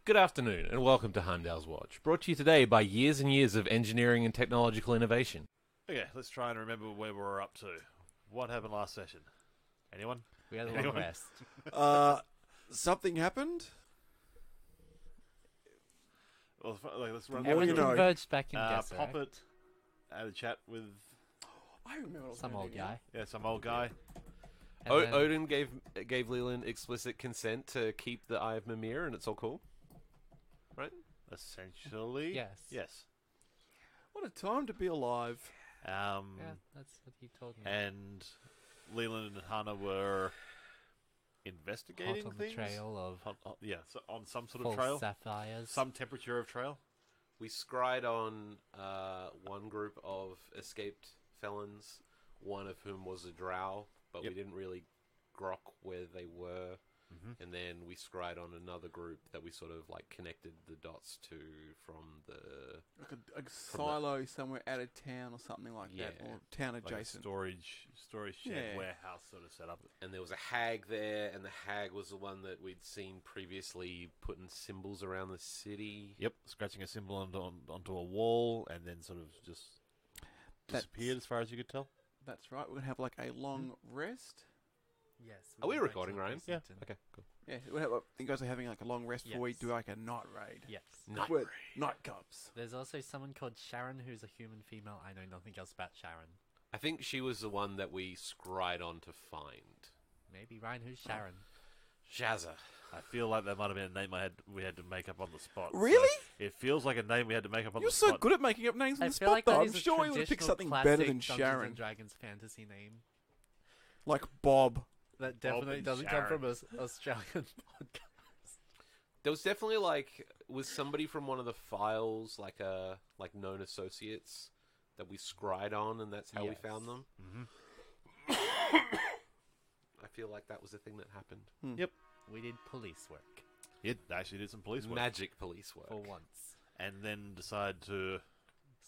Good afternoon, and welcome to Heimdall's Watch, brought to you today by years and years of engineering and technological innovation. Okay, let's try and remember where we were up to. What happened last session? Anyone? We had a long rest. Something happened? Well, let's run. Everyone know. converged back in Gesser. Poppet had a chat with I remember what I was Some gonna old do. guy. some old guy. And then- Odin gave Leland explicit consent to keep the Eye of Mimir, and it's all cool. Right? Essentially, Yes. yes. What a time to be alive. Yeah, that's what he told me. And Leland and Hannah were Hot investigating on the things. trail of So on some sort full of trail, sapphires. some temperature of trail. We scryed on one group of escaped felons, one of whom was a drow, but Yep. we didn't really grok where they were. Mhm. And then we scryed on another group that we sort of like connected the dots to from the... Like a silo somewhere out of town or something like that. Yeah. Or town Like a adjacent. storage shed Yeah. warehouse sort of setup. And there was a hag there, and the hag was the one that we'd seen previously putting symbols around the city. Yep, scratching a symbol onto a wall and then sort of just disappeared as far as you could tell. That's right. We're going to have like a long rest. Yes. Are we went recording, to Ryan? Lexington. Okay, cool. Yeah, I think you guys are having like a long rest before we Yes. do like a night raid. Yes. Night With night cups. There's also someone called Sharon who's a human female. I know nothing else about Sharon. I think she was the one that we scryed on to find. Maybe Ryan, who's Sharon? Shazza. I feel like that might have been a name we had to make up on the spot. So Really? it feels like a name we had to make up on You're the so spot. good at making up names on I the feel spot, like though. that I'm is a sure you would pick traditional something classic better than Dungeons Sharon. and Dragons fantasy name. Like Bob. That Bob definitely and doesn't Sharon. come from an Australian podcast. There was definitely was somebody from one of the files, like known associates that we scryed on, and that's how we Yes. found them. Mhm. I feel like that was the thing that happened. Yep. We did police work It actually did some police work. Magic police work. for once. And then decided to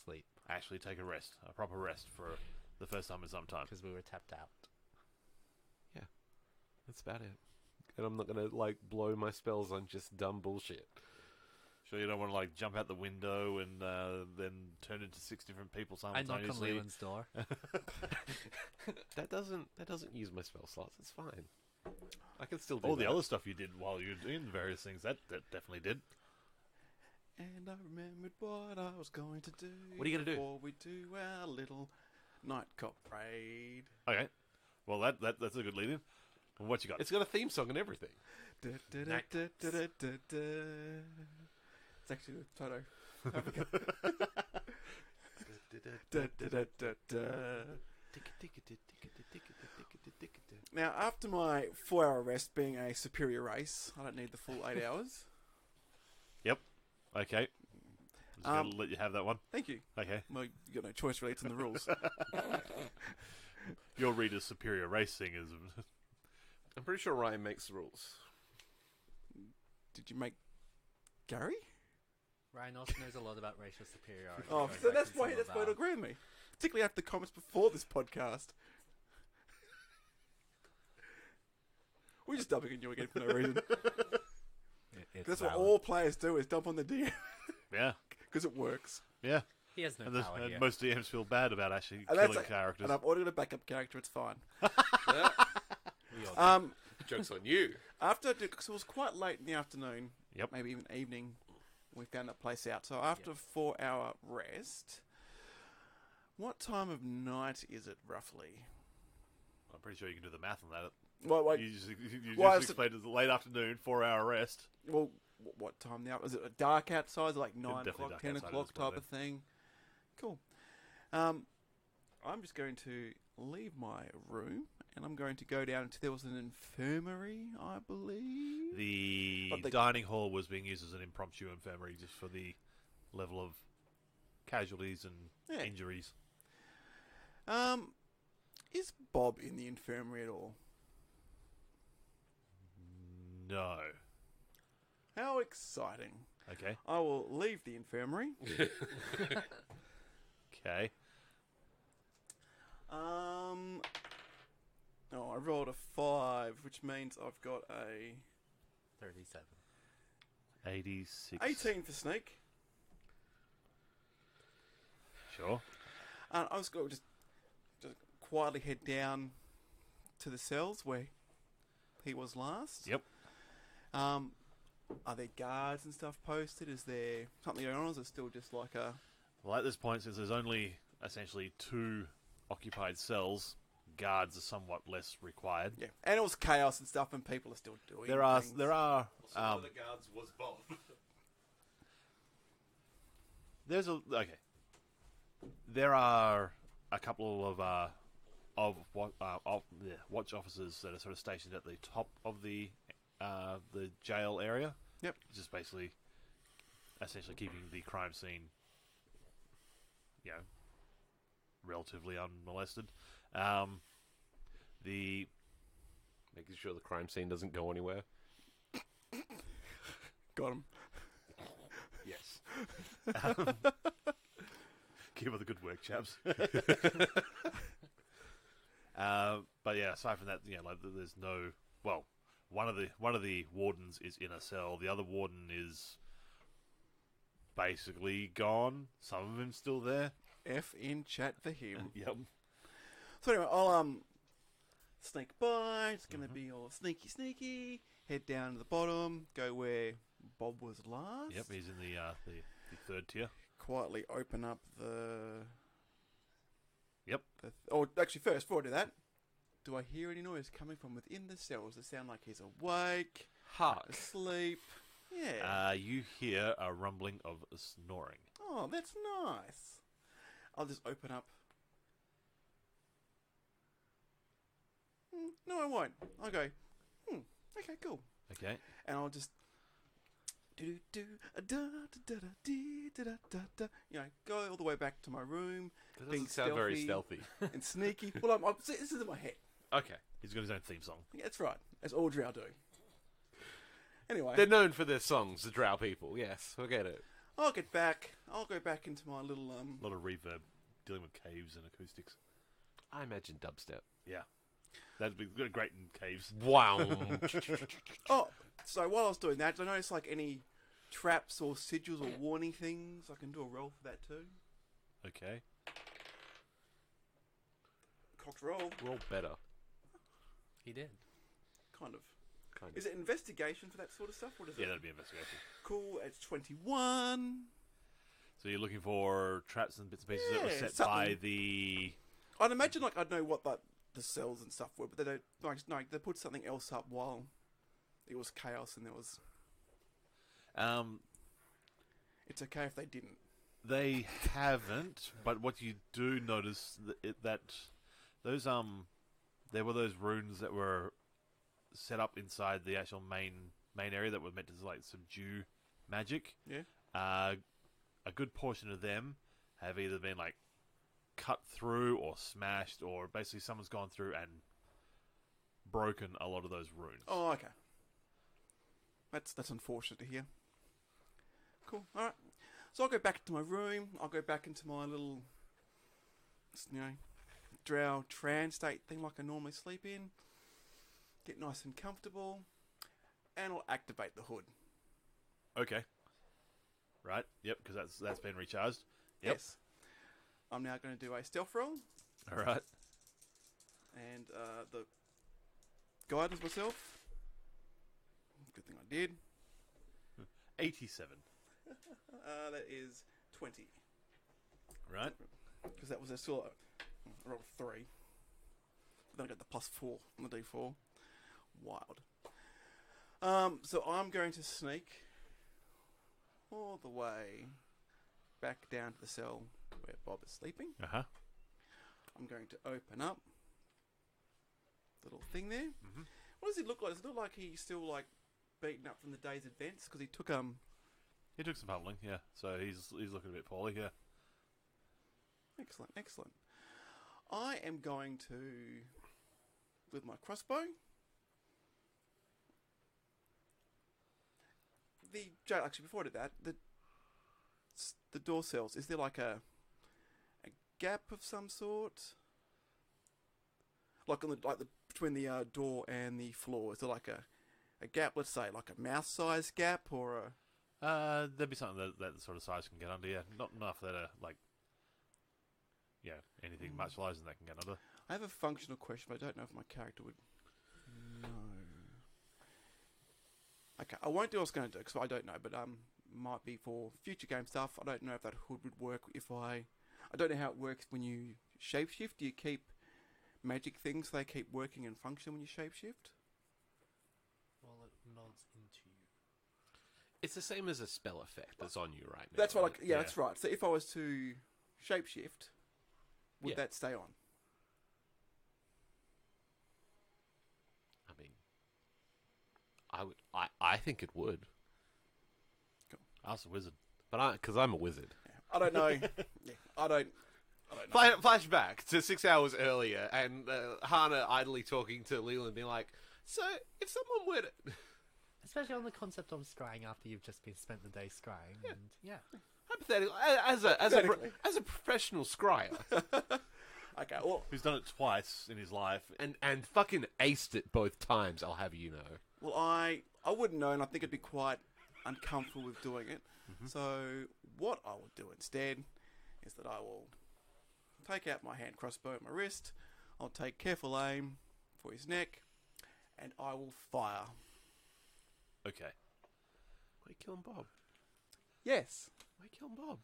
Sleep, actually take a proper rest for the first time in some time. because we were tapped out. That's about it. And I'm not gonna blow my spells on just dumb bullshit. Sure, you don't want to jump out the window and then turn into 6 different people I knock on simultaneously. Leland's door. That doesn't use my spell slots. It's fine. I can still do All the that. other stuff you did while you were doing the various things that definitely did. And I remembered what I was going to do. What are you gonna do? Before we do our little night cop raid. Okay, well that's a good lead-in. Well, what you got? It's got a theme song and everything. It's actually the photo. Now, after my 4-hour rest being a superior race, I don't need the full 8 hours. Okay, I'm just going to let you have that one. Thank you. Okay, Well, you got no choice really, it's in the rules. your reader's superior racing is I'm pretty sure Ryan makes the rules. Did you make Gary? Ryan also knows a lot about racial superiority. Oh, going so back that's to why some that's of why our- you agree with me. Particularly after the comments before this podcast. We're just dumping on you again for no reason. It's That's what valid. all players do, is dump on the DM. yeah, Because it works. yeah. He has no And, power and here. most DMs feel bad about actually And that's killing it. characters. And I've ordered a backup character, it's fine. We all do. Joke's on you. After, because it was quite late in the afternoon, Yep. maybe even evening, we found that place out. So after a 4-hour rest, what time of night is it roughly? I'm pretty sure you can do the math on that. Well, You just well, I was- explained it as a late afternoon, 4-hour rest. well, what time now? Is it dark outside? Like 9 definitely o'clock, dark 10 outside at o'clock this point type of thing? Cool. I'm just going to leave my room and I'm going to go down to, there was an infirmary, I believe. The But the- dining hall was being used as an impromptu infirmary just for the level of casualties and Yeah. injuries. Is Bob in the infirmary at all? No. How exciting. Okay. I will leave the infirmary. Okay. Oh, I rolled a 5, which means I've got a... 37. 86. 18 for sneak. Sure. I was going to just quietly head down to the cells where he was last. Yep. Are there guards and stuff posted? Is there something going on? Or is it still just like a... Well, at this point, since there's only essentially 2 occupied cells, guards are somewhat less required. Yeah, and it was chaos and stuff, and people are still doing There are things. one of the guards was Bob. There are a couple of watch officers that are sort of stationed at the top of the jail area. Yep. Just basically, essentially keeping the crime scene, relatively unmolested. Making sure the crime scene doesn't go anywhere. Got him. Yes. Keep up the good work, chaps. But yeah, aside from that, there's no. Well, one of the wardens is in a cell. The other warden is basically gone. Some of him's still there. F in chat for him. Yep. So anyway, I'll sneak by. It's gonna be all sneaky. Head down to the bottom. Go where Bob was last. Yep, he's in the third tier. Quietly open up the. Yep. Actually, first before I do that, do I hear any noise coming from within the cells? Does it sound like he's awake, Hark. asleep? Yeah. You hear a rumbling of snoring. Oh, that's nice. I'll just open up. No, I won't. I'll go. Okay, cool. Okay. And I'll just go all the way back to my room. That Being doesn't sound very stealthy. and sneaky. Well, this is in my head. Okay. He's got his own theme song. Yeah, that's right. As all drow do. Anyway, They're known for their songs, the Drow people. Yes, I get it. I'll get back. I'll go back into my little A lot of reverb, dealing with caves and acoustics. I imagine dubstep. Yeah. That'd be great in caves. Wow. Oh, so while I was doing that, did I notice like any traps or sigils or warning things? I can do a roll for that too. Okay. Cocked roll, Roll better. He did. kind of. Kind of. Is it investigation for that sort of stuff? What is Yeah, it? that'd be investigation. Cool. It's 21. So you're looking for traps and bits and pieces that were Yeah, set by something. the... I'd imagine like I'd know what the cells and stuff were, but they don't. No, they put something else up while it was chaos and there was. It's okay if they didn't. They haven't, but what you do notice that those there were those runes that were set up inside the actual main area that were meant to like subdue magic. Yeah. A good portion of them have either been like cut through or smashed, or basically someone's gone through and broken a lot of those runes. Oh, okay. That's unfortunate to hear. Cool. All right. So I'll go back to my room. I'll go back into my little, drow trance state thing like I normally sleep in. Get nice and comfortable, and I'll activate the hood. Okay. Right. Yep. Because that's been recharged. Yep. Yes. I'm now going to do a stealth roll All right. and the guidance myself. Good thing I did. 87. That is 20. Right. Because that was a still I rolled 3. Then I got the +4 on the D4. Wild. So I'm going to sneak all the way back down to the cell where Bob is sleeping. Uh-huh. I'm going to open up the little thing there. Mm-hmm. What does he look like? Does it look like he's still like beaten up from the day's events? Because he took He took some humbling, yeah. So he's looking a bit poorly, yeah. Excellent. I am going to, with my crossbow, actually before I do that, the door cells, is there like a gap of some sort? Like between the door and the floor, is there like a gap, let's say like a mouse-sized gap or a... There'd be something that sort of size can get under. Yeah, not enough that are like, anything much larger than that can get under. I have a functional question, but I don't know if my character would know. Okay, I won't do what I was going to do because I don't know, but might be for future game stuff. I don't know if that hood would work if I don't know how it works when you shapeshift. Do you keep magic things? They keep working and function when you shapeshift? Well, it melds into you. It's the same as a spell effect that's on you right now. That's what. right? Yeah, that's right. So if I was to shapeshift, would that stay on? I mean, I think it would, Ask the wizard. but because I'm a wizard. Yeah. I don't know. I don't know. Flashback to 6 hours earlier, and Hana idly talking to Leland, being like, "So, if someone were to..." Especially on the concept of scrying after you've just spent the day scrying. Yeah. And yeah. Hypothetically, as a professional scryer, Okay, well, Who's done it twice in his life? and fucking aced it both times, I'll have you know. I wouldn't know, and I think I'd be quite uncomfortable with doing it. Mm-hmm. So what I will do instead is that I will take out my hand crossbow at my wrist. I'll take careful aim for his neck, and I will fire. Okay. Why you killing Bob? Yes, Why you killing Bob?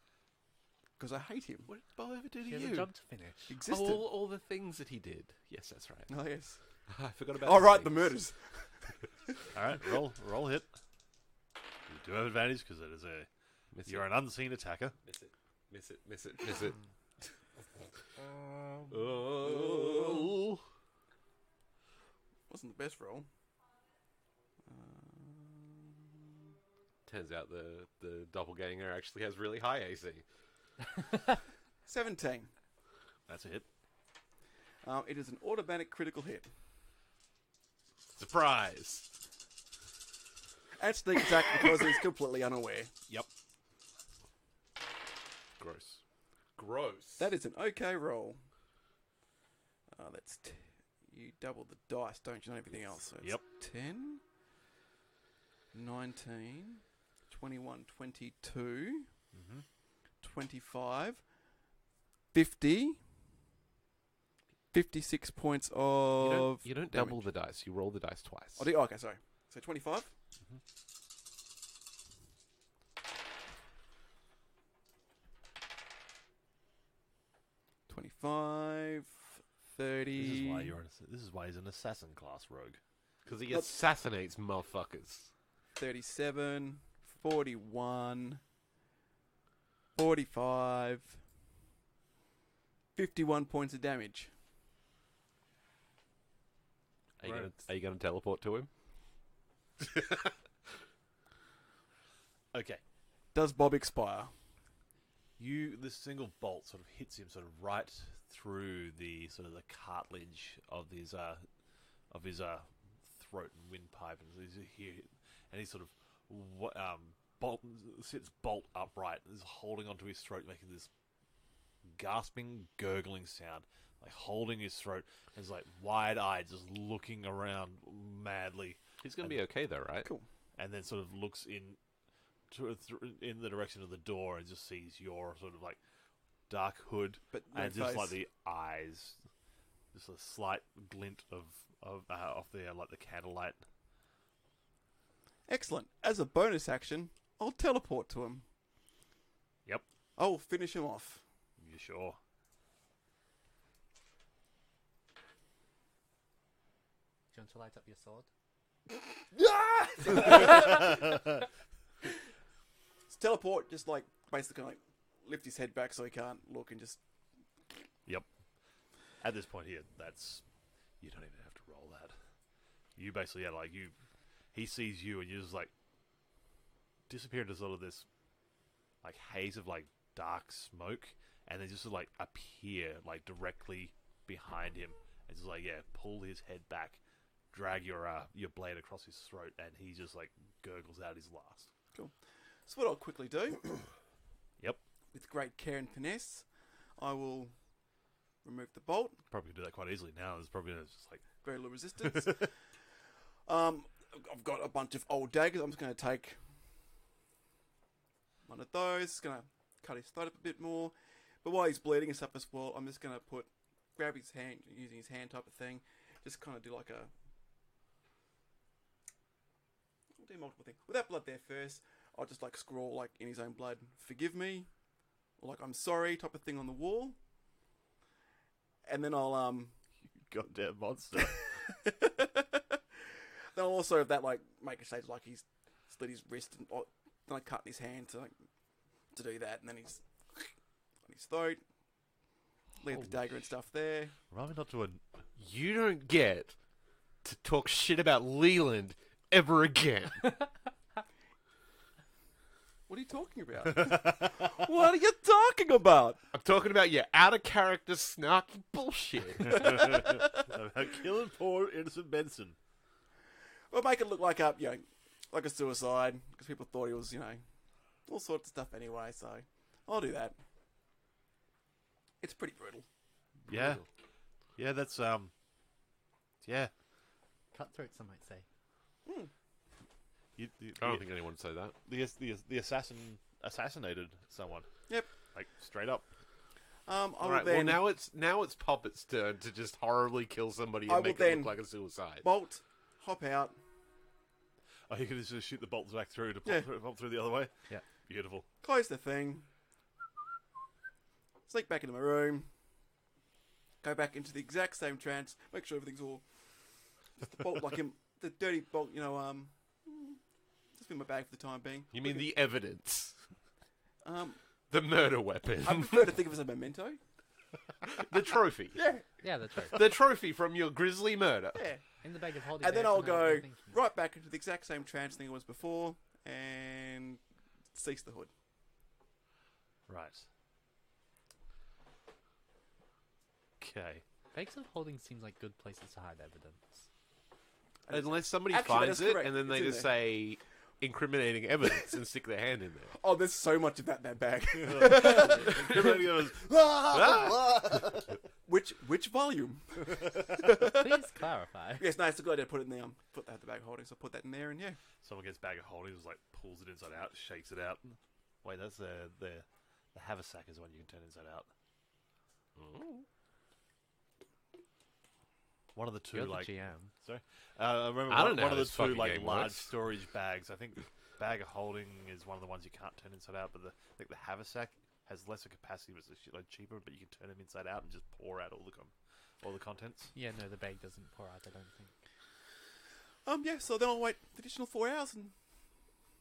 because I hate him. What did Bob ever do to He has a you? job to finish. He existed. All the things that he did. Yes, that's right. Oh yes. I forgot about. All right, the things. murders. All right. Roll hit. You do have advantage because it is Miss you're it. an unseen attacker. Miss it. Um, Oh. Wasn't the best roll. Turns out the doppelganger actually has really high AC. 17. That's a hit. It is an automatic critical hit. Surprise! And sneak attack because he's completely unaware. Yep. Gross. That is an okay roll. You double the dice, don't you, not everything else. So it's Yep. 10, 19, 21, 22, 25, 50, 56 points of... You don't damage. double the dice. You roll the dice twice. Okay, sorry. So 25? 25, 30... This is why he's an assassin class rogue. Because he assassinates motherfuckers. 37, 41, 45, 51 points of damage. Are you gonna teleport to him? Okay. Does Bob expire? This single bolt sort of hits him sort of right through the sort of the cartilage of his throat and windpipe, and he's here, and he sort of sits bolt upright, and is holding onto his throat, making this gasping, gurgling sound, like holding his throat, and he's like wide-eyed, just looking around madly. He's gonna be okay though, right? Cool. And then sort of looks in the direction of the door and just sees your sort of like dark hood, But no and just face. like the eyes, just a slight glint of off there, like the candlelight. Excellent. As a bonus action, I'll teleport to him. Yep, I'll finish him off. you sure? Do you want to light up your sword? It's teleport, just like basically like lift his head back so he can't look and just... Yep. At this point here, you don't even have to roll that. You basically, he sees you and you just like disappear into sort of this like haze of like dark smoke, and then just like appear like directly behind him, and just like pull his head back, drag your blade across his throat, and he just like gurgles out his last. Cool. So what I'll quickly do... Yep. With great care and finesse, I will remove the bolt. Probably do that quite easily now. There's probably just like Very little resistance. I've got a bunch of old daggers. I'm just going to take one of those. Gonna cut his throat up a bit more. But while he's bleeding and stuff as well, I'm just gonna grab his hand, using his hand type of thing. Just kind of do like I'll do multiple things. With that blood there first, I'll just like scrawl like in his own blood, "Forgive me," or like "I'm sorry" type of thing on the wall. And then I'll Goddamn monster. then I'll also have that like make a stage like he's slit his wrist and then I cut his hand to do that, and then he's on his throat. Leave the dagger and stuff there. Remind me not to... You don't get to talk shit about Leland ever again. What are you talking about? What are you talking about? I'm talking about your out-of-character snarky bullshit. About killing poor innocent Benson. We'll make it look like like a suicide, because people thought he was, all sorts of stuff anyway, so I'll do that. It's pretty brutal. Yeah. Yeah, that's, yeah. Cutthroat, some might say. I don't think anyone would say that. The assassin assassinated someone. Yep. Like, straight up. Alright, well now it's Puppet's turn to just horribly kill somebody I and will make it then look like a suicide. bolt, hop out. Oh, you can just shoot the bolts back through to Yeah. pop through the other way? Yeah. Beautiful. Close the thing. Sneak back into my room. Go back into the exact same trance. Make sure everything's all... Just the bolt, like the dirty bolt, just in my bag for the time being. You mean the evidence? Um, The murder weapon? I prefer to think of it as a memento. The trophy? Yeah. Yeah, that's right. The trophy from your grisly murder? Yeah. In the bag of holding. And then bags I'll and all go that thinking. right back into the exact same trance thing I was before and cease the hood. Right. Okay. Bags of holding seems like good places to hide evidence. Unless somebody Actually, that finds is it correct. and then It's they in just there. say incriminating evidence and stick their hand in there. Oh, there's so much of that in that bag. Everybody goes, Which volume? Please clarify. Yes, no, it's a good idea to put it in there. Put that in the bag of holding, so put that in there, and yeah. someone gets bag of holding, just like pulls it inside out, shakes it out. Wait, that's the haversack is the one you can turn inside out. One of the two, You're the like, GM. sorry, I remember I don't know one how of the this two fucking like game large works. storage bags. I think the bag of holding is one of the ones you can't turn inside out, but I think the haversack has lesser capacity, but it's a shitload cheaper. But you can turn them inside out and just pour out all the contents. Yeah, no, the bag doesn't pour out, I don't think. Yeah, so then I'll wait the additional 4 hours and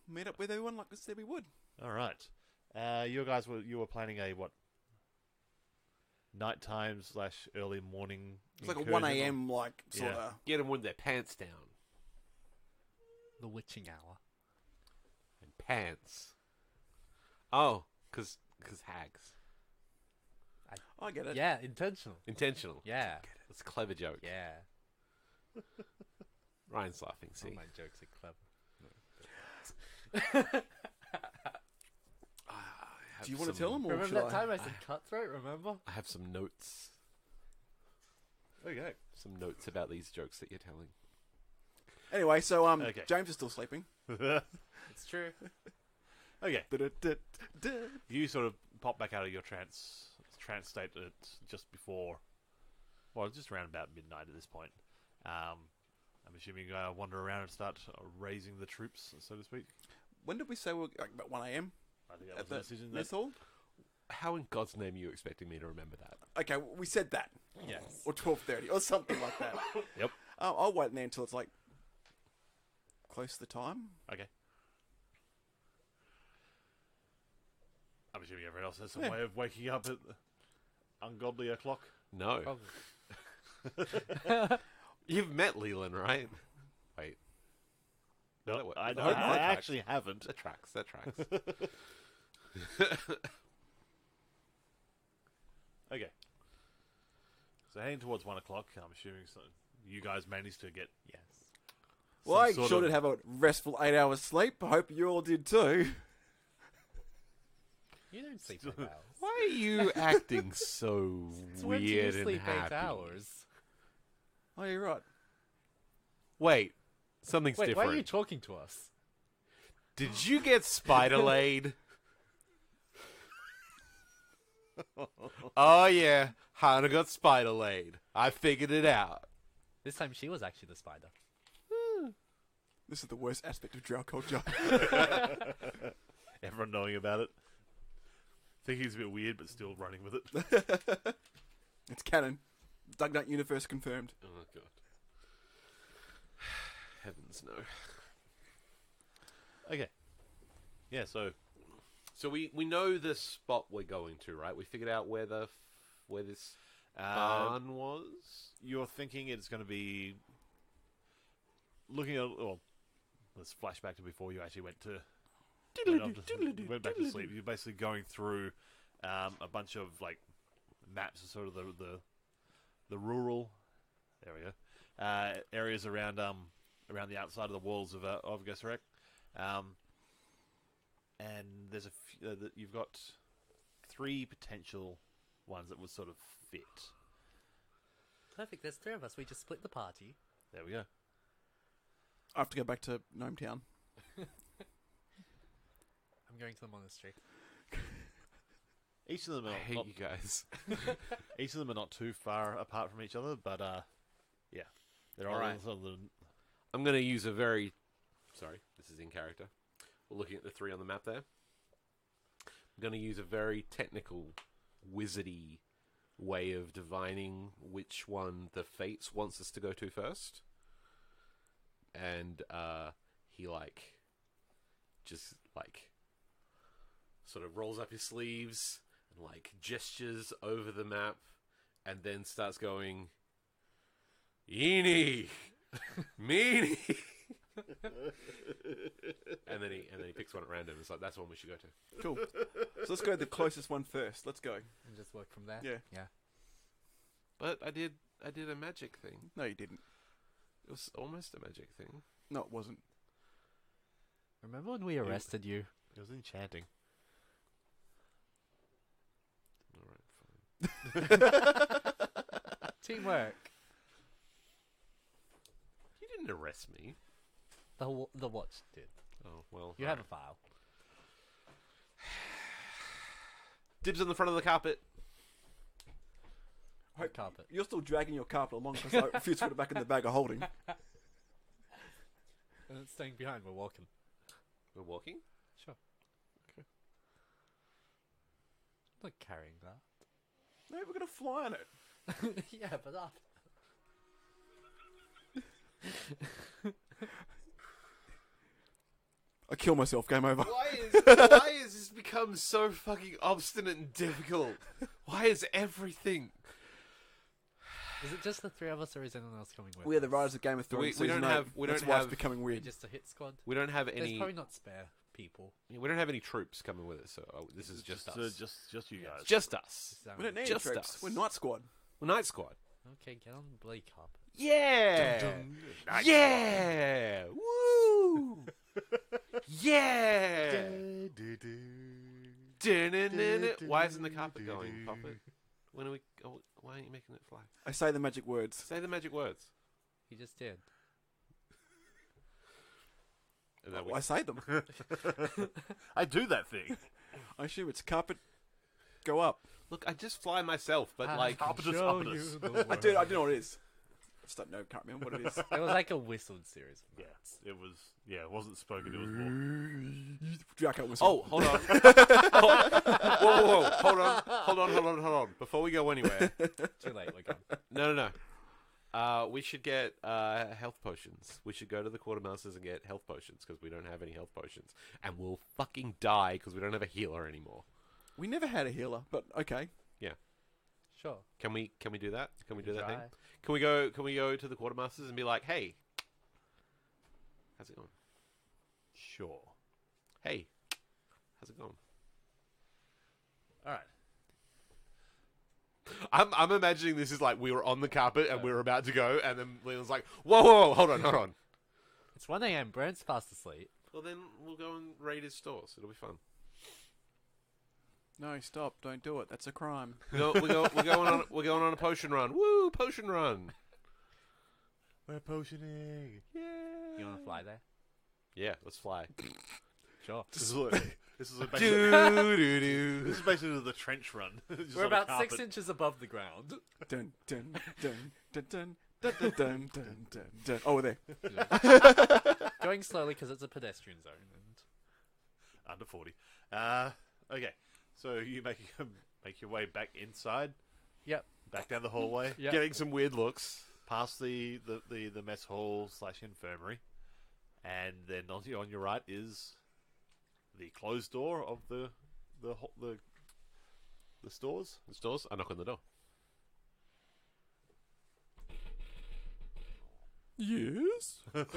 meet up with everyone like I said we would. All right, you guys were planning a what? Nighttime / early morning. It's like a incursion 1 a.m. like sort Yeah. of. Get them with their pants down. The witching hour. And pants. Oh, because hags. I get it. Yeah, intentional. Intentional. Yeah. It's a clever joke. Yeah. Ryan's laughing, All see. my jokes are clever. Do you want to tell them or Remember should that I? time I said cutthroat, remember? I have some notes. Okay. Some notes about these jokes that you're telling. Anyway, so Okay. James is still sleeping. It's true. Okay. Da-da-da-da. You sort of pop back out of your trance state at just before, well, just around about midnight at this point. I'm assuming you wander around and start raising the troops, so to speak. When did we say we were like, about 1 a.m. I think that at was the the decision. mess hall? How in God's name are you expecting me to remember that? Okay, we said that. Yes. Or 12:30 or something like that. Yep. I'll wait there until it's like close to the time. Okay. I'm assuming everyone else has some Yeah. way of waking up at ungodly o'clock. No. Probably. You've met Leland, right? Wait. No, I that tracks. actually haven't. That tracks. That tracks. Okay. So heading towards 1 o'clock, I'm assuming you guys managed to get Yes. Well, I sort sure of- did have a restful 8 hours sleep. I hope you all did too. You don't sleep 8 hours. Why are you acting so It's when do you weird and sleep 8 happy? hours? Oh, you're right. Wait. Something's Wait, different. why are you talking to us? Did you get spider laid? Oh yeah, Hana got spider laid. I figured it out. This time she was actually the spider. This is the worst aspect of drow culture. Everyone knowing about it. Thinking it's a bit weird, but still running with it. It's canon. Dugnut universe confirmed. Oh god. Heavens no. Okay. Yeah, so we know the spot we're going to, right? We figured out where this barn was. you're thinking it's going to be looking at. Well, let's flash back to before you actually went back to sleep. You're basically going through a bunch of like maps of sort of the rural. There we go. Areas around the outside of the walls of Gesserek. And there's you've got 3 potential ones that would sort of fit. Perfect, there's 3 of us. We just split the party. There we go. I have to go back to Gnome Town. I'm going to the monastery. Each of them are I hate you guys. each of them are not too far apart from each other, but yeah, they're all Alright. sort of I'm going to use a very... Sorry, this is in character. We're looking at the 3 on the map there. I'm going to use a very technical, wizardy way of divining which one the Fates wants us to go to first. And he, just, sort of rolls up his sleeves and, gestures over the map and then starts going, Eenie! Meanie! and then he picks one at random. It's like, that's the one we should go to. Cool. So let's go to the closest one first. Let's go. And just work from there? Yeah. But I did a magic thing. No, you didn't. It was almost a magic thing. No, it wasn't. Remember when we arrested you? it was enchanting. Alright, fine. Teamwork. You didn't arrest me. The watch did. Oh, well. You have a file. Dibs on the front of the carpet. Hope Carpet. You're still dragging your carpet along because I refuse to put it back in the bag of holding. And it's staying behind. We're walking. We're walking? Sure. Okay. I'm not carrying that. No, we're going to fly on it. Yeah, but after. I kill myself. Game over. Why has this become so fucking obstinate and difficult? Why is everything... Is it just the 3 of us, or is anyone else coming with We are the us? writers of Game of Thrones. We don't season 8. have- we That's don't why have- it's becoming We're weird. just a hit squad. We don't have There's any... probably not spare people. We don't have any troops coming with us, so this is just us. Just you Yeah. guys. Just us. We don't need Just troops. us. We're Night Squad. We're Night Squad. Okay, get on the blade carpet. Yeah! Yeah! Woo! Yeah! Why isn't the carpet going, Puppet? When are we... Oh, why aren't you making it fly? I say the magic words. Say the magic words. He just did. And then I say them. I do that thing. I assume it's carpet. Go up. Look, I just fly myself, but Carpetus Show uppetus. you the I do. I world. do know what it is. I just don't know. Can't remember what it is. It was like a whistled series. Yeah, it was. Yeah, it wasn't spoken. It was more. Draco was. Oh, hold on. Whoa. Hold on. Before we go anywhere. Too late, we're gone. No. We should get health potions. We should go to the quartermasters and get health potions because we don't have any health potions. And we'll fucking die because we don't have a healer anymore. We never had a healer, but okay. Sure. Can we do that? Can we do that Try. thing? Can we go to the quartermasters and be like, hey, how's it going? Sure. Hey, how's it going? All right. I'm imagining this is like we were on the carpet and we were about to go, and then Leland's like, whoa, hold on. It's 1 a.m. Brent's fast asleep. Well, then we'll go and raid his stores. It'll be fun. No, stop! Don't do it. That's a crime. We're going on a potion run. Woo, potion run. We're potioning. Yeah. You want to fly there? Yeah, let's fly. Sure. This is like, basically, Doo-doo-doo. this is basically the trench run. Just We're on a about 6 carpet. inches above the ground. Dun, dun, dun, dun, dun, dun, dun, dun, dun, dun, dun. Oh, we're there. Going slowly because it's a pedestrian zone. And Under 40. Okay, so you make your way back inside, Yep. back down the hallway, Yep. Getting some weird looks. past the mess hall / infirmary, and then on your right is the closed door of the stores. The stores. I knock on the door. Yes? Would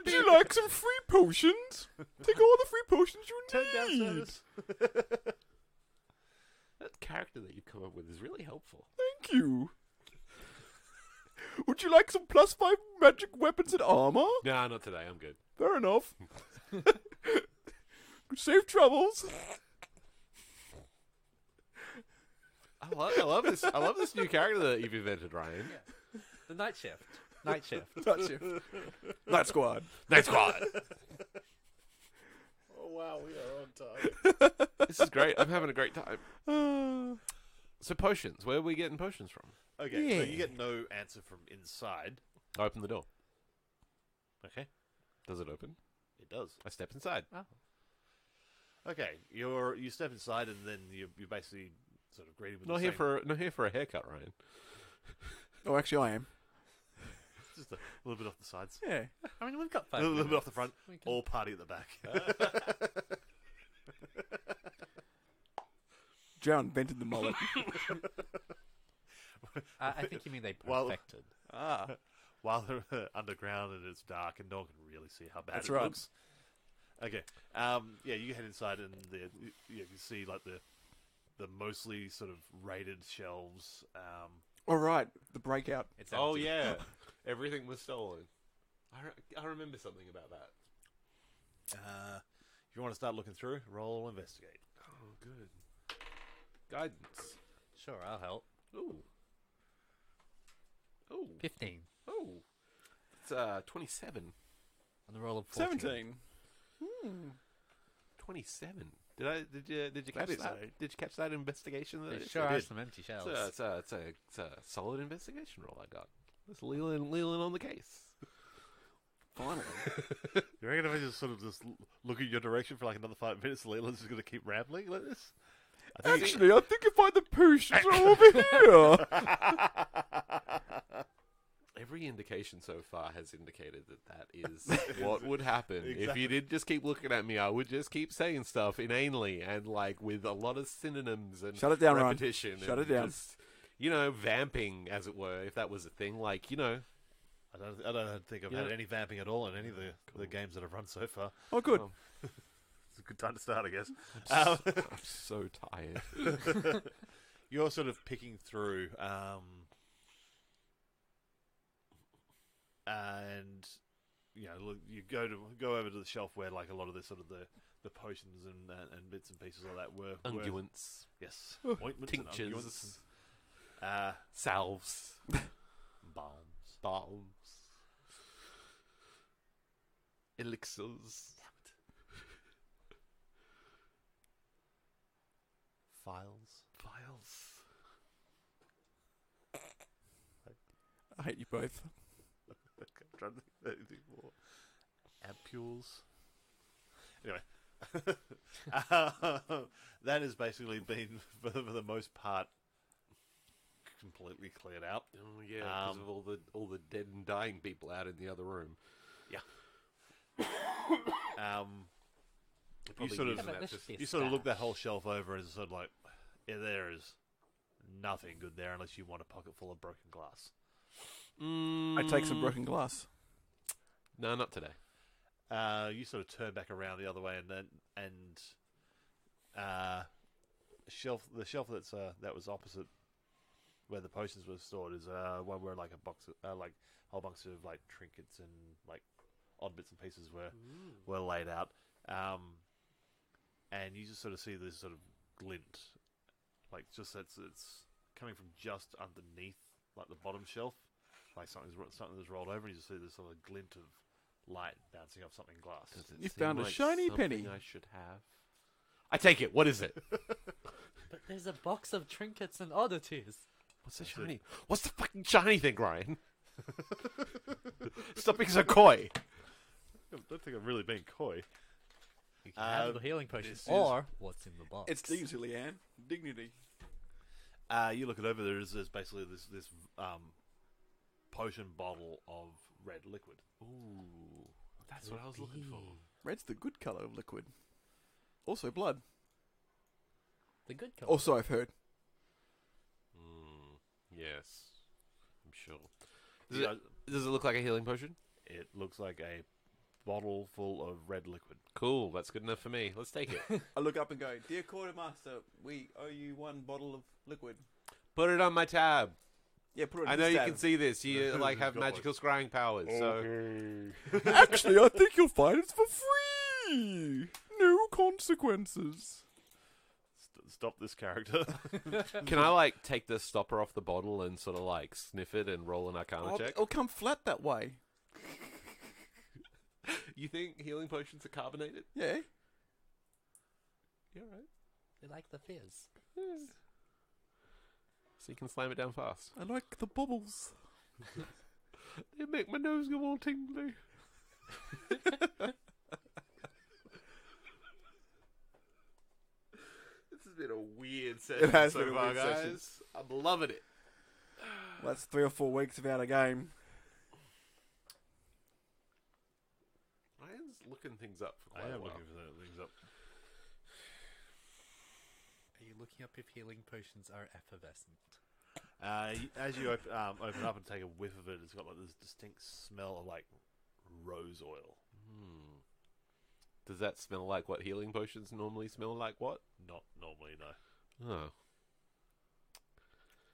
you like some free potions? Take all the free potions you Turn down need. service. That character that you've come up with is really helpful. Thank you. Would you like some +5 magic weapons and armor? Nah, not today. I'm good. Fair enough. Safe travels. I love this. I love this new character that you've invented, Ryan. the night shift. Night shift. That's it. Night Squad. Night Squad. Oh wow, we are on time. This is great. I'm having a great time. So potions. Where are we getting potions from? Okay, so Yeah. you get no answer from inside. I open the door. Okay, Does it open? it does. I step inside. Oh. Okay, you step inside and then you basically sort of greeted with Not the here for a haircut, Ryan. Oh, actually, I am. just a little bit off the sides, Yeah. I mean, we've got a 5 little bit minutes. off the front. We can- All party at the back. Drown invented the mullet. I think you mean they Well- perfected. While they're underground and it's dark and no one can really see how bad That's it right. looks. Okay, yeah, you head inside and you can see like the mostly sort of raided shelves. All right, the breakout. It's Oh empty. yeah, everything was stolen. I remember something about that. If you want to start looking through, roll investigate. Oh, good. Guidance. Sure, I'll help. Ooh. Ooh. 15 Oh. It's 27. on the roll of 14. 17. 27. Did you catch That is that? Did you catch that investigation? That There I sure did? are some empty shelves. It's a solid investigation roll I got. It's Leland on the case. Finally. You reckon if I just look in your direction for like another 5 minutes, Leland's just going to keep rambling like this? Actually, I think if the potions are over here. Every indication so far has indicated that is what would happen. If Exactly. you did just keep looking at me, I would just keep saying stuff inanely and like with a lot of synonyms and Shut it down, Ron. repetition. Shut and it down. Just, vamping, as it were, if that was a thing. Like, I don't think I've Yeah. had any vamping at all in any of the games that I've run so far. Oh, good. Oh. It's a good time to start, I guess. I'm so tired. You're sort of picking through, and look, you go over to the shelf where like a lot of the sort of the potions and bits and pieces like that were Unguents, yes, ointments and unguents tinctures, and, salves, balms. balms, elixirs, Files. I hate you both. I'm trying to think of anything more. Ampules. Anyway, that has basically been, for the most part, completely cleared out. Oh yeah, because of all the dead and dying people out in the other room. You sort of- using Yeah, but that this to- should be a You sort of look that stash. whole shelf over and it's sort of like, yeah, there is nothing good there unless you want a pocket full of broken glass. I take some broken glass. No, not today. You sort of turn back around the other way and the shelf that was opposite where the potions were stored is one where like a box of, like whole bunch of like trinkets and like odd bits and pieces were laid out. And you just sort of see this sort of glint, like just it's coming from just underneath like the bottom shelf, like something that's rolled over, and you just see this sort of glint light bouncing off something glass. Does it You seem found a like shiny something penny. I should have. I take it. What is it? But there's a box of trinkets and oddities. What's the shiny? What's the fucking shiny thing, Ryan? Stop being so coy. I don't think I'm really being coy. You can have the healing potions. this Or what's in the box. It's dignity, Leanne. Dignity. You look it over. There's basically this potion bottle of red liquid. Ooh, that's what I was looking for. Red's the good colour of liquid. Also blood. The good color. Also, I've heard. Yes, I'm sure. Yeah, Does it look like a healing potion? it looks like a bottle full of red liquid. Cool, that's good enough for me. Let's take it. I look up and go, "Dear quartermaster, we owe you 1 bottle of liquid." Put it on my tab. Yeah, put it on I know his you tab. can see this. You like have Got magical scrying powers. So Actually, I think you'll find it's for free. No consequences. Stop this character. can I like take the stopper off the bottle and sort of like sniff it and roll an Arcana check? It'll come flat that way. You think healing potions are carbonated? Yeah. Yeah, right. They like the fizz. So you can slam it down fast. I like the bubbles. They make my nose go all tingly. This has been a weird session has so been a far, weird guys. session. I'm loving it. Well, that's 3 or 4 weeks without a game. Ryan's looking things up for quite I a am while. looking for that things up. Are you looking up if healing potions are effervescent? As you open up and take a whiff of it, it's got like this distinct smell of like rose oil. Does that smell like what healing potions normally smell like? What? Not normally, no. Oh.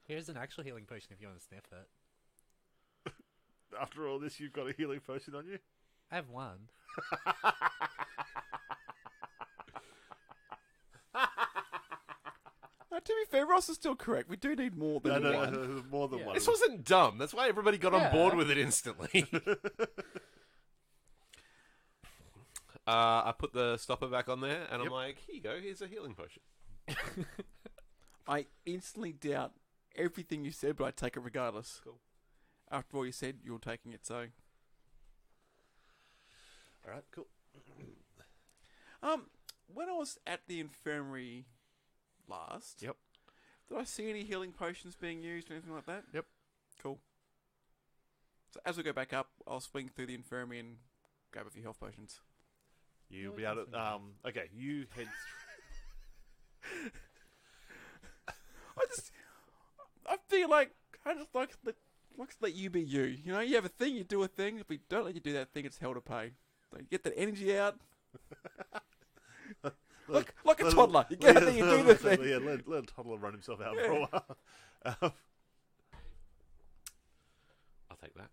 Here's an actual healing potion if you want to sniff it. After all this, you've got a healing potion on you? I have one. To be fair, Ross is still correct. We do need more than one. No, more than Yeah. one. This wasn't dumb. That's why everybody got on Yeah. board with it instantly. I put the stopper back on there, and I'm Yep. like, here you go. Here's a healing potion. I instantly doubt everything you said, but I take it regardless. Cool. After all you said, you're taking it, so... Alright, cool. When I was at the infirmary last... Yep. Did I see any healing potions being used or anything like that? Yep. Cool. So as we go back up, I'll swing through the infirmary and grab a few health potions. You'll No, be it able to. doesn't. Okay, you head. I feel like I just like to let you be you. You know, you have a thing, you do a thing. If we don't let you do that thing, it's hell to pay. So you get that energy out. like a toddler. You get a thing, you do the thing. Yeah, let a toddler run himself out for a while. I'll take that.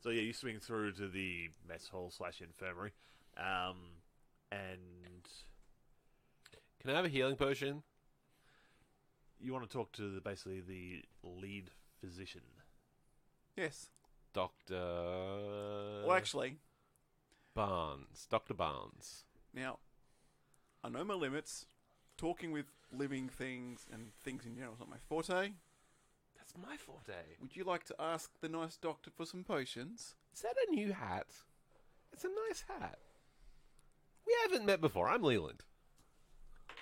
So yeah, you swing through to the mess hall / infirmary, and Can I have a healing potion? you want to talk to basically the lead physician. Yes. Dr. Well, actually, Barnes. Dr. Barnes. now, I know my limits. Talking with living things and things in general is not my forte. That's my forte. Would you like to ask the nice doctor for some potions? Is that a new hat? It's a nice hat. We haven't met before. I'm Leland. I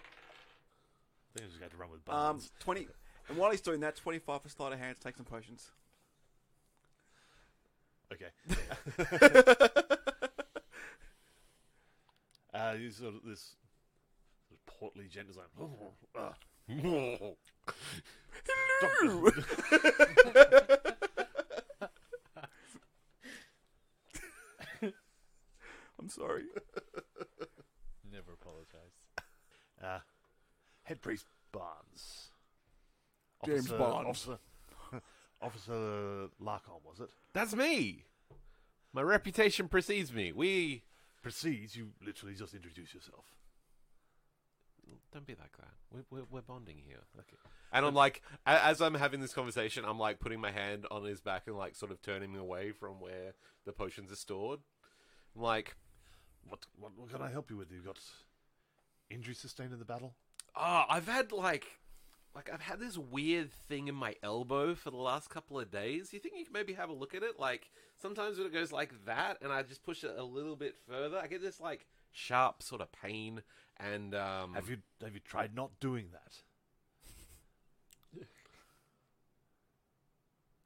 think I just got to run with Barnes. 20. And while he's doing that, 25 for sleight of hand to take some potions. Okay. He's sort of this sort of portly gent is like, Hello! I'm sorry. Never apologize. Head priest Barnes. James Barnes. Officer Larcom, was it? That's me. My reputation precedes me. Precedes, you literally just introduce yourself. Don't be like that. We're bonding here. Okay. And I'm like, as I'm having this conversation, I'm like putting my hand on his back and like sort of turning him away from where the potions are stored. I'm like, What can I help you with? You got injury sustained in the battle? oh, I've had I've had this weird thing in my elbow for the last couple of days. You think you can maybe have a look at it? Like, sometimes when it goes like that, and I just push it a little bit further, I get this, like, sharp sort of pain, and, Have you tried not doing that?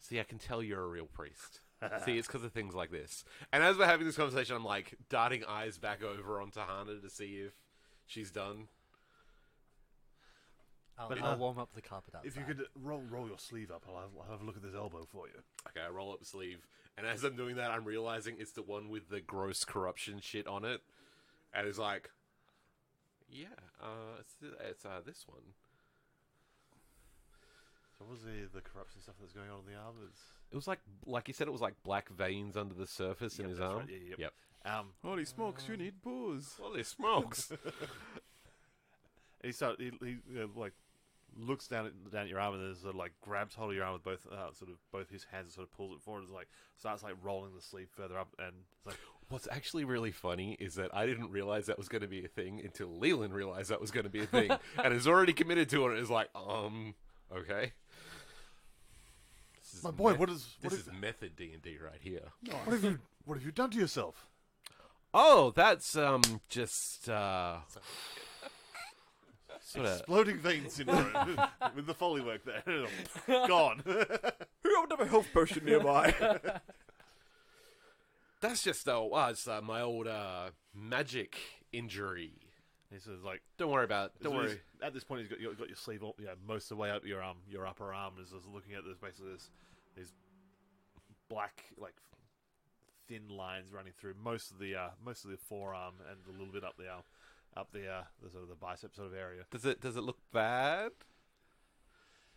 See, I can tell you're a real priest. See, it's because of things like this. And as we're having this conversation, I'm, like, darting eyes back over onto Hana to see if she's done. I'll warm up the carpet outside. If you could roll your sleeve up, I'll have a look at this elbow for you. Okay, I roll up the sleeve, and as I'm doing that, I'm realizing it's the one with the gross corruption shit on it, and it's like, yeah, it's this one. So what was the corruption stuff that's going on in the arm? It was like you said, it was like black veins under the surface in his that's arm. right, yep. Holy smokes, you need booze. Holy smokes! He like looks down at your arm and then sort of like grabs hold of your arm with both his hands and sort of pulls it forward and like starts like rolling the sleeve further up, and it's like, What's actually really funny is that I didn't realize that was going to be a thing until Leland realized that was going to be a thing, and is already committed to it. And is like, okay. my boy, This is method D&D right here. what have you done to yourself? Oh, that's just sort of. Exploding vein syndrome with the Foley work there. Gone. Who would have a health potion nearby? That's just it's my old magic injury. He says like, Don't worry about it. Don't so worry. At this point, you've got your sleeve, most of the way up your upper arm. Is just looking at this basically these black like thin lines running through most of the forearm and a little bit up the sort of the bicep sort of area. Does it look bad?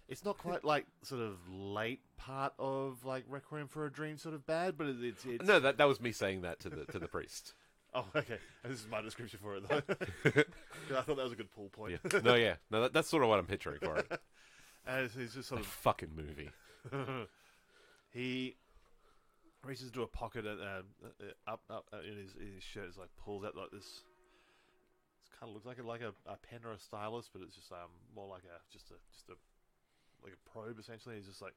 It's not quite like sort of late part of like Requiem for a Dream sort of bad, but it's No, that was me saying that to the priest. Oh, okay. This is my description for it, though. 'Cause I thought that was a good pull point. Yeah. No, that's sort of what I'm picturing for it. And he's just sort A fucking movie. He reaches into a pocket up in his shirt. It's like pulls out like this. It kind of looks like a pen or a stylus, but it's just more like a probe essentially. He's just like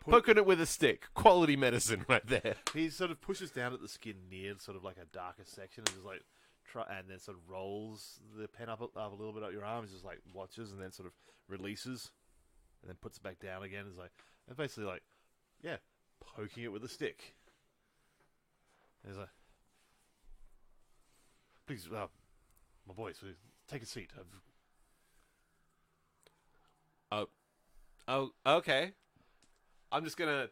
Poking it with a stick. Quality medicine right there. he sort of pushes down at the skin near sort of like a darker section and just like and then sort of rolls the pen up a little bit up your arm. He's just like watches and then sort of releases and then puts it back down again. It's like, and basically like, yeah, poking it with a stick. And he's like, please, my boy, so take a seat. Oh, okay. I'm just gonna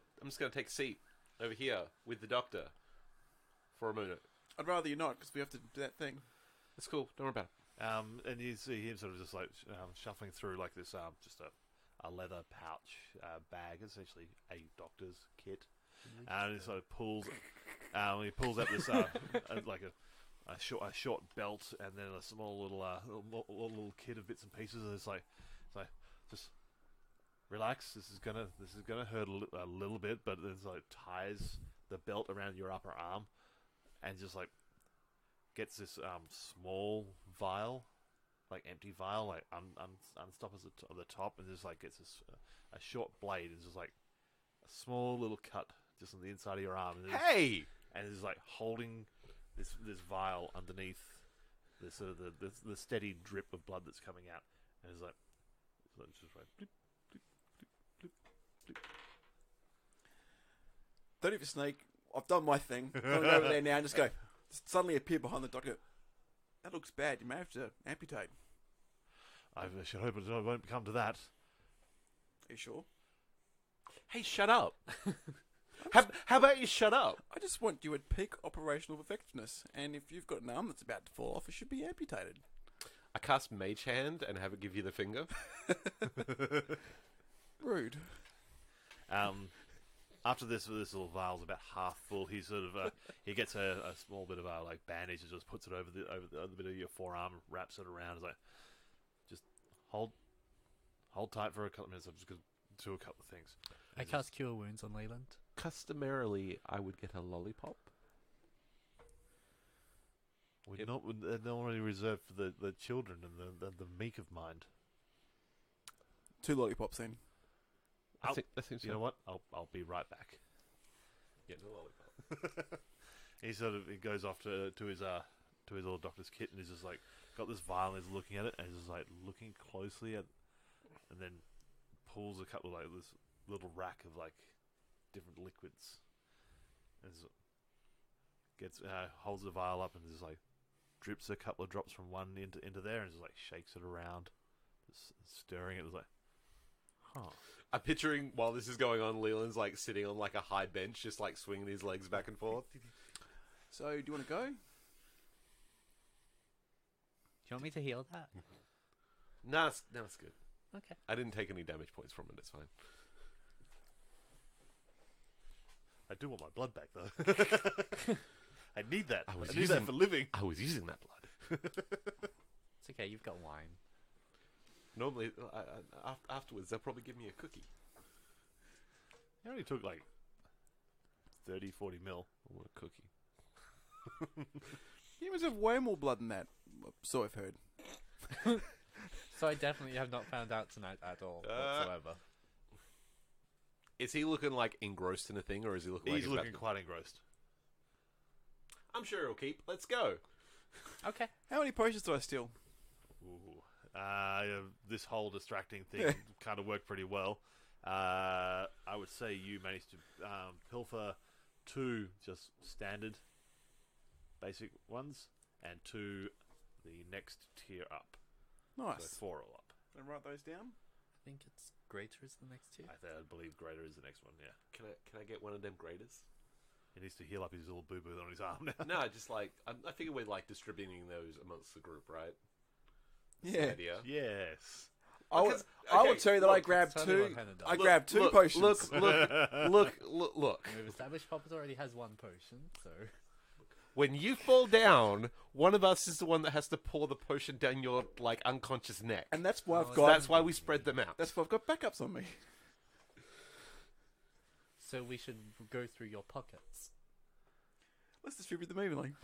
take a seat over here with the doctor for a minute. I'd rather you not, because we have to do that thing. That's cool. Don't worry about it. And you see him sort of just like shuffling through like this, just a leather pouch bag, essentially a doctor's kit. And he sort of pulls out this like a short belt, and then a small little kit of bits and pieces. And it's like just relax. This is gonna hurt a little bit, but it's like ties the belt around your upper arm, and just like gets this small vial, like empty vial, like unstoppers at the top, and just like gets this a short blade, and just like a small little cut just on the inside of your arm. And Hey! and it's like holding this vial underneath the sort of the steady drip of blood that's coming out, and it's just like blip, blip, blip, blip. Don't even snake. I've done my thing. I'm over there now and just go. Suddenly appear behind the doctor. That looks bad. You may have to amputate. I should hope it won't come to that. Are you sure? Hey, shut up. How about you shut up? I just want you at peak operational effectiveness, and if you've got an arm that's about to fall off, it should be amputated. I cast Mage Hand and have it give you the finger. Rude. After this little vial's about half full, he sort of he gets a small bit of like bandage and just puts it over the bit of your forearm, wraps it around. It's like, hold tight for a couple of minutes. I'm just going to do a couple of things. I cast Cure Wounds on Leland. Customarily, I would get a lollipop. We're not. They're normally reserved for the children and the meek of mind. 2 lollipops then. I think that seems You know what? I'll be right back. Getting a lollipop. He goes off to his little doctor's kit and he's just like got this vial and he's looking at it and he's just like looking closely at, and then pulls a couple of like this little rack of like different liquids. And holds the vial up and just like drips a couple of drops from one into there and just like shakes it around, just stirring it. It's like, huh. I'm picturing while this is going on, Leland's like sitting on like a high bench, just like swinging his legs back and forth. So, do you want to go? Do you want me to heal that? No, it's good. Okay. I didn't take any damage points from it. It's fine. I do want my blood back though. I need that. I need that for living. I was using that blood. It's okay, you've got wine. Normally, afterwards, they'll probably give me a cookie. It only took like 30, 40 mil. I want a cookie. You must have way more blood than that. So I've heard. So I definitely have not found out tonight at all whatsoever. Is he looking like engrossed in a thing, or is he looking? He's like looking quite engrossed. I'm sure he'll keep. Let's go. Okay. How many potions do I steal? Ooh. This whole distracting thing kind of worked pretty well. I would say you managed to pilfer 2 just standard basic ones and 2 the next tier up. Nice. So 4 all up. And write those down. I think it's greater is the next tier. I believe greater is the next one, yeah. Can I get one of them graders? He needs to heal up his little boo-boo on his arm now. No, just like I figure we're like distributing those amongst the group, right? That's Yeah. the idea. Yes. I would tell you that I grabbed That's totally 2. what Hannah does. I grabbed 2 potions. Look. We've established Poppers already has 1 potion, so... When you fall down, one of us is the one that has to pour the potion down your like unconscious neck. And that's why I've Oh, got. That's why we spread them out. That's why I've got backups on me. So we should go through your pockets. Let's distribute them evenly.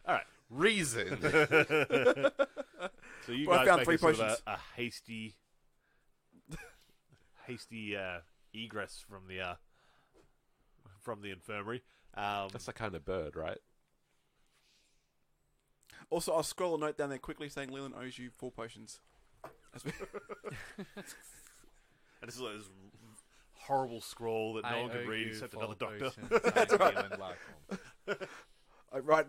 All right. Reason. So you Well, I guys found make 3 a sort of potions. a hasty egress from the infirmary. That's the kind of bird, right? Also, I'll scroll a note down there quickly saying Leland owes you 4 potions. And this is like this horrible scroll that no one could read except another doctor. That's right. I write.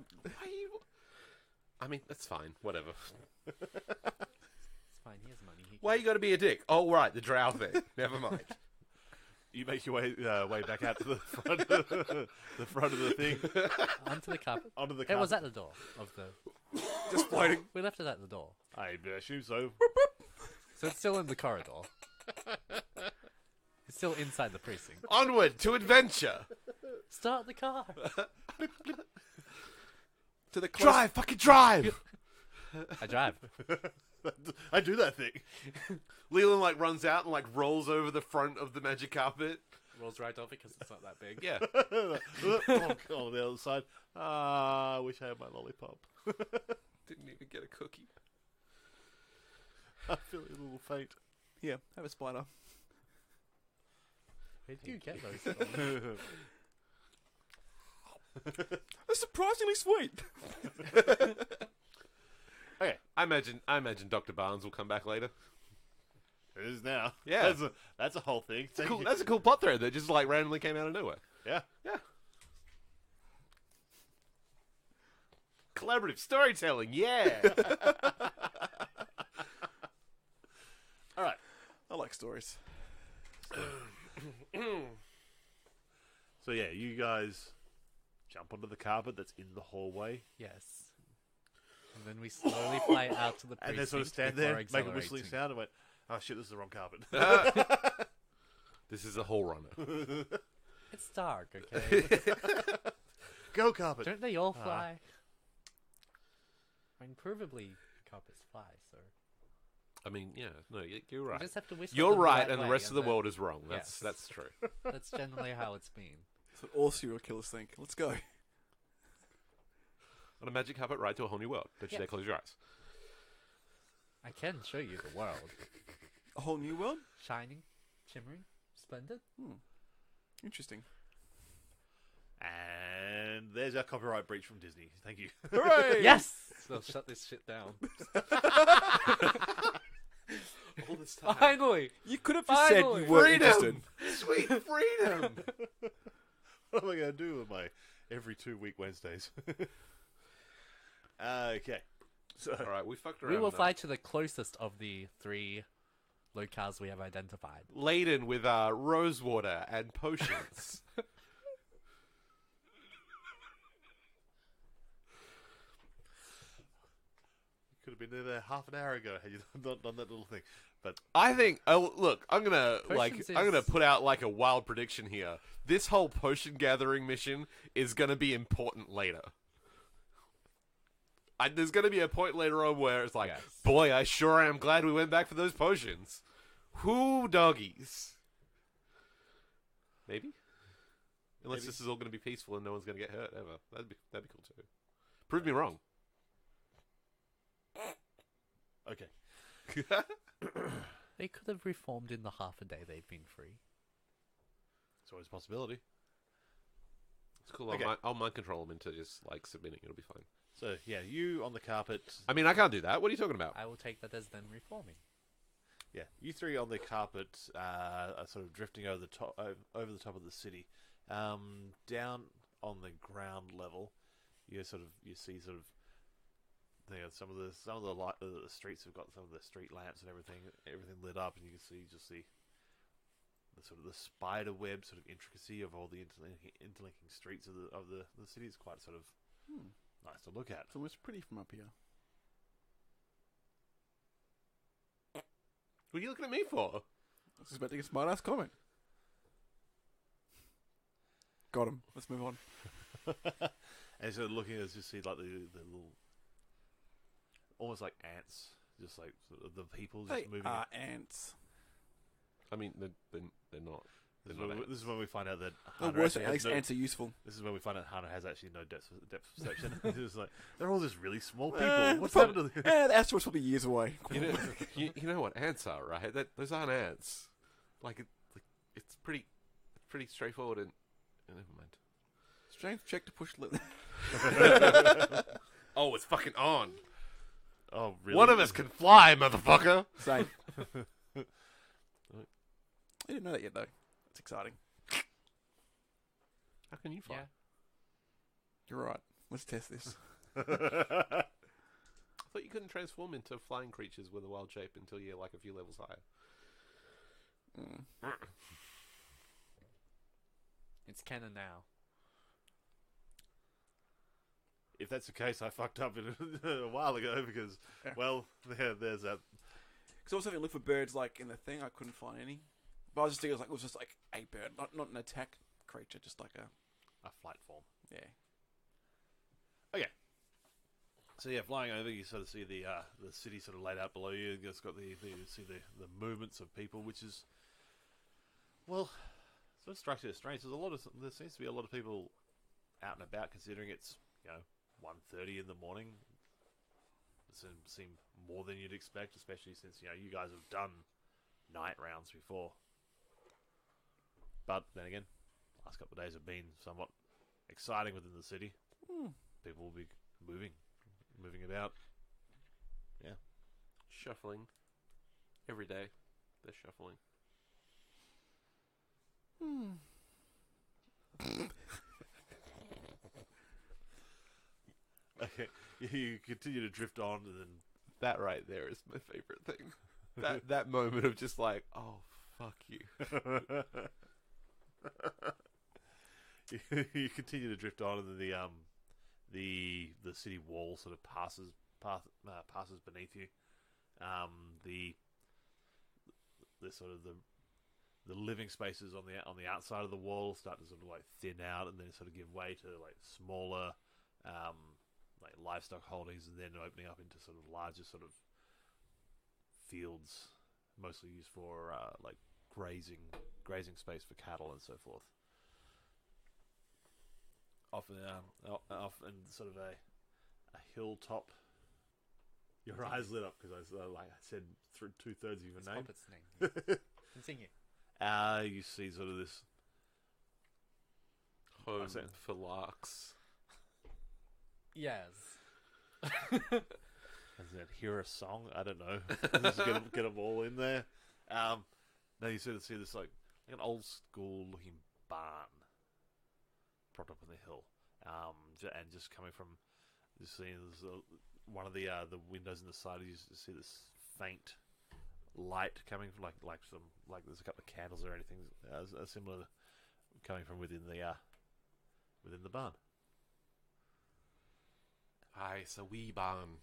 I mean, that's fine. Whatever. It's fine, he has money. Why you got to be a dick? Oh, right, the drow thing. Never mind. You make your way back out to the front, the front of the thing, Onto the carpet. onto the It carpet. was at the door of the... Just floating. We left it at the door. I assume so. So it's still in the corridor. It's still inside the precinct. Onward to adventure. Start the car. To the Drive, fucking drive. I drive. I do that thing. Leland like runs out and like rolls over the front of the magic carpet. Rolls right off because it's not that big. Yeah. On the other side. I wish I had my lollipop. Didn't even get a cookie. I feel a little faint. Yeah, have a spider. Where did you get those from? That's surprisingly sweet. Okay. I imagine Dr. Barnes will come back later. It is now. Yeah. That's a whole thing. That's a cool plot thread that just like randomly came out of nowhere. Yeah. Yeah. Collaborative storytelling, yeah. All right. I like stories. So yeah, you guys jump onto the carpet that's in the hallway, Yes. And then we slowly fly out to the precinct and then sort of stand before there, make a accelerating. whistling sound, and went, "Oh shit, this is the wrong carpet." This is a hole runner. It's dark, okay? Go carpet. Don't they all fly? I mean, provably carpets fly, so I mean, yeah, no, you're you right. just have to whisper You're them the right, and the way, rest of the then- world is wrong. Yes. That's true. That's generally how it's been. That's what all serial killers think. Let's go. On a magic carpet ride to a whole new world. Don't you Yeah. dare close your eyes. I can show you the world. A whole new world? Shining, shimmering, splendid. Interesting. And there's our copyright breach from Disney. Thank you. Hooray! Yes! They'll shut this shit down. All this time. Finally! You could have just said Finally! you weren't Freedom! interested. Sweet freedom! What am I going to do with my every 2-week Wednesdays? Okay. So, All right, we fucked around. We will enough. fly to the closest of the 3 locales we have identified. Laden with rose water and potions. could have been there half an hour ago had you not done that little thing. But I think. Oh, look, I'm gonna Potions I'm gonna is- put out like a wild prediction here. This whole potion gathering mission is gonna be important later. There's gonna be a point later on where it's like, Yes. boy, I sure am glad we went back for those potions. Who doggies? Maybe. Unless Maybe. this is all gonna be peaceful and no one's gonna get hurt ever. That'd be cool too. Prove me wrong. okay. They could have reformed in the half a day they've been free. It's always a possibility. It's cool. Okay. I'll mind control them into just like submitting. It'll be fine. So, yeah, you on the carpet. I mean, I can't do that. What are you talking about? I will take that as them reforming. Yeah, you three on the carpet are sort of drifting over the top of the city. Down on the ground level, you see some of the light. The streets have got some of the street lamps and everything lit up, and you can see the sort of the spider web sort of intricacy of all the interlinking streets of the city. Is quite sort of nice to look at. It's almost pretty from up here. What are you looking at me for? I was just about to get a smart ass comment. Got him. Let's move on. And so looking as you see like the little, almost like ants, just like sort of the people just They moving. are ants. I mean, they're not. This is when we find out that The Hunter worst, actually at has least no, ants are useful. this is when we find out Hunter has actually no depth perception. It's just like they're all just really small people. Eh, What's the happened to them? the asteroid's probably years away. You know, you know what ants are, right? Those aren't ants. It's pretty straightforward and never mind. Strength check to push. Oh, it's fucking on. Oh, really? One of us can fly, motherfucker. Same. I didn't know that yet, though. It's exciting. How can you fly? Yeah. You're right. Let's test this. I thought you couldn't transform into flying creatures with a wild shape until you're like a few levels higher. It's canon now. If that's the case, I fucked up a while ago because, Yeah. well, there's that. Because I was having a look for birds, like, in the thing. I couldn't find any. But I was just thinking it was just like a bird. Not an attack creature, just like a... A flight form. Yeah. So yeah, flying over, you sort of see the city sort of laid out below you. It's got you see the movements of people, which is, well, sort of strikes you as strange. There seems to be a lot of people out and about, considering it's 1:30 in the morning. It seem more than you'd expect, especially since you guys have done night rounds before. But then again, last couple of days have been somewhat exciting within the city. People will be moving about. Yeah. Shuffling. Every day, they're shuffling. Okay. You continue to drift on, and then That right there is my favorite thing. That moment of just like, oh, fuck you. you continue to drift on, and then the city wall sort of passes beneath you. The sort of the living spaces on the outside of the wall start to sort of like thin out, and then sort of give way to like smaller, like livestock holdings, and then opening up into sort of larger sort of fields, mostly used for like grazing space for cattle and so forth. Often sort of a hilltop. Your eyes lit up because like I said, 2/3 of your It's name. Puppet's name. Continue. You see sort of this Home for larks. Yes. Is that hear a song? I don't know. Just get them all in there. Now you sort of see this like an old school looking barn propped up on the hill, and just coming from just seeing one of the windows in the side. You just see this faint light coming from like there's a couple of candles or anything similar coming from within the barn. Aye, it's a wee barn.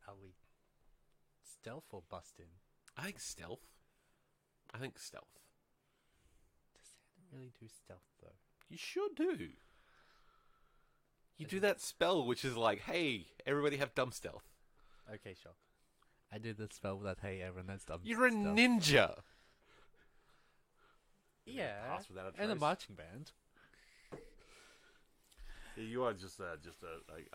Are we stealth or bust in? I think stealth. Does Santa really do stealth though? You sure do. You do that spell, which is like, hey, everybody have dumb stealth. Okay, sure. I did the spell that hey everyone has done. You're a stealth. ninja. Yeah, Pass without a and a trace. marching band. Yeah, you are just a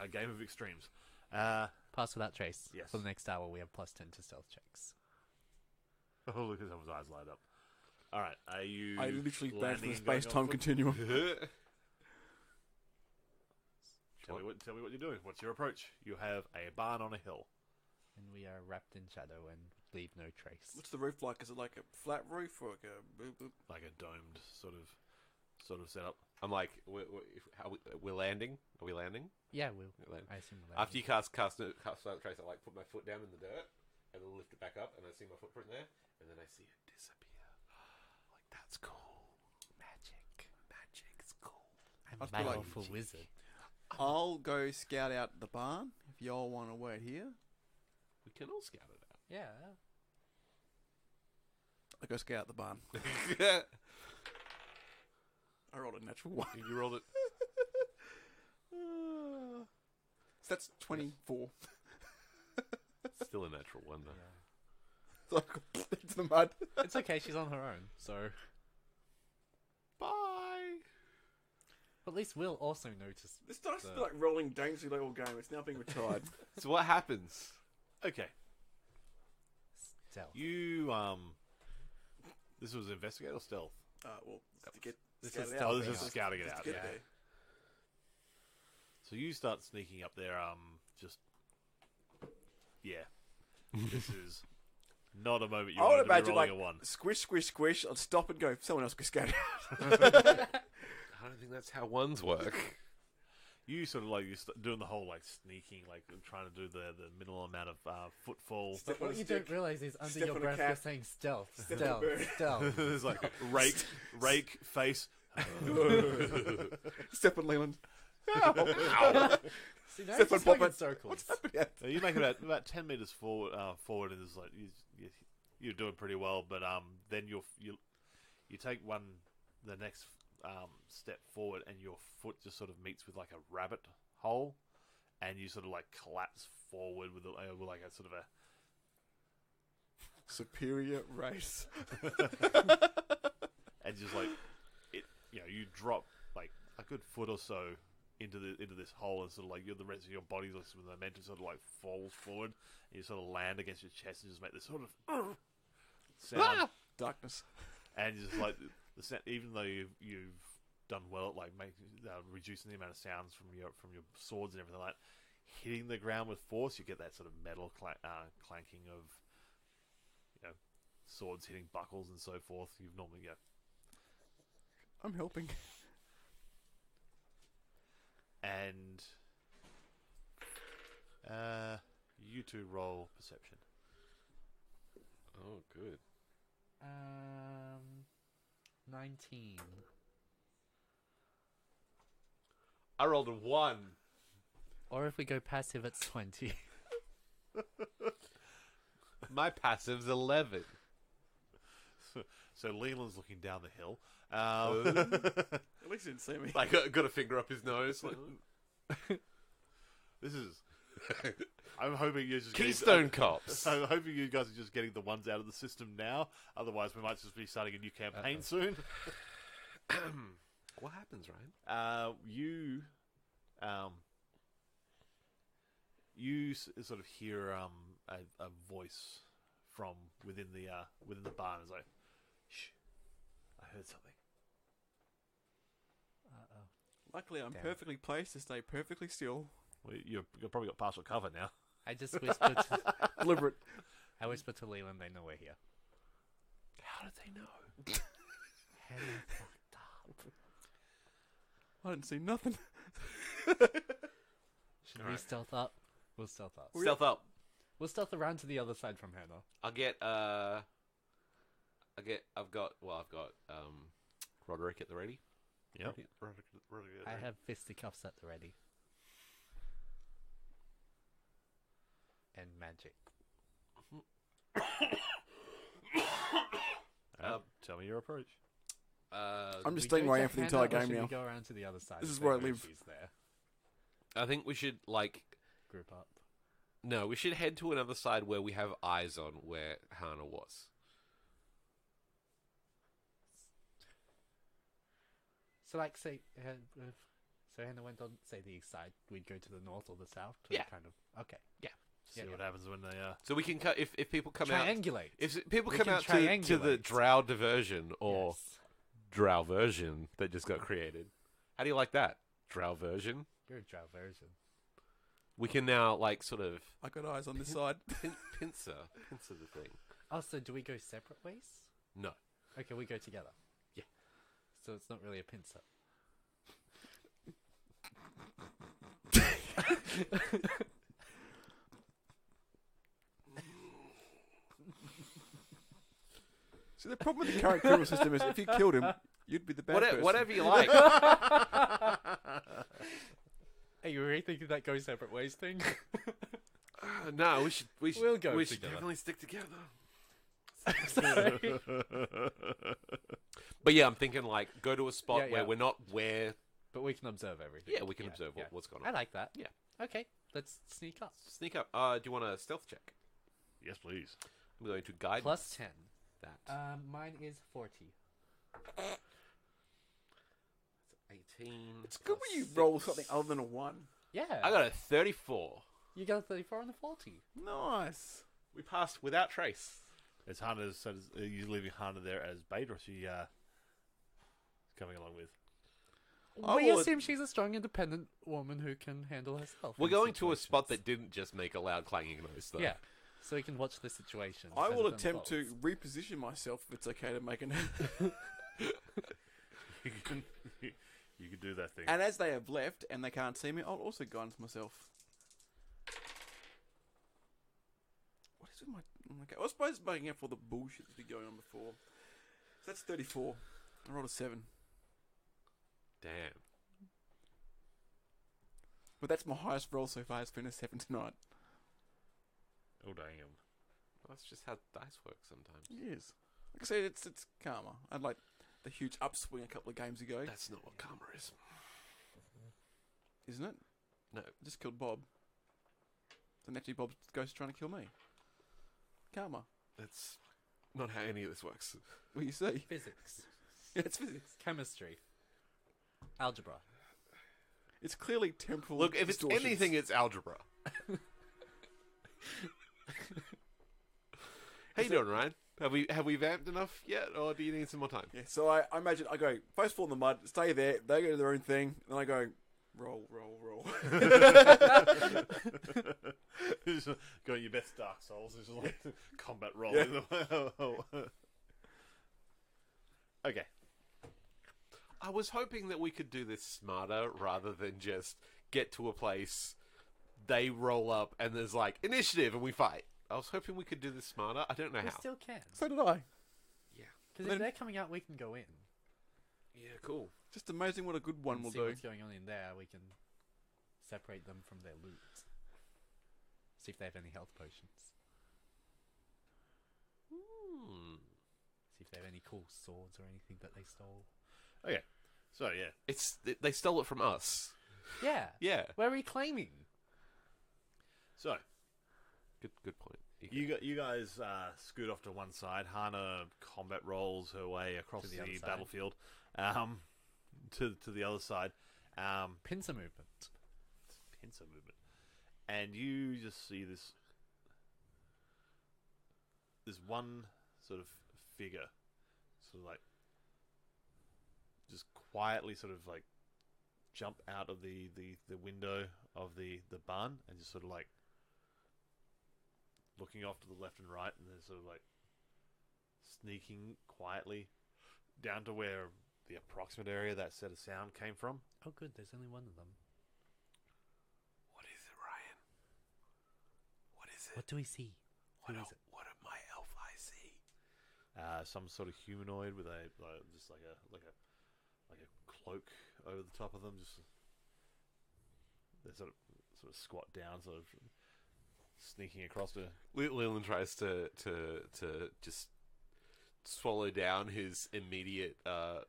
game of extremes. Pass without trace. Yes. For the next hour, we have +10 to stealth checks. Oh, look at someone's eyes light up. All right, are you? I literally ran landing from the and going space-time on foot? continuum. Tell me what you're doing. What's your approach? You have a barn on a hill. And we are wrapped in shadow and leave no trace. What's the roof like? Is it like a flat roof or like a boop, boop? Like a domed sort of setup. I'm like, we're landing. Are we landing? Yeah, we'll. We're landing. I assume we'll. After you cast Silent Trace, I like put my foot down in the dirt and then lift it back up, and I see my footprint there, and then I see it disappear. Like, that's cool. Magic. It's cool. I'm I'd a be like- powerful wizard. I'll go scout out the barn if y'all want to wait here. We can all scout it out. Yeah. I go scout the barn. I rolled a natural one. You rolled it. So that's 24. Still a natural one, though. So I go into the mud. It's okay, she's on her own, so. Bye. But at least we'll also notice. This dice is like rolling dangerously all game. It's now being retired. So what happens? Okay, Stealth. you This was investigate or stealth? Well, to get This scout is it stealth. out. This is Just- scouting it just out. to get Yeah. there. So you start sneaking up there. Just yeah. This is not a moment you I would want to be imagine rolling like a one. squish, squish, squish. I'd stop and go. Someone else go scout it out. I don't think that's how ones work. You sort of like doing the whole like sneaking, like trying to do the minimal amount of footfall. Step on What a you stick. don't realize is under Step your on a breath cat. you're saying stealth, Step on a stealth, bird. stealth. There's like rake, face. Step on Leland. See, now Step you're on just going in Puppet. circles. You make about 10 meters forward, and it's like you're doing pretty well. But then you take the next step forward, and your foot just sort of meets with like a rabbit hole, and you sort of like collapse forward with like a sort of a Superior race. and just like it, you drop like a good foot or so into this hole, and sort of like the rest of your body, like with momentum, sort of like falls forward, and you sort of land against your chest and just make this sort of sound, Darkness. and just like the sound, even though you've done well at like making reducing the amount of sounds from your swords and everything like that, hitting the ground with force, you get that sort of metal clanking of swords hitting buckles and so forth. You've normally I'm helping. and you two roll perception. Oh, good. 19. I rolled a 1. Or if we go passive, it's 20. My passive's 11. So Leland's looking down the hill. At least he didn't see me. Like, got a finger up his nose. Like, This is. I'm hoping you're just Keystone Cops. I'm hoping you guys are just getting the ones out of the system now. Otherwise, we might just be starting a new campaign soon. What happens, Ryan? You sort of hear a voice from within the barn. It's like, shh, I heard something. Uh-oh. Luckily, I'm Damn. perfectly placed to stay perfectly still. Well, you've probably got partial cover now. I just whispered to... Deliberate. I whispered to Leland they know we're here. How did they know? Hell fucked up. I didn't see nothing. Should we Alright. stealth up? We'll stealth up. Stealth up. We'll stealth around to the other side from Hannah. I've got Roderick at the ready. Yep. I have fisticuffs at the ready. And magic. Tell me your approach. I'm just We staying go where I to am for the Hannah, entire or game should now. we go around to the other side. This is if where I they know live. She's there. I think we should Group up. no, we should head to another side where we have eyes on where Hana was. So, like, say, so Hannah went on, say, the east side. We'd go to the north or the south. To Yeah. Kind of. Okay. See Yeah, what yeah. happens when they So we can cut if people come out. Triangulate. If people We come can out to the triangulate. drow diversion or Yes. drow version that just got created. How do you like that? Drow version? You're a drow version. We can now sort of I got eyes on this side. pincer the thing. Oh, so do we go separate ways? No. Okay, we go together. Yeah. So it's not really a pincer. See, the problem with the current criminal system is if you killed him, you'd be the bad person. Whatever you like. Hey, you really thinking that go separate ways thing? No, we should. We'll go We should together. definitely stick together. Sorry. But yeah, I'm thinking go to a spot Yeah, where yeah. we're not where. But we can observe everything. Yeah, we can observe yeah. what's going I on. like that. Yeah. Okay, let's sneak up. Sneak up. Do you want a stealth check? Yes, please. I'm going to guide Plus 10. that. Mine is 40. 18. It's good when you roll something other than a 1. Yeah. I got a 34. You got a 34 and a 40. Nice. We passed without trace. Is Hana? So are you leaving Hana there as bait, or is she coming along with? We assume she's a strong, independent woman who can handle herself. We're in going to a spot situations. that didn't just make a loud clanging noise, though. Yeah. So we can watch the situation. I as will it attempt to unfolds. reposition myself if it's okay to make an. You can do that thing. And as they have left and they can't see me, I'll also guidance myself. What is with my? Okay, I was supposed to be making up for the bullshit that's been going on before. So that's 34. I rolled a 7, Damn. but that's my highest roll so far. It's been a 7 tonight. Oh damn! That's just how dice work sometimes. Yes. Like I said, it's karma. I had the huge upswing a couple of games ago, That's not what karma is. isn't it? No. I just killed Bob. So naturally Bob's ghost trying to kill me. Karma. That's not how any of this works. What you see? Physics. Yeah, it's physics. Chemistry. Algebra. It's clearly temporal. Look, if it's distortions. anything, it's algebra. How you doing, Ryan? Have we vamped enough yet, or do you need some more time? Yeah, so I imagine I go, first fall in the mud, stay there, they go do their own thing, then I go, roll, roll, roll. Just got your best Dark Souls. It's just like combat roll. Yeah. Okay. I was hoping that we could do this smarter rather than just get to a place, they roll up, and there's initiative, and we fight. I was hoping we could do this smarter. I don't know We how. still can. So did I. Yeah. Because Then- if they're coming out, we can go in. Yeah, cool. Just amazing what a good one and will see do. what's going on in there. We can separate them from their loot. See if they have any health potions. Hmm. See if they have any cool swords or anything that they stole. Okay. So yeah. They stole it from us. Yeah. Yeah. We're reclaiming. So Good point. you guys scoot off to one side. Hana combat rolls her way across To the the, other side. battlefield, to the other side. Pincer movement. Pincer movement, and you just see this one sort of figure, sort of like just quietly sort of like jump out of the window of the barn and just sort of like looking off to the left and right, and then sort of like sneaking quietly down to where the approximate area that set of sound came from. Oh, good. There's only one of them. What is it, Ryan? What is it? What do we see? Who is it? What did my elf eye see? Some sort of humanoid with a just like a cloak over the top of them. Just they sort of squat down, sort of sneaking across to. Leland tries to just swallow down his immediate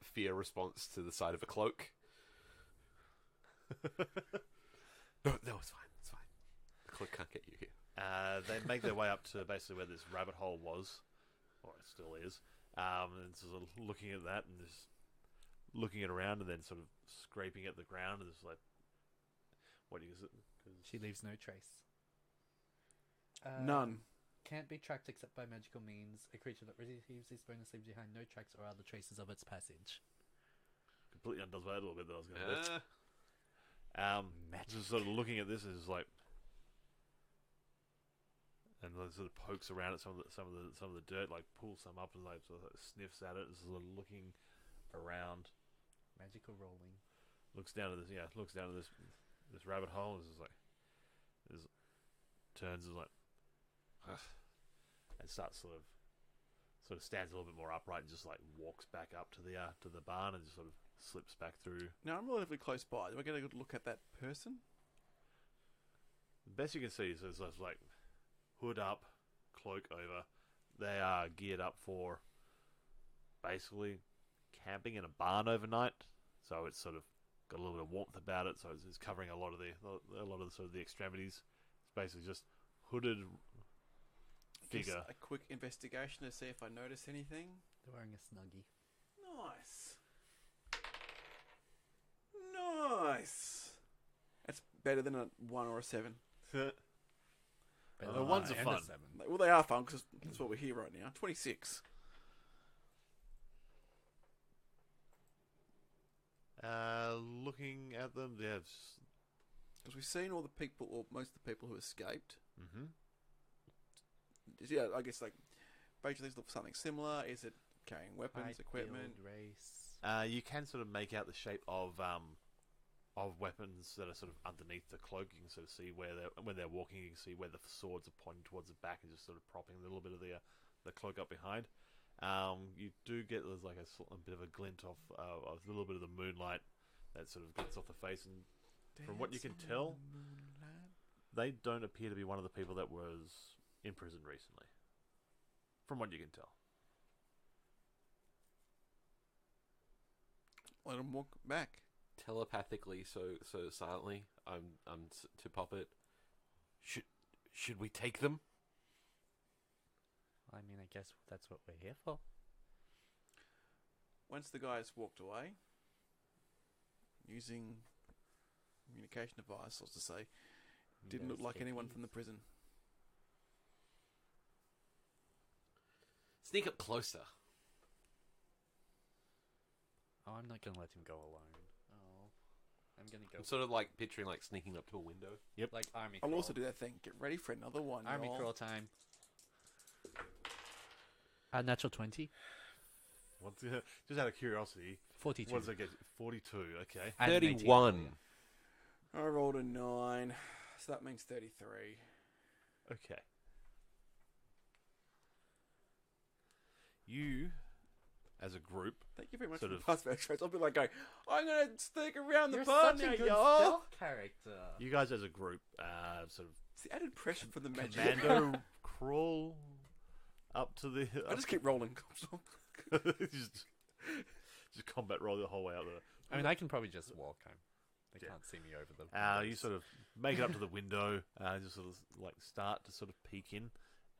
fear response to the sight of a cloak. No, it's fine. It's fine. The cloak can't get you here. They make their way up to basically where this rabbit hole was, or it still is, and sort of looking at that and just looking it around and then sort of scraping at the ground and just like, what is it? She leaves no trace. None. Can't be tracked except by magical means. A creature that receives this bonus leaves behind no tracks or other traces of its passage. Completely undoes that a little bit that I was going to do. Magic. Just sort of looking at this is like, and sort of pokes around at some of the dirt, like pulls some up and like sort of sniffs at it, sort of looking around, Magical rolling. looks down at this this rabbit hole, and is like, turns and like, and starts sort of stands a little bit more upright and just like walks back up to the barn and just sort of slips back through. Now I'm relatively close by. Do I get a good look at that person? The best you can see is there's like hood up, cloak over. They are geared up for basically camping in a barn overnight, so it's sort of got a little bit of warmth about it. So it's covering a lot of the sort of the extremities. It's basically just hooded figure. Just a quick investigation to see if I notice anything. They're wearing a snuggie. Nice. Nice. That's better than a 1 or a 7. Better The than ones are and fun. a 7. Well, they are fun because that's what we're here right now. 26. Looking at them, yeah. Because we've seen all the people, or most of the people who escaped. Mm-hmm. Yeah, I guess like basically look for something similar. Is it carrying weapons, equipment? Race. You can sort of make out the shape of weapons that are sort of underneath the cloak. You can sort of see when they're walking. You can see where the swords are pointing towards the back and just sort of propping a little bit of the cloak up behind. You do get there's like a bit of a glint of a little bit of the moonlight that sort of gets off the face, and from what you can tell, they don't appear to be one of the people that was in prison recently. From what you can tell. Let them walk back. Telepathically, so silently, I'm to Puppet. Should we take them? I mean, I guess that's what we're here for. Once the guys walked away, using communication device, so to say, didn't look like anyone from the prison. Sneak up closer. Oh, I'm not going to let him go alone. Oh, I'm going to go. I'm sort of like picturing like sneaking up to a window. Like army I'll crawl. also do that thing. Get ready for another one. Army y'all. crawl time. Natural 20. Just out of curiosity, 42. what does that get? 42. Okay. And an 18. 31. I rolled a 9, so that means 33. Okay. You, as a group, Thank you very much Sort for of- the pass back trace. I'll be like going, I'm going to sneak around the You're barn such now, a good y'all. stealth character. you guys as a group, sort of It's the added pressure from the magic. commando crawl up to the. I just keep rolling. just just combat roll the whole way out there. I mean, I can probably just walk home. They Yeah. can't see me over the. You windows. sort of make it up to the window, just sort of like start to sort of peek in,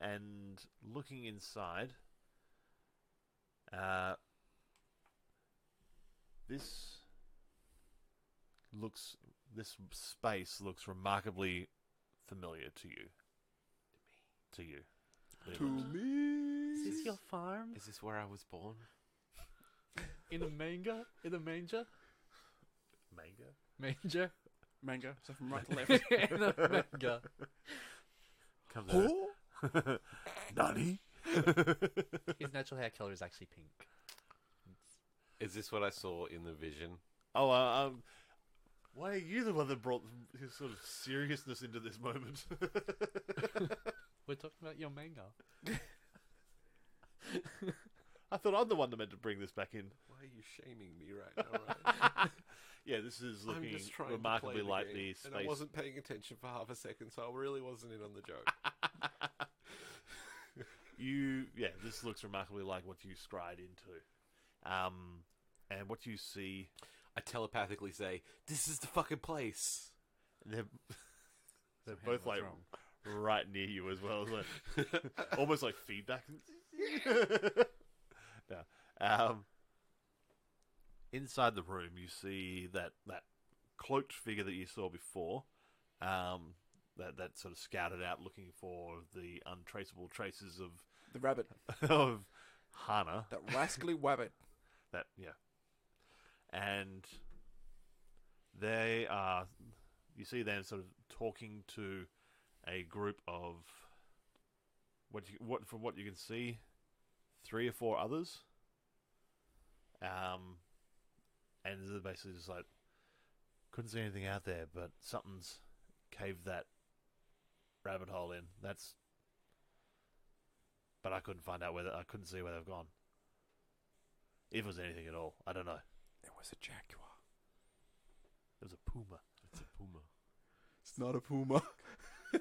and looking inside. This space looks remarkably familiar to you. To you. To me. Is this your farm? Is this where I was born? In a manga? In a manger? Manga? Manger? Manga. So from right to left. In a manga. Comes out. Oh. Nani? His natural hair color is actually pink. Is this what I saw in the vision? Oh, why are you the one that brought his sort of seriousness into this moment? We're talking about your manga. I thought I'm the one that meant to bring this back in. Why are you shaming me right now, Ryan? Yeah, this is I'm looking just trying remarkably to play like the the game, space. and I wasn't paying attention for half a second, so I really wasn't in on the joke. This looks remarkably like what you scryed into. And what you see, I telepathically say, "This is the fucking place." they're So both like what's wrong? right near you as well, like, almost like feedback. No. Inside the room, you see that cloaked figure that you saw before. That sort of scouted out looking for the untraceable traces of The rabbit. of Hana. That rascally rabbit. That and they are. You see them sort of talking to a group of from what you can see, 3 or 4 others. And they're basically just like, couldn't see anything out there, but something's caved that rabbit hole in. But I couldn't find out I couldn't see where they've gone. If it was anything at all, I don't know. It was a jaguar. It was a puma. It's a puma. It's not a puma. I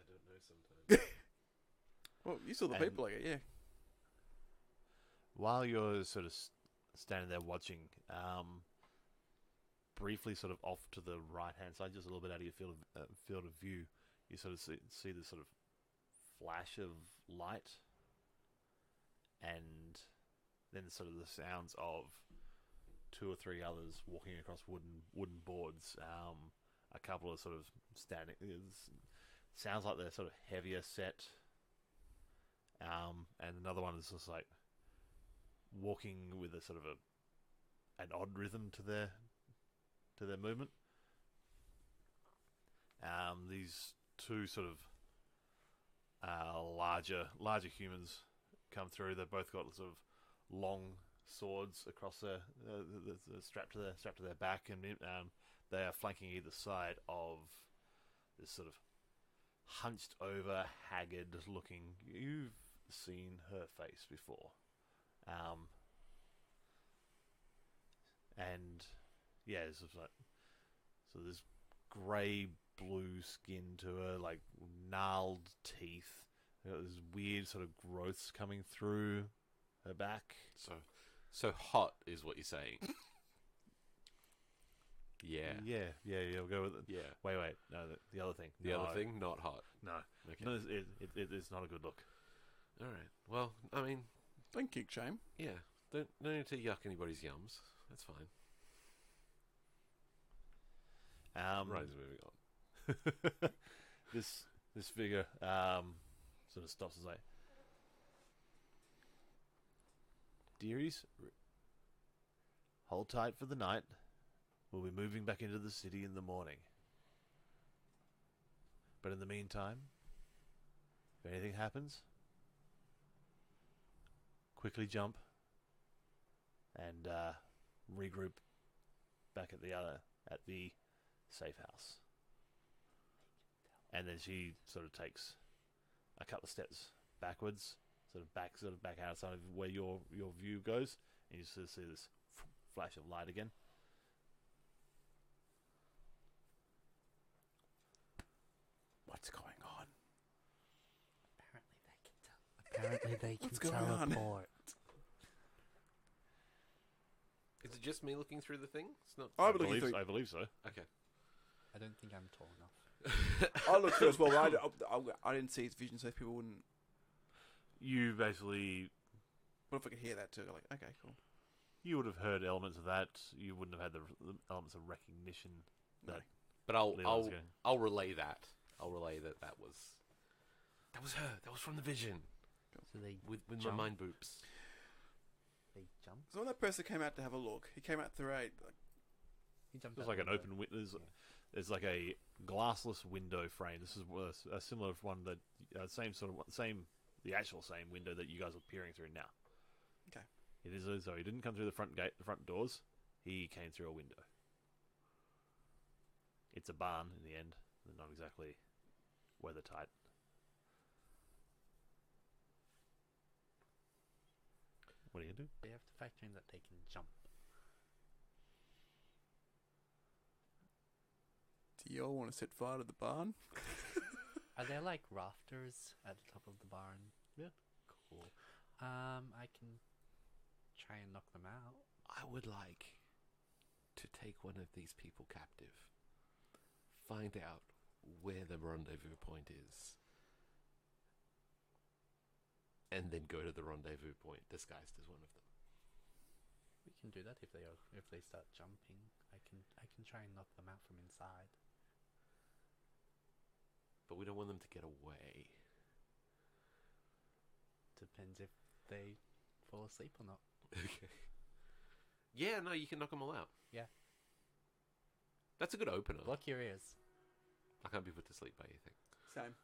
don't know sometimes. Well, you saw the And- people like it, yeah. While you're sort of standing there watching, briefly sort of off to the right-hand side, just a little bit out of your field of view, you sort of see this sort of flash of light, and then sort of the sounds of 2 or 3 others walking across wooden boards. A couple of sort of standing. Sounds like they're sort of heavier set. And another one is just like walking with a sort of an odd rhythm to their movement. These 2 sort of larger humans come through. They've both got sort of long swords across the strap to their back, and they are flanking either side of this sort of hunched over, haggard looking. You've seen her face before, and yeah, it's just like so. There's grey blue skin to her, like gnarled teeth. There's weird sort of growths coming through her back. So hot is what you're saying. Yeah. We'll go with it. Yeah. Wait, no, the other thing. The other thing, not hot. No. Okay. No, it's not a good look. All right. Well, I mean, Don't kick shame. yeah. Don't need to yuck anybody's yums. That's fine. Ryan's moving on. This figure sort of stops and is like, "Dearies, hold tight for the night. We'll be moving back into the city in the morning. But in the meantime, if anything happens, quickly jump and regroup back at the safe house." And then she sort of takes a couple of steps backwards, sort of back outside of where your view goes, and you sort of see this flash of light again. What's going on? Apparently they can What's going on? teleport. Is it just me looking through the thing? It's not. I'm looking through. I believe so. Okay. I don't think I'm tall enough. I looked through as well. But I didn't see his vision, so people wouldn't. You basically, What if I could hear that too? Like, okay, cool. you would have heard elements of that. You wouldn't have had the elements of recognition. No. That But Leon's going. I'll relay that. I'll relay that was her. That was from the vision So they with my Jump. mind boops. they jump. So when that person came out to have a look, he came out through a. He jumped. There's out like the an window. open window. Yeah. There's like a glassless window frame. This is a similar one that the actual same window that you guys are peering through now. Okay. It is as though he didn't come through the front gate, the front doors. He came through a window. It's a barn in the end. They're not exactly weather tight. What do you do? They have to factor in that they can jump. Do you all want to set fire to the barn? Are there like rafters at the top of the barn? Yeah. Cool. I can try and knock them out. I would like to take one of these people captive. Find out where the rendezvous point is. And then go to the rendezvous point disguised as one of them. We can do that if they start jumping. I can try and knock them out from inside. But we don't want them to get away. Depends if they fall asleep or not. Okay. Yeah, no, you can knock them all out. Yeah. That's a good opener. Block your ears. I can't be put to sleep by anything. Same.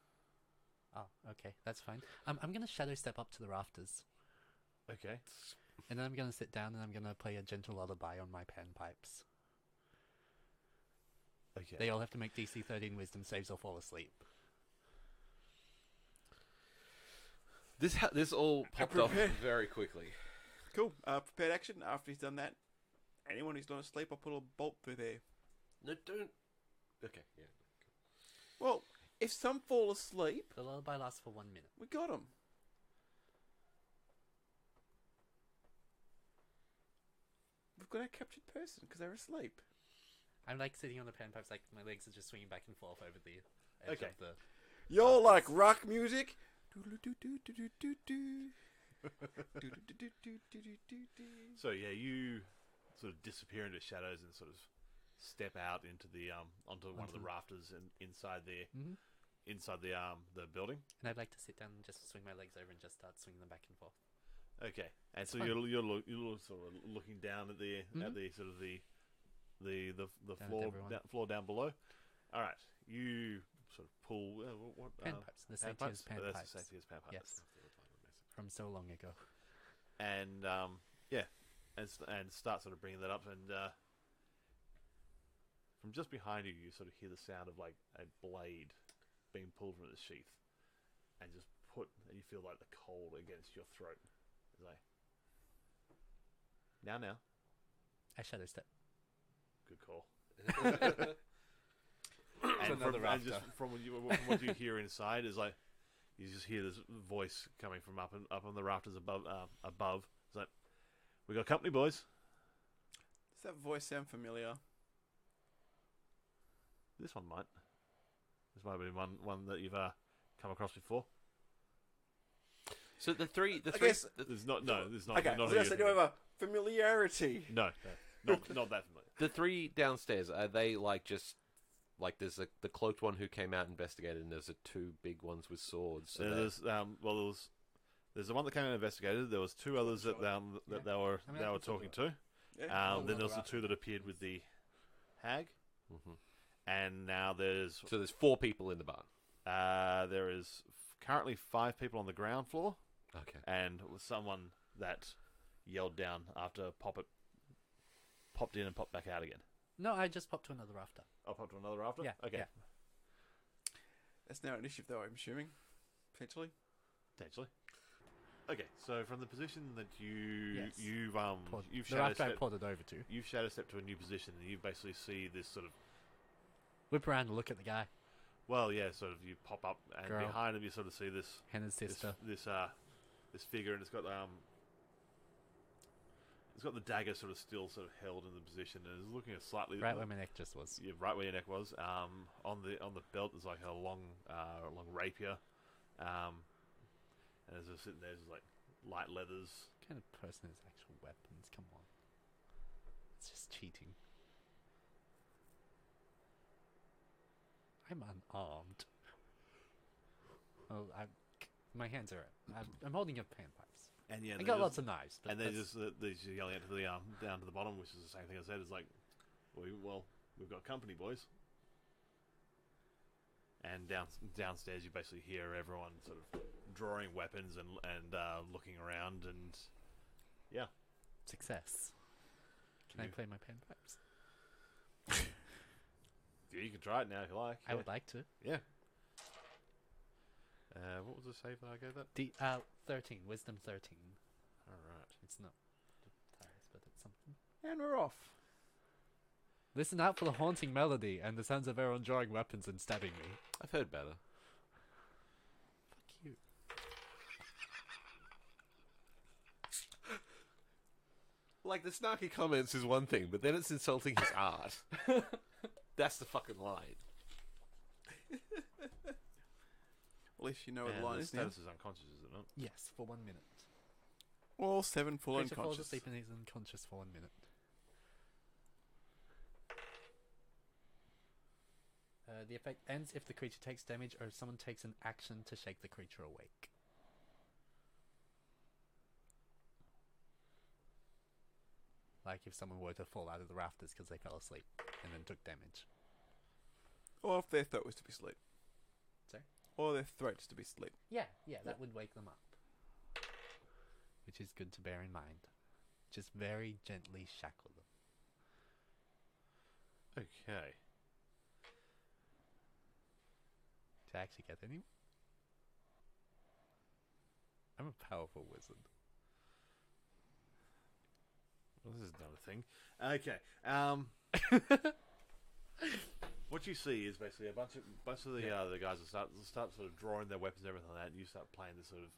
Oh, okay, that's fine. I'm gonna shadow step up to the rafters, Okay. and then I'm gonna sit down and I'm gonna play a gentle lullaby on my panpipes. Okay. They all have to make DC 13 Wisdom saves or fall asleep. This all popped off Prepare. very quickly. Cool. Prepared action. After he's done that, anyone who's not asleep, I'll put a bolt through there. No, don't. Okay, yeah. Well, if some fall asleep, The lullaby lasts for 1 minute. we got them. We've got our captured person because they're asleep. I'm like sitting on the panpipes, like my legs are just swinging back and forth over the edge Okay. of the. You're like rock music. Doodle-doo-doo-doo-doo-doo. Doodle-doo-doo-doo-doo-doo-doo. So yeah, you sort of disappear into shadows and sort of step out into the onto one of the Onto- rafters and inside the Mm-hmm. the building. And I'd like to sit down and just swing my legs over and just start swinging them back and forth. Okay, and so fine. you're sort of looking down at the Mhm. sort of the Down at floor everyone. floor down below. All right, you sort of pull what Panpipes, the same as panpipes? That's panpipes. the same as panpipes. Yes, from so long ago. And yeah, and start sort of bringing that up, and from just behind you, you sort of hear the sound of like a blade being pulled from its sheath, and you feel like the cold against your throat. It's like, now, I shadow step. good call. To And another from, rafter. from what you hear inside is like, you just hear this voice coming from up on the rafters above. It's like, we got company, boys. Does that voice sound familiar? This one might. This might be one that you've come across before. So the three, I guess- There's not. No, there's not. Okay, not so do you have a familiarity? No, not that familiar. the three downstairs, are they like just like there's the cloaked one who came out and investigated, and there's the two big ones with swords. So There's there's the one that came and investigated. There was two others that Yeah. they were I mean, I can still talking do to. Yeah. Then there was the two that appeared with the hag, Mhm. and now there's So there's 4 people in the barn. there is currently 5 people on the ground floor, Okay. and someone that yelled down after popped in and popped back out again. No, I just popped to another rafter. I'll pop to another after. Yeah. Okay. Yeah. That's now an issue, though, I'm assuming. Potentially. Potentially. Okay, so from the position that Yes. you've The shadow rafter I stepped, ported over to. you've shadow stepped to a new position, and you basically see this sort of Whip around and look at the guy. well, yeah, sort of you pop up, and Girl. behind him you sort of see this Hannah's sister. this this figure, and it's got the dagger sort of still sort of held in the position, and it's looking at slightly Right where my neck just was. Yeah, right where your neck was. On the belt there's like a long rapier, and as it's sitting there, there's like light leathers. What kind of person has actual weapons? Come on. It's just cheating. I'm unarmed. Oh, my hands are... I'm holding up panpipes. And yeah, I got lots of knives. But and they're just yelling out to the down to the bottom, which is the same thing I said. It's like, we've got company, boys. And downstairs, you basically hear everyone sort of drawing weapons and looking around, and yeah, Success. Can I play my panpipes? yeah, you can try it now if you like. I would like to. Yeah. What was the save that I gave that? 13. Wisdom 13. All right. It's not the highest, but it's something. And we're off. Listen out for the haunting melody and the sounds of everyone drawing weapons and stabbing me. I've heard better. Fuck you. Like, the snarky comments is one thing, but then it's insulting his art. That's the fucking line. At least you know what And the line the is now. status is unconscious, is it not? Yes, for 1 minute. Well, 7 full Creature falls unconscious. asleep and he's unconscious for 1 minute. The effect ends if the creature takes damage or if someone takes an action to shake the creature awake. Like if someone were to fall out of the rafters because they fell asleep and then took damage. Or if their throat was to be asleep. Sorry? Or their throats to be asleep. Yeah, that would wake them up. Which is good to bear in mind. Just very gently shackle them. Okay. To actually get anyone? I'm a powerful wizard. Well, this is not a thing. Okay. What you see is basically a bunch of the guys will start sort of drawing their weapons and everything like that, and you start playing this sort of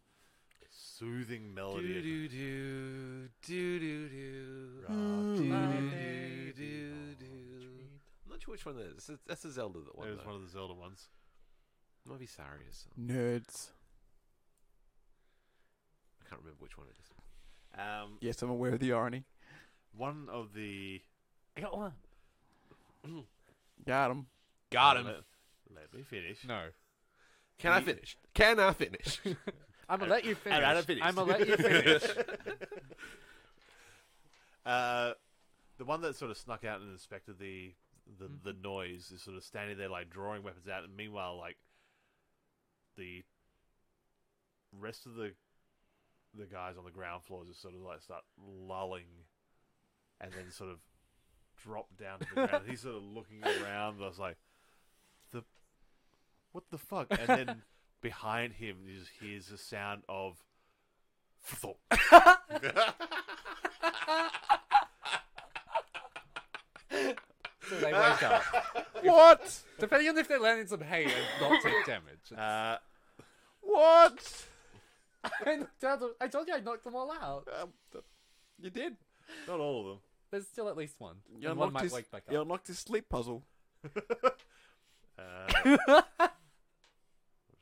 soothing melody. Do do do do do I'm not sure which one that is. That's the Zelda one. There's though. one of the Zelda ones. Might be Sarius. Nerds. I can't remember which one it is. Yes, I'm aware of the irony. One of the I got one. Got him. Got him. Let me finish. No. Can I finish? Can I finish? I'm gonna let you finish. Alright, I'm finished. I'm gonna let you finish. The one that sort of snuck out and inspected the noise is sort of standing there like drawing weapons out, and meanwhile like the rest of the guys on the ground floor just sort of like start lulling and then sort of drop down to the ground. He's sort of looking around. I was like, what the fuck? And then behind him you just hears the sound of So they wake up. What? Depending on if they land in some hay and not take damage. What? I told you I knocked them all out. You did. not all of them. There's still at least one. You And one unlocked might his, wake back you up. unlocked his sleep puzzle. Let's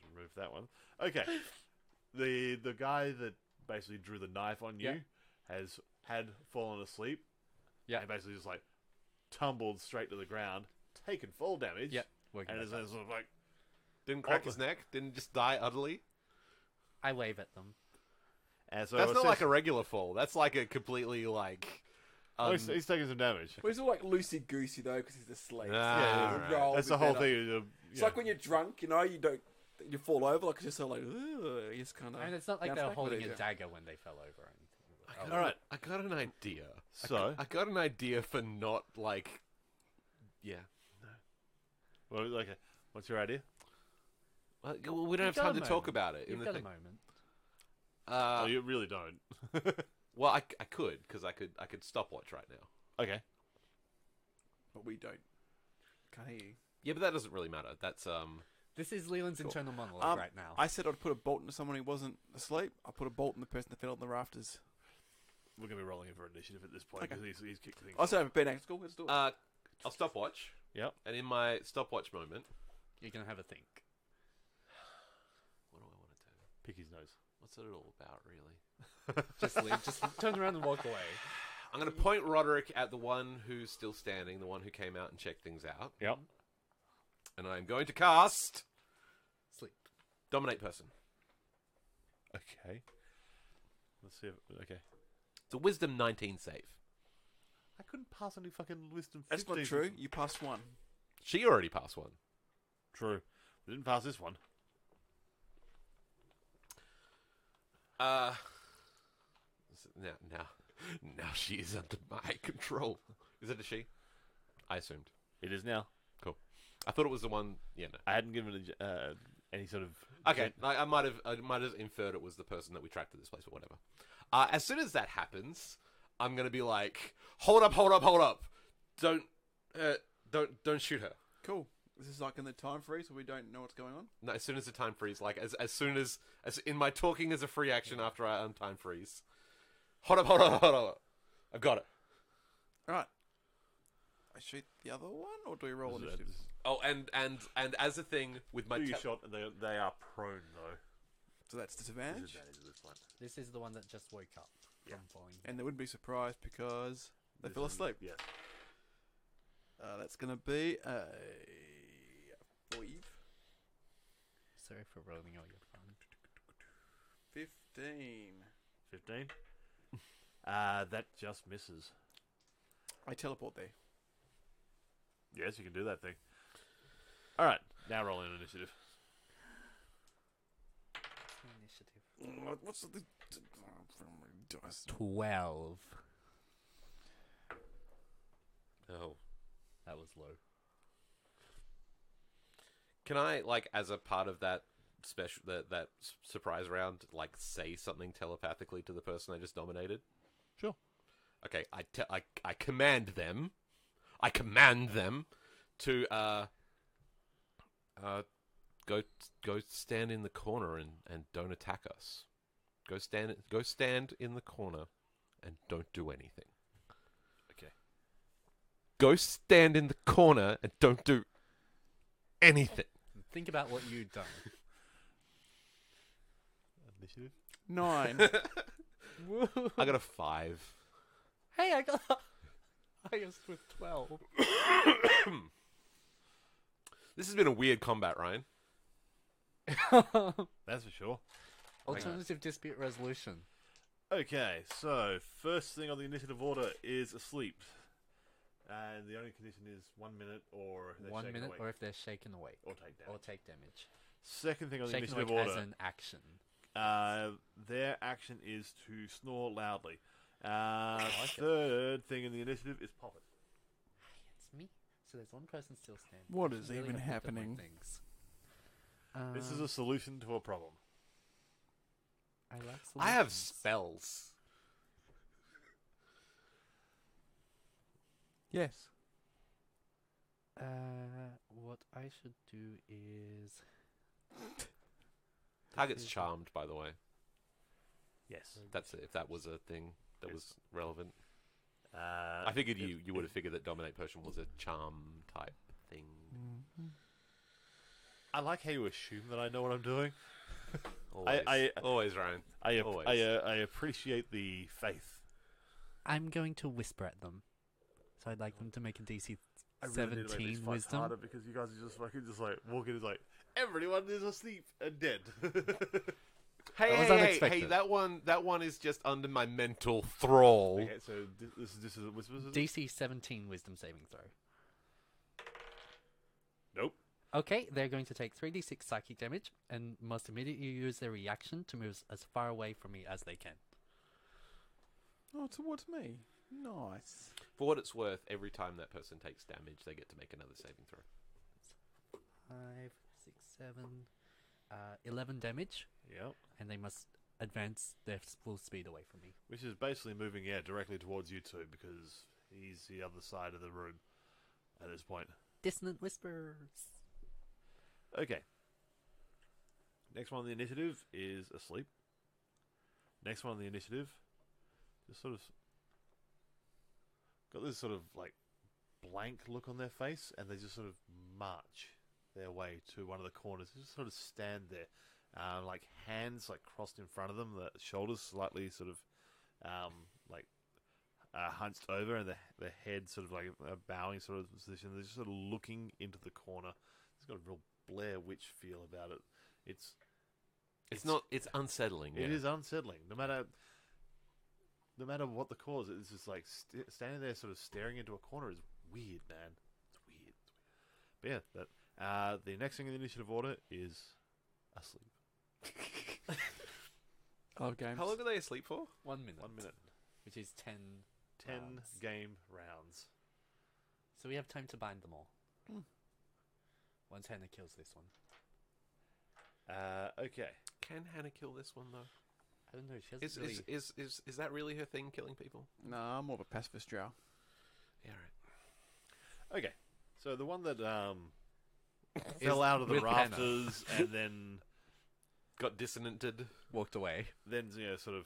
remove that one. Okay. The guy that basically drew the knife on you had fallen asleep. Yeah. And basically just like tumbled straight to the ground, taken fall damage. Yep. Waking And is back up. sort of like Didn't crack his neck? Didn't just die utterly? I wave at them. and so That's not like a regular fall. That's like a completely like... he's taking some damage. Well, he's all like loosey goosey though because he's asleep. Ah, So right. the roll That's will the be whole better. thing. It's like when you're drunk, you know, you fall over, like it's just sort of like, you just kind of. And it's not like they're holding a dagger when they fell over or anything. All right. I got an idea. So I got an idea for not like... Yeah. well, okay. What's your idea? Well, we don't have You've got time a to talk moment. about it. in You've the got a thing. moment. Oh, you really don't. Well, I could, because I could stopwatch right now. Okay. But we don't. Can't hear you. Yeah, but that doesn't really matter. That's This is Leland's Cool. internal monologue right now. I said I'd put a bolt into someone who wasn't asleep. I put a bolt in the person that fell on the rafters. We're going to be rolling in for initiative at this point Okay. because he's kicked things. I said I have a bad act. Cool, let's do it. I'll stopwatch. Yep. And in my stopwatch moment, You're gonna have a think. what do I want to do? Pick his nose. What's it all about, really? Just leave. Just turn around and walk away. I'm going to point Roderick at the one who's still standing, the one who came out and checked things out. Yep. And I'm going to cast Sleep. Dominate Person. Okay. Let's see if... Okay. It's a Wisdom 19 save. I couldn't pass any fucking wisdom 15. That's not true. You passed one. She already passed one. True. We didn't pass this one. Now she is under my control. Is it a she? I assumed. It is now. Cool. I thought it was the one. Yeah, no. I hadn't given it any sort of... Okay, I might have inferred it was the person that we tracked to this place or whatever. As soon as that happens, I'm gonna be like, hold up. Don't shoot her. Cool. This is like in the time freeze where we don't know what's going on. No, as soon as the time freeze, like as soon as in my talking as a free action after I time freeze. Hold up. I've got it. Alright. I shoot the other one, or do we roll initiative? Oh, and as a thing with my Do you shot, and they are prone, though. So that's disadvantage. Disadvantage at this point. This is the one that just woke up from falling. And they wouldn't be surprised because they This fell is- asleep. Yeah. That's going to be a 5. Sorry for rolling all your fun. 15. 15. That just misses. I teleport there. Yes, you can do that thing. Alright, now roll in initiative. Initiative. What's the dice? 12. Oh. That was low. Can I, like, as a part of that special that surprise round, like, say something telepathically to the person I just dominated? Sure. Okay, I command them. I command them to go stand in the corner and don't attack us. Go stand in the corner and don't do anything. Okay. Go stand in the corner and don't do anything. Think about what you've done. Initiative? 9. I got a 5. Hey, I got highest with 12. This has been a weird combat, Ryan. That's for sure. Alternative dispute resolution. Okay, so first thing on the initiative order is asleep. And the only condition is 1 minute or if they're 1 shaken minute, awake. or if they're shaken awake. Or take damage. Or take damage. Second thing on the Shaken initiative awake order. as an action. Their action is to snore loudly. like it. Third thing in the initiative is pop it. It's me. So there's one person still standing. What I is should really even have looked at my happening? Things. This is a solution to a problem. I like I have solutions. spells. Yes. What I should do is... Target's charmed, by the way. Yes. That's it, if that was a thing that Yes. was relevant. I I figured you would have figured that Dominate Potion was a charm type thing. I like how you assume that I know what I'm doing. Always, always, Ryan. Always. I appreciate the faith. I'm going to whisper at them. So I'd like them to make a DC I really need to make 17 these fights wisdom. harder because you guys are just fucking just like walking is like everyone is asleep and dead. Hey, That was hey, unexpected. that one is just under my mental thrall. Okay, so this is whispers. DC 17 wisdom saving throw. Nope. Okay, they're going to take 3d6 psychic damage and must immediately use their reaction to move as far away from me as they can. Oh, towards me. Nice. For what it's worth, every time that person takes damage, they get to make another saving throw. 5, 6, 7, 11 damage, Yep. and they must advance their full speed away from me. Which is basically moving directly towards you two because he's the other side of the room at this point. Dissonant whispers. Okay. Next one on the initiative is asleep. Next one on the initiative, just sort of got this sort of like blank look on their face, and they just sort of march their way to one of the corners. They just sort of stand there, like hands like crossed in front of them, the shoulders slightly sort of hunched over, and the head sort of like a bowing sort of position. They're just sort of looking into the corner. It's got a real Blair Witch feel about it. It's unsettling. It yeah. is unsettling. No matter what the cause, it's just like standing there, sort of staring into a corner is weird, man. It's weird. But yeah, the next thing in the initiative order is asleep. I love games. How long are they asleep for? 1 minute. 1 minute. Which is 10 10 rounds. game rounds. So we have time to bind them all. Hmm. Once Hannah kills this one. Okay. Can Hannah kill this one though? I don't know. She hasn't really... Is that really her thing, killing people? No, I'm more of a pacifist drow. Yeah, right. Okay. So the one that fell out of the with Hannah. rafters and then Got dissonanted. walked away. sort of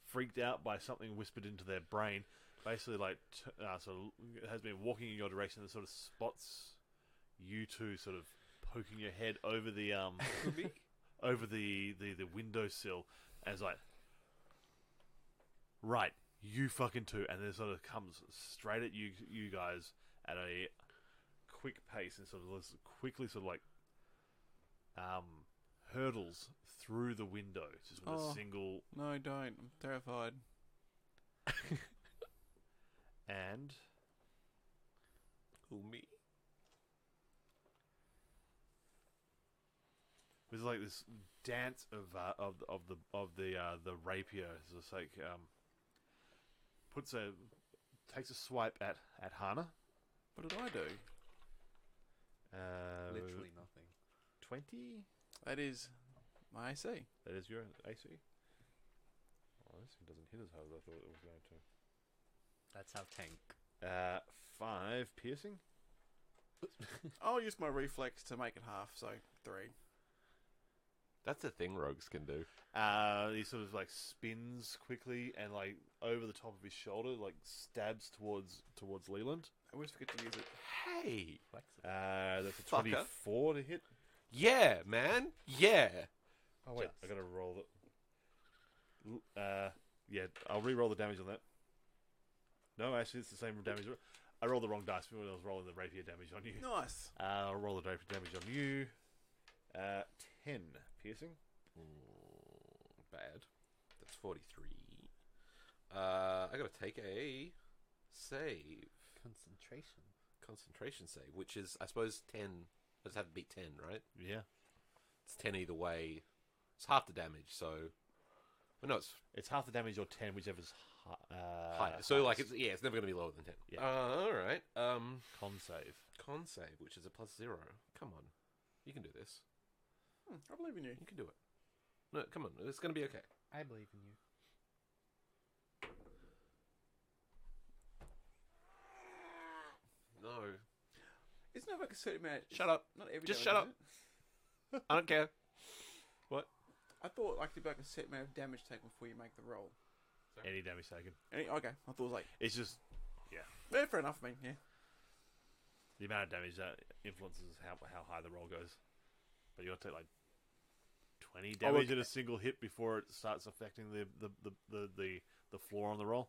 freaked out by something whispered into their brain. Basically, like sort of has been walking in your direction and sort of spots you two sort of poking your head over the over the windowsill as like, right, you fucking too, and then sort of comes straight at you guys at a quick pace and sort of quickly sort of like hurdles through the window just with a single No, don't. I'm terrified. and Who, me? there's like this dance of the rapier. It's just like takes a swipe at Hana. What did I do? Literally nothing. 20. That is my AC. That is your AC. Oh, this thing doesn't hit as hard as I thought it was going to. That's our tank. 5 piercing. I'll use my reflex to make it half, so 3. That's a thing rogues can do. He sort of like spins quickly and like over the top of his shoulder, like stabs towards Leland. I always forget to use it. Hey. Flexible. That's a Fucker. 24 to hit. Yeah, man. Yeah. Oh wait, I gotta roll it. Yeah, I'll re-roll the damage on that. No, actually, it's the same damage. I rolled the wrong dice when I was rolling the rapier damage on you. Nice. I'll roll the rapier damage on you. 10 piercing. Bad. That's 43. I gotta take a save. Concentration save, which is, I suppose, 10. I just have to beat 10, right? Yeah. It's 10 either way. It's half the damage, so... Well, no, It's half the damage or 10, whichever's higher. So, like, it's never going to be lower than 10. Yeah. Alright. Con save. Con save, which is a +0. Come on. You can do this. I believe in you. You can do it. No, come on. It's going to be okay. I believe in you. No. Isn't there like a certain amount? Shut up. Not every. Just damage, shut up. is it? I don't care. I thought like there'd be like a certain amount of damage taken before you make the roll. Any damage taken. Okay, I thought it was like. It's just Yeah, fair enough. I mean, yeah. the amount of damage that influences how high the roll goes. But you got to take like 20 damage in a single hit before it starts affecting the floor on the roll.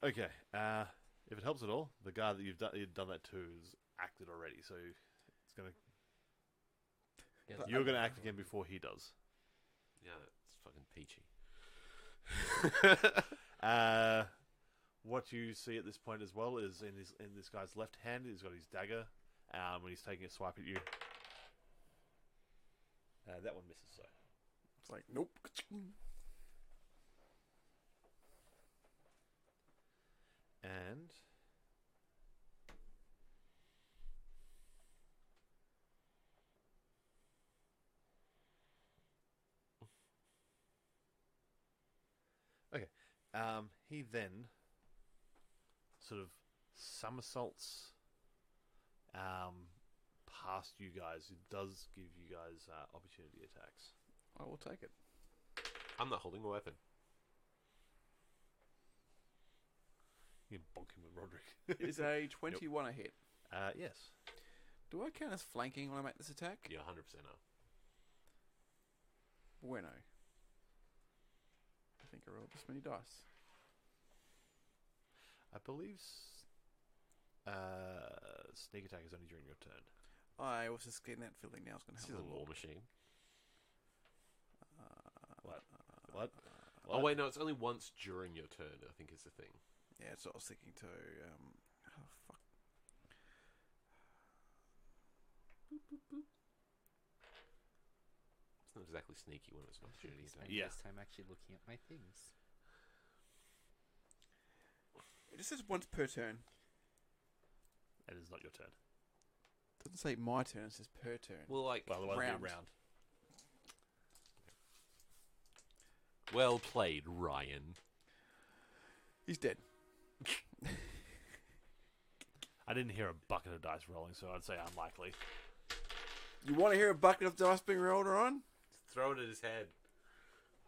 Okay, if it helps at all, the guy that you've done that to has acted already, so it's gonna. Yes. You're gonna act again before he does. Yeah, it's fucking peachy. What you see at this point as well is in this guy's left hand, he's got his dagger. When he's taking a swipe at you, that one misses. So It's like nope. and okay, he then sort of somersaults past you guys, it does give you guys opportunity attacks. I will take it. I'm not holding a weapon. You can bonk him with Roderick. Is a 21 a hit? Yes. Do I count as flanking when I make this attack? Yeah, 100% are. Bueno. I think I rolled this many dice. I believe sneak attack is only during your turn. I was just getting that feeling now. I was going to This have is a war machine. What? Oh, wait, no, it's only once during your turn, I think is the thing. Yeah, that's what I was thinking too. Oh, fuck. Boop, boop, boop. It's not exactly sneaky when it's an opportunity attack. Yeah. This time actually looking at my things. It just says once per turn. That is not your turn. It doesn't say my turn, it says per turn. Well, like, Well, otherwise it'd Round. be a round. well played, Ryan. He's dead. I didn't hear a bucket of dice rolling, so I'd say unlikely. You want to hear a bucket of dice being rolled on? Throw it at his head.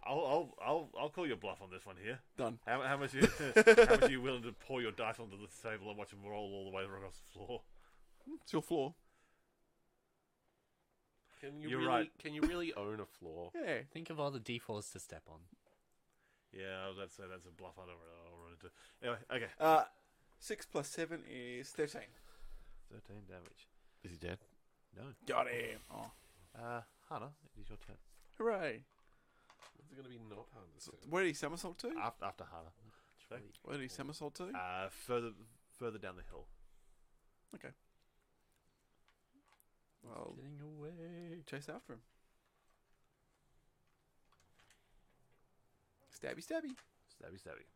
I'll call your bluff on this one here. Done. How much are you willing to pour your dice onto the table and watch them roll all the way across the floor? It's your floor. You're right. Can you really own a floor? Yeah. Think of all the D4s to step on. Yeah, I was about to say that's a bluff. I don't run into. Anyway, okay. 6 plus 7 is 13. 13 damage. Is he dead? No. Got him. Oh. Hannah, it is your turn. Hooray. What's it going to be not harmless? Where did he somersault to? After Hannah. Where did he somersault to? Further down the hill. Okay. Well, Getting away. chase after him. Stabby, stabby. Stabby.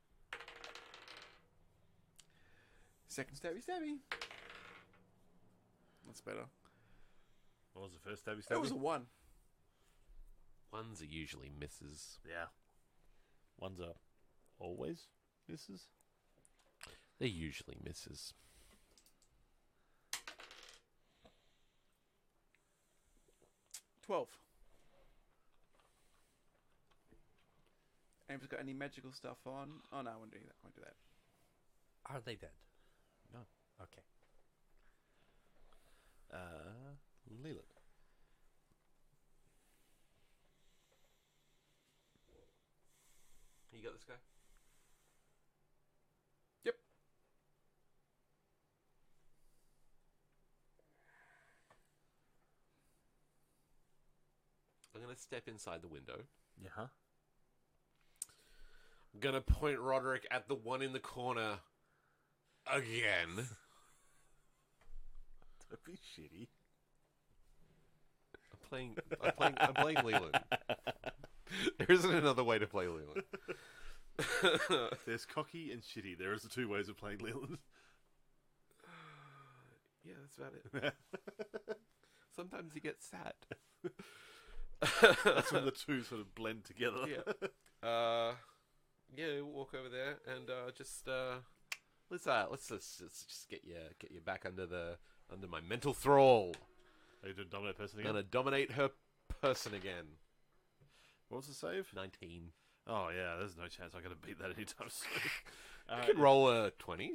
Second stabby, stabby. That's better. What was the first stabby? That was a 1. Ones are usually misses. Yeah. Ones are always misses. They're usually misses. $12. Anybody's got any magical stuff on? Oh no, I won't do that. Won't do that. Are they dead? No. Okay. Leland. You got this guy? Yep. I'm going to step inside the window. Yeah. I'm going to point Roderick at the one in the corner again. Don't be shitty. I'm playing Leland. There isn't another way to play Leland. There's cocky and shitty. There is the two ways of playing Leland. Yeah, that's about it. Sometimes you get sad. That's when the two sort of blend together. Yeah. Yeah, walk over there and let's just get you back under my mental thrall. Are you doing dominate person I'm again? gonna dominate her person again. What was the save? 19. Oh yeah, there's no chance I'm going to beat that anytime soon. I could roll a 20.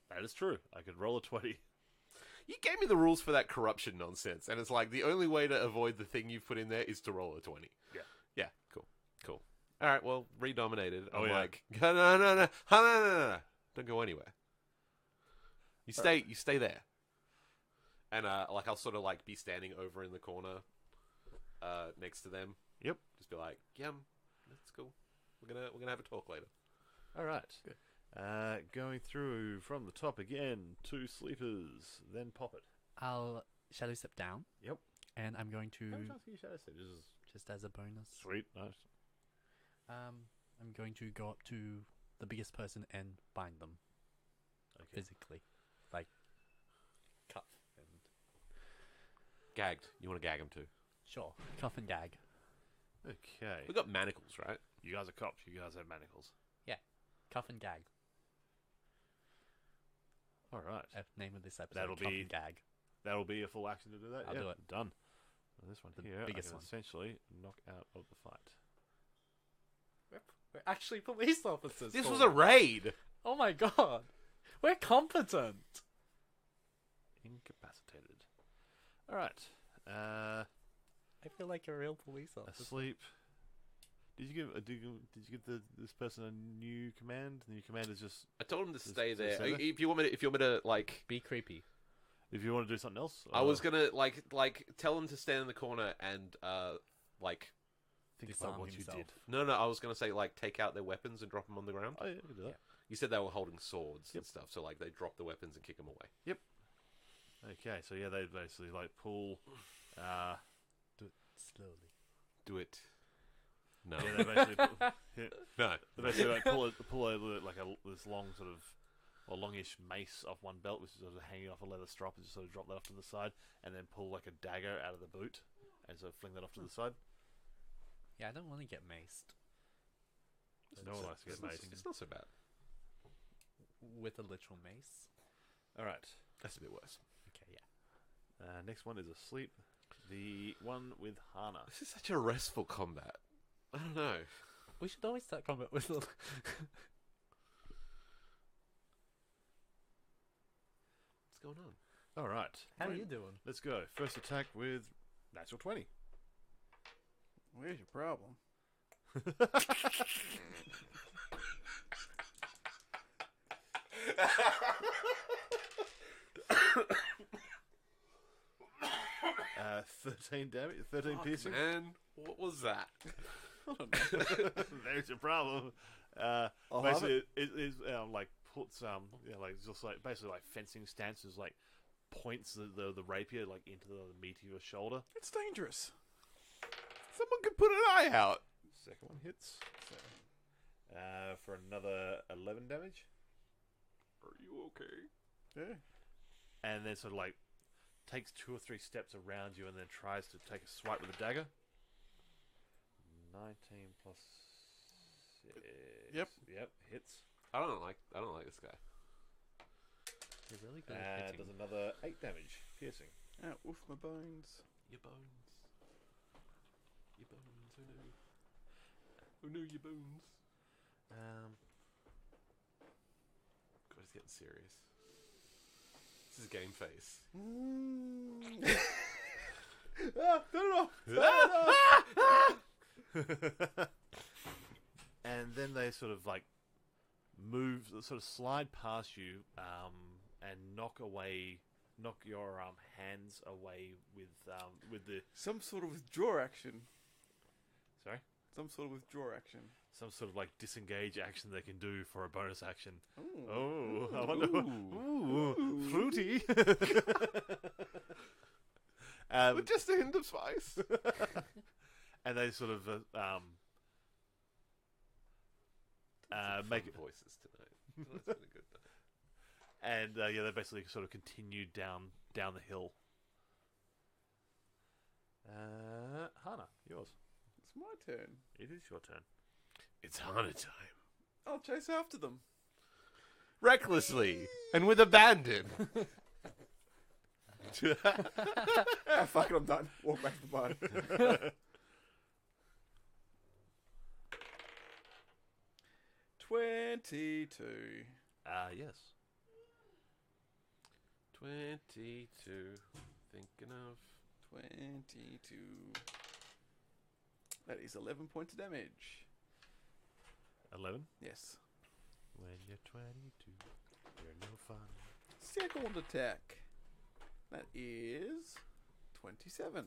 That is true. I could roll a 20. You gave me the rules for that corruption nonsense, and it's like the only way to avoid the thing you've put in there is to roll a 20. Yeah. Yeah, cool. All right, well, redominated. Oh, I'm yeah. like, no. Don't go anywhere. You stay there. And I'll sort of like be standing over in the corner next to them. Yep. Just be like, yeah, that's cool. We're gonna have a talk later. All right. Good. Going through from the top again. 2 sleepers, then pop it. I'll shadow step down. Yep. And I'm going to, How much chance can you shadow step? This is just as a bonus, sweet. Nice. I'm going to go up to the biggest person and bind them Okay. physically, like cuff and Gagged. You want to gag him too? sure, cuff and gag. Okay. We got manacles, right? You guys are cops. You guys have manacles. Cuff and gag. All right. Name of this episode. That'll Cuff be- and gag. That'll be a full action to do that. I'll Yep, do it. Done. And this one The here, biggest I can one. essentially knock out of the fight. We're actually police officers. This Paul. was a raid. Oh my god. We're competent. Incapacitated. All right. I feel like a real police officer. Asleep. Did you give this person a new command? The new command is just I told him to Just- stay just there. stay there? If you want me to like, Be creepy. if you want to do something else. I was gonna like tell him to stand in the corner and like. think disarm about what himself. you did. No, I was gonna say like take out their weapons and drop them on the ground. Oh yeah, you can do that. You said they were holding swords Yep. and stuff, so like they drop the weapons and kick them away. Okay, so yeah, they basically like pull. Do it slowly. Do it. No. Yeah, they basically No. they basically like pull like this long sort of or longish mace off one belt, which is sort of hanging off a leather strap, and just sort of drop that off to the side, and then pull like a dagger out of the boot, and sort of fling that off to the side. Yeah, I don't want to get maced. No one likes to get maced. It's not so bad. With a literal mace. All right. That's a bit worse. Okay, yeah. Next one is asleep. The one with Hana. This is such a restful combat. I don't know. We should always start combat with a... What's going on? All right. How are you doing? Let's go. First attack with natural 20. Where's your problem? 13 damage, 13 piercing. Man, what was that? There's your problem. I'll have Basically, it is like puts like just like basically like fencing stances, like points the rapier like into the meat of your shoulder. It's dangerous. Someone could put an eye out. Second one hits for another 11 damage, Are you okay? Yeah. and then sort of like takes 2 or 3 steps around you, and then tries to take a swipe with a dagger. 19 plus 6. Yep. Hits. I don't like this guy. You're really good at And hitting. does another 8 damage, piercing. Out with my bones. Your bones. Your bones. Oh no. Oh no, your bones. God, he's getting serious. This is game face. Turn it off. And then they sort of like move, sort of slide past you, and knock your hands away with the Some sort of withdraw action. sorry, Some sort of withdraw action. some sort of like disengage action they can do for a bonus action. Ooh. Oh, I wonder. Ooh. Ooh, fruity. But just a hint of spice. And they sort of make it, voices tonight. That's been a good night. and yeah, they basically sort of continue down the hill. Hana, yours. It's my turn. It is your turn. It's Hana time. I'll chase after them. Recklessly and with abandon. Ah, fuck it, I'm done. Walk back to the bar. 22. Yes. 22. Thinking of. 22. That is 11 points of damage. 11. Yes. When you're 22, you're no fun. Second attack. That is 27.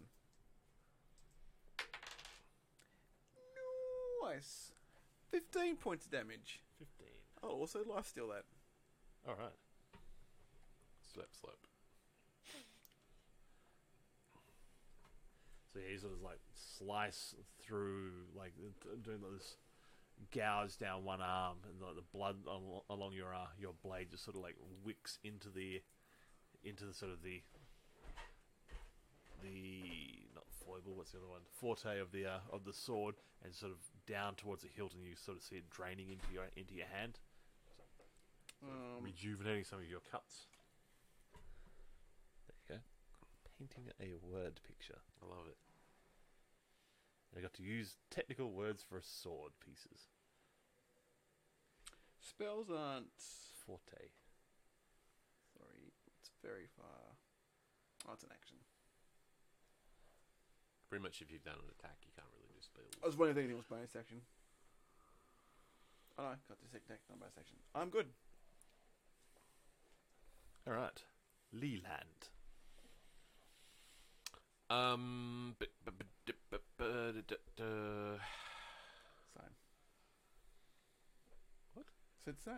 Nice. 15 points of damage. 15. I'll also lifesteal that. All right. Slip. So yeah, you sort of like slice through, like doing this gouge down one arm, and like the blood along your blade just sort of like wicks into the sort of the not foible, what's the other one? Forte of the sword, and sort of down towards the hilt, and you sort of see it draining into your hand, rejuvenating some of your cuts. There you go. painting a word picture. I love it. I got to use technical words for sword pieces. Spells aren't. Forte. Sorry, it's very far. Oh, it's an action. Pretty much if you've done an attack, you can't really do spells. I was wondering if anything was bonus action. Oh no, got the second attack, not bonus action. I'm good. Alright. Leland. Same. What? Said same.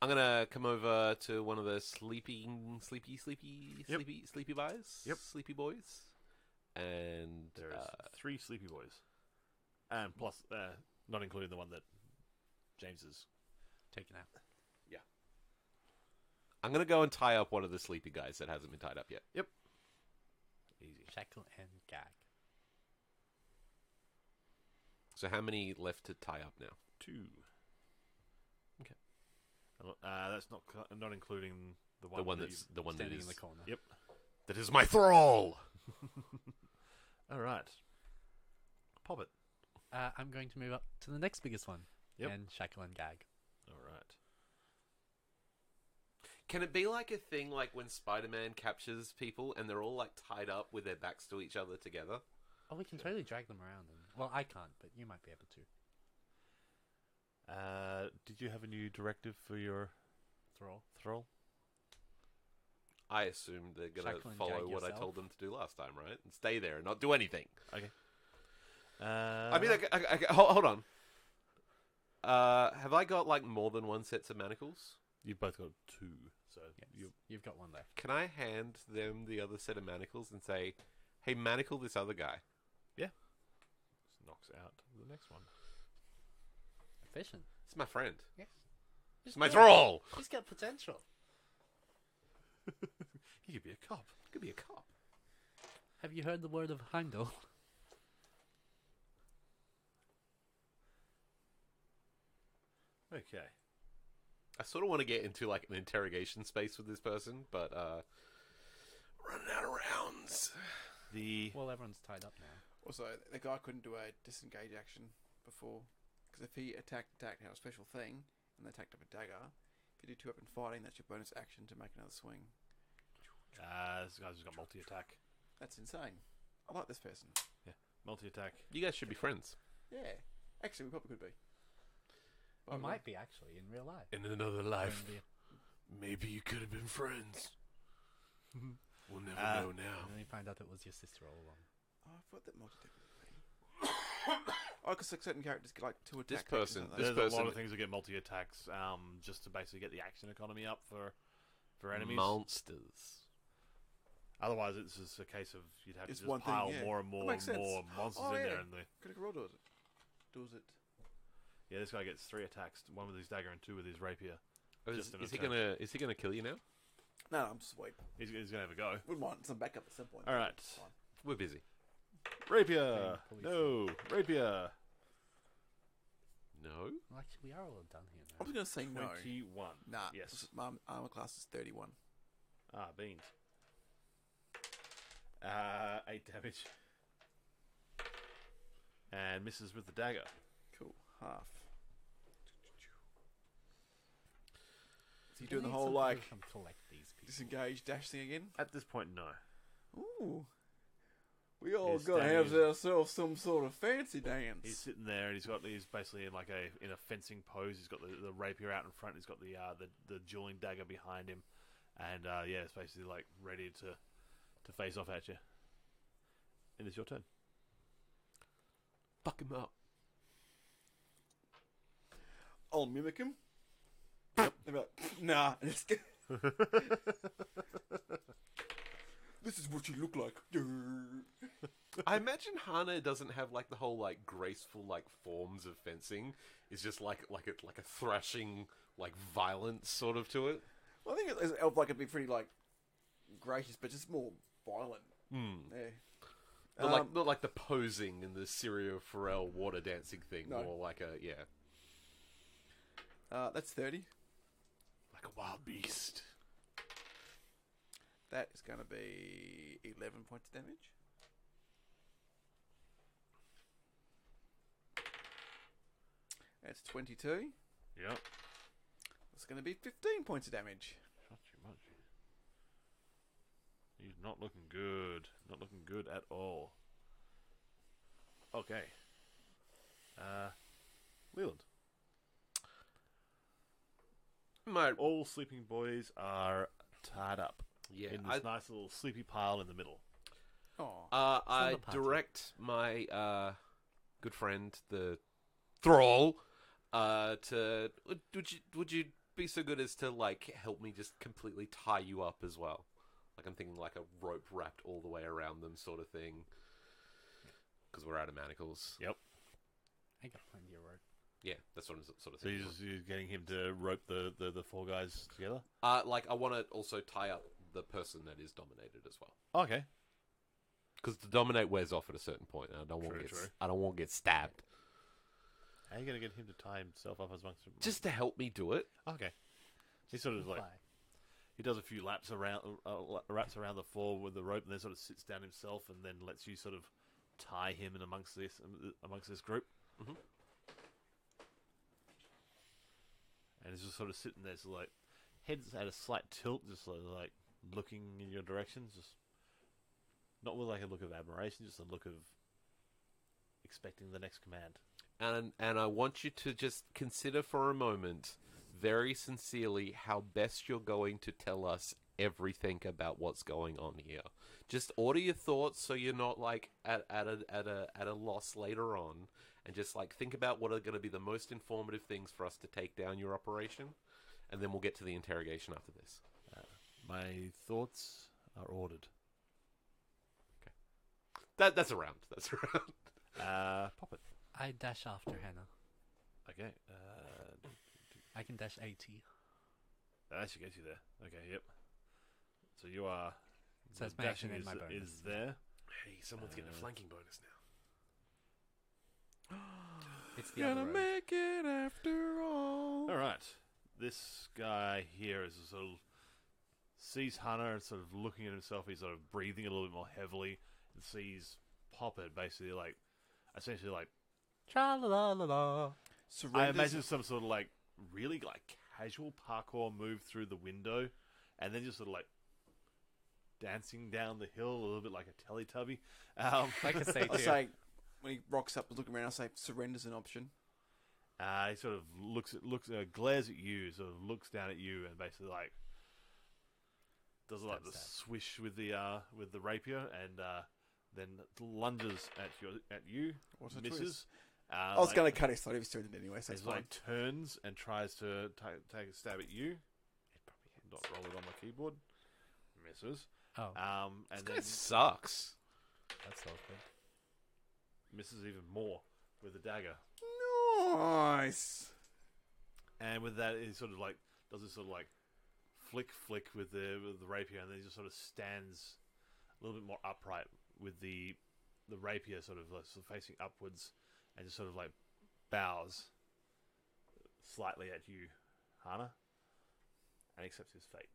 I'm gonna come over to one of the sleepy boys. Yep. Sleepy boys. And There's 3 sleepy boys. And plus, not including the one that James is. Taken out. I'm gonna go and tie up one of the sleepy guys that hasn't been tied up yet. Easy. Shackle and gag. So how many left to tie up now? 2. Okay. That's not including the one. The one that that's the one that Standing is in the corner. Yep. that is my thrall. All right. Pop it. I'm going to move up to the next biggest one. Yep. And shackle and gag. All right. Can it be like a thing like when Spider-Man captures people and they're all like tied up with their backs to each other together? Oh, we can totally drag them around. Well, I can't, but you might be able to. Did you have a new directive for your thrall? I assumed they're gonna Shackle and follow gag what I yourself. told them to do last time, right? And stay there and not do anything. Okay. I mean, hold on. Have I got like more than one sets of manacles? you've both got 2, so Yes. You've got one left. Can I hand them the other set of manacles and say, "Hey, manacle this other guy"? this knocks out the next one. Efficient. It's my friend. Yes. It's my thrall. He's got potential. He could be a cop. Could be a cop. Have you heard the word of Heimdall? Okay. I sort of want to get into like an interrogation space with this person, but running out of rounds. Well, everyone's tied up now. Also, the guy couldn't do a disengage action before. Because if he attacked, had a special thing, and they attacked up a dagger, if you do 2-weapon fighting, that's your bonus action to make another swing. This guy's just got multi-attack. That's insane. I like this person. Multi-attack. You guys should be friends. Yeah. Actually, we probably could be. We might be, actually, in real life. In another life, Maybe. maybe you could have been friends. We'll never know now. And then you find out it was your sister all along. Oh, I thought that multi-attack would be. Oh, because like, certain characters get like 2 This attack. person- actions, this don't they? There's a lot person- of things that get multi-attacks, just to basically get the action economy up for enemies. Monsters. Otherwise, it's just a case of you'd have It's to one just thing, pile yeah. more and That more makes and sense. more monsters Oh, in yeah. there. And Critical Roll does it. Does it? yeah, this guy gets 3 attacks, 1 with his dagger and 2 with his rapier. Just in a Is he turn. gonna kill you now? No, I'm sweet. He's gonna have a go. Wouldn't mind some backup at some point. All right. It's fine. We're busy. Rapier! Police. No! Rapier! No. Well, actually, we are all done here I was now. going to say no. 21. Nah. Yes. My armor class is 31. Ah, beans. 8 damage. And misses with the dagger. Cool. Half. So you Do we doing the need whole something to like come collect these people? disengage dash thing again? At this point, no. Ooh. We all He's gotta standing have in- ourselves some sort of fancy dance. He's sitting there, and he's basically in like a fencing pose. He's got the rapier out in front. He's got the dueling dagger behind him, and it's basically like ready to face off at you. And it's your turn. Fuck him up. I'll mimic him. They'll be like, nah. It's good. This is what you look like. I imagine Hana doesn't have like the whole like graceful like forms of fencing. It's just like a thrashing like violence sort of to it. Well, I think it's elf like it'd be pretty like gracious, but just more violent. Yeah. Not like the posing and the Syrio Pharrell water dancing thing. No. More like a That's 30. like a wild beast. That is going to be 11 points of damage. That's 22. Yep. It's going to be 15 points of damage. Not too much. He's not looking good. Not looking good at all. Okay. Leland. All sleeping boys are tied up Yeah, in this nice little sleepy pile in the middle. Oh. I the party. direct my good friend, the thrall, to would you be so good as to like help me just completely tie you up as well? Like I'm thinking like a rope wrapped all the way around them, sort of thing. Because we're out of manacles. Yep. I got plenty of rope. Yeah, that's what I'm sort of So thinking. you're getting him to rope the four guys together? Like I want to also tie up the person that is dominated as well. Okay. Because the dominate wears off at a certain point, and I don't want to get stabbed. How are you going to get him to tie himself up as much? Just to help me do it. Okay. He sort of like Fly. he does a few laps around, wraps around the floor with the rope, and then sort of sits down himself, and then lets you sort of tie him in amongst this group. Mhm. And he's just sort of sitting there, so like head's at a slight tilt, just sort of like looking in your direction, just not with like a look of admiration, just a look of expecting the next command. And I want you to just consider for a moment, very sincerely, how best you're going to tell us everything about what's going on here. Just order your thoughts so you're not like at a loss later on, and just like think about what are going to be the most informative things for us to take down your operation, and then we'll get to the interrogation after this. My thoughts are ordered. That's around. That's around. Pop it. I dash after Hannah. Okay. I can dash 80. That actually gets you there. Okay, yep. So you are... So it's the my action dashing and my bonus. is there. Hey, someone's getting a flanking bonus now. It's the Gonna other road. make it after all. All right. This guy here is sort of sees Hannah and sort of looking at himself. He's sort of breathing a little bit more heavily and sees Poppet basically like, essentially like, Tra-la-la-la-la. I imagine some sort of like really like casual parkour move through the window, and then just sort of like dancing down the hill a little bit like a Teletubby. Like a I'll satyr. say, when he rocks up, looking around, I'll say, surrender's an option. He sort of glares at you, sort of looks down at you, and basically like does like the Stab. swish with the rapier, and then lunges at you, What's a misses. twist? I was Like, going to cut his throat if he's doing it anyway, so it's He's fine. like turns and tries to take a stab at you. Not roll it on my keyboard. Misses. Oh, And This then guy sucks. that's awkward. misses even more with the dagger. Nice. And with that, he sort of like does this sort of like flick with the rapier, and then he just sort of stands a little bit more upright with the rapier sort of facing upwards, and just sort of like bows slightly at you, Hana, and accepts his fate.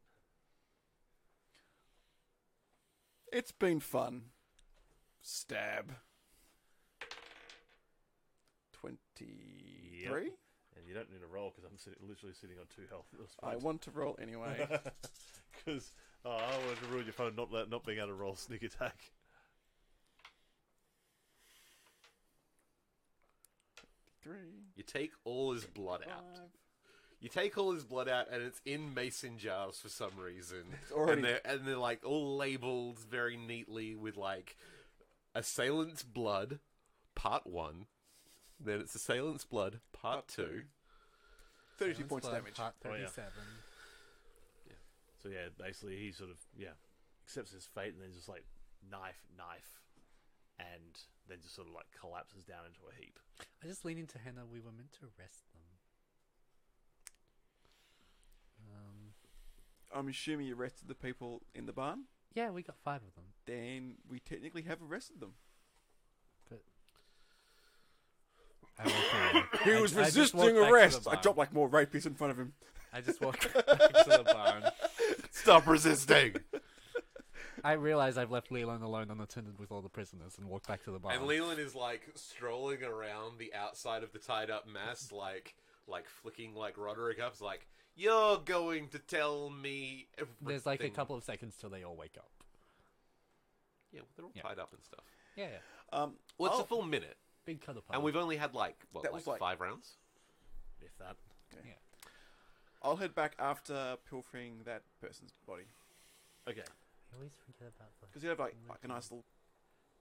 It's been fun. Stab. 23? And you don't need a roll because I'm literally sitting on 2 health at this I point. want to roll anyway. Because I wanted to ruin your fun not being able to roll sneak attack. Three. You take all his blood out. 5. You take all his blood out, and it's in mason jars for some reason. It's already- and they're like all labeled very neatly with like Assailant's Blood, Part 1. Then it's Assailant's Blood, Part 2. 32 points of damage. Part Oh, yeah. 37. So yeah, basically he sort of accepts his fate and then just like knife, and then just sort of like collapses down into a heap. I just lean into Hannah. We were meant to arrest them. I'm assuming you arrested the people in the barn. Yeah, we got 5 of them. Then we technically have arrested them. I walk away. He was I just resisting walk back to the arrest. I barn. dropped like more rapists in front of him. I just walk back to the barn. Stop resisting! I realize I've left Leland alone unattended with all the prisoners and walked back to the bar. And Leland is like strolling around the outside of the tied up mass, like flicking like Roderick up. It's like, you're going to tell me everything. There's like a couple of seconds till they all wake up. Yeah, well, they're all Yeah. tied up and stuff. Yeah. Well, it's a full minute, Big cuddle pile. and we've only had like what, That like was like- 5 rounds. If that. I'll head back after pilfering that person's body. Okay. I always forget about that. Because you have like a nice little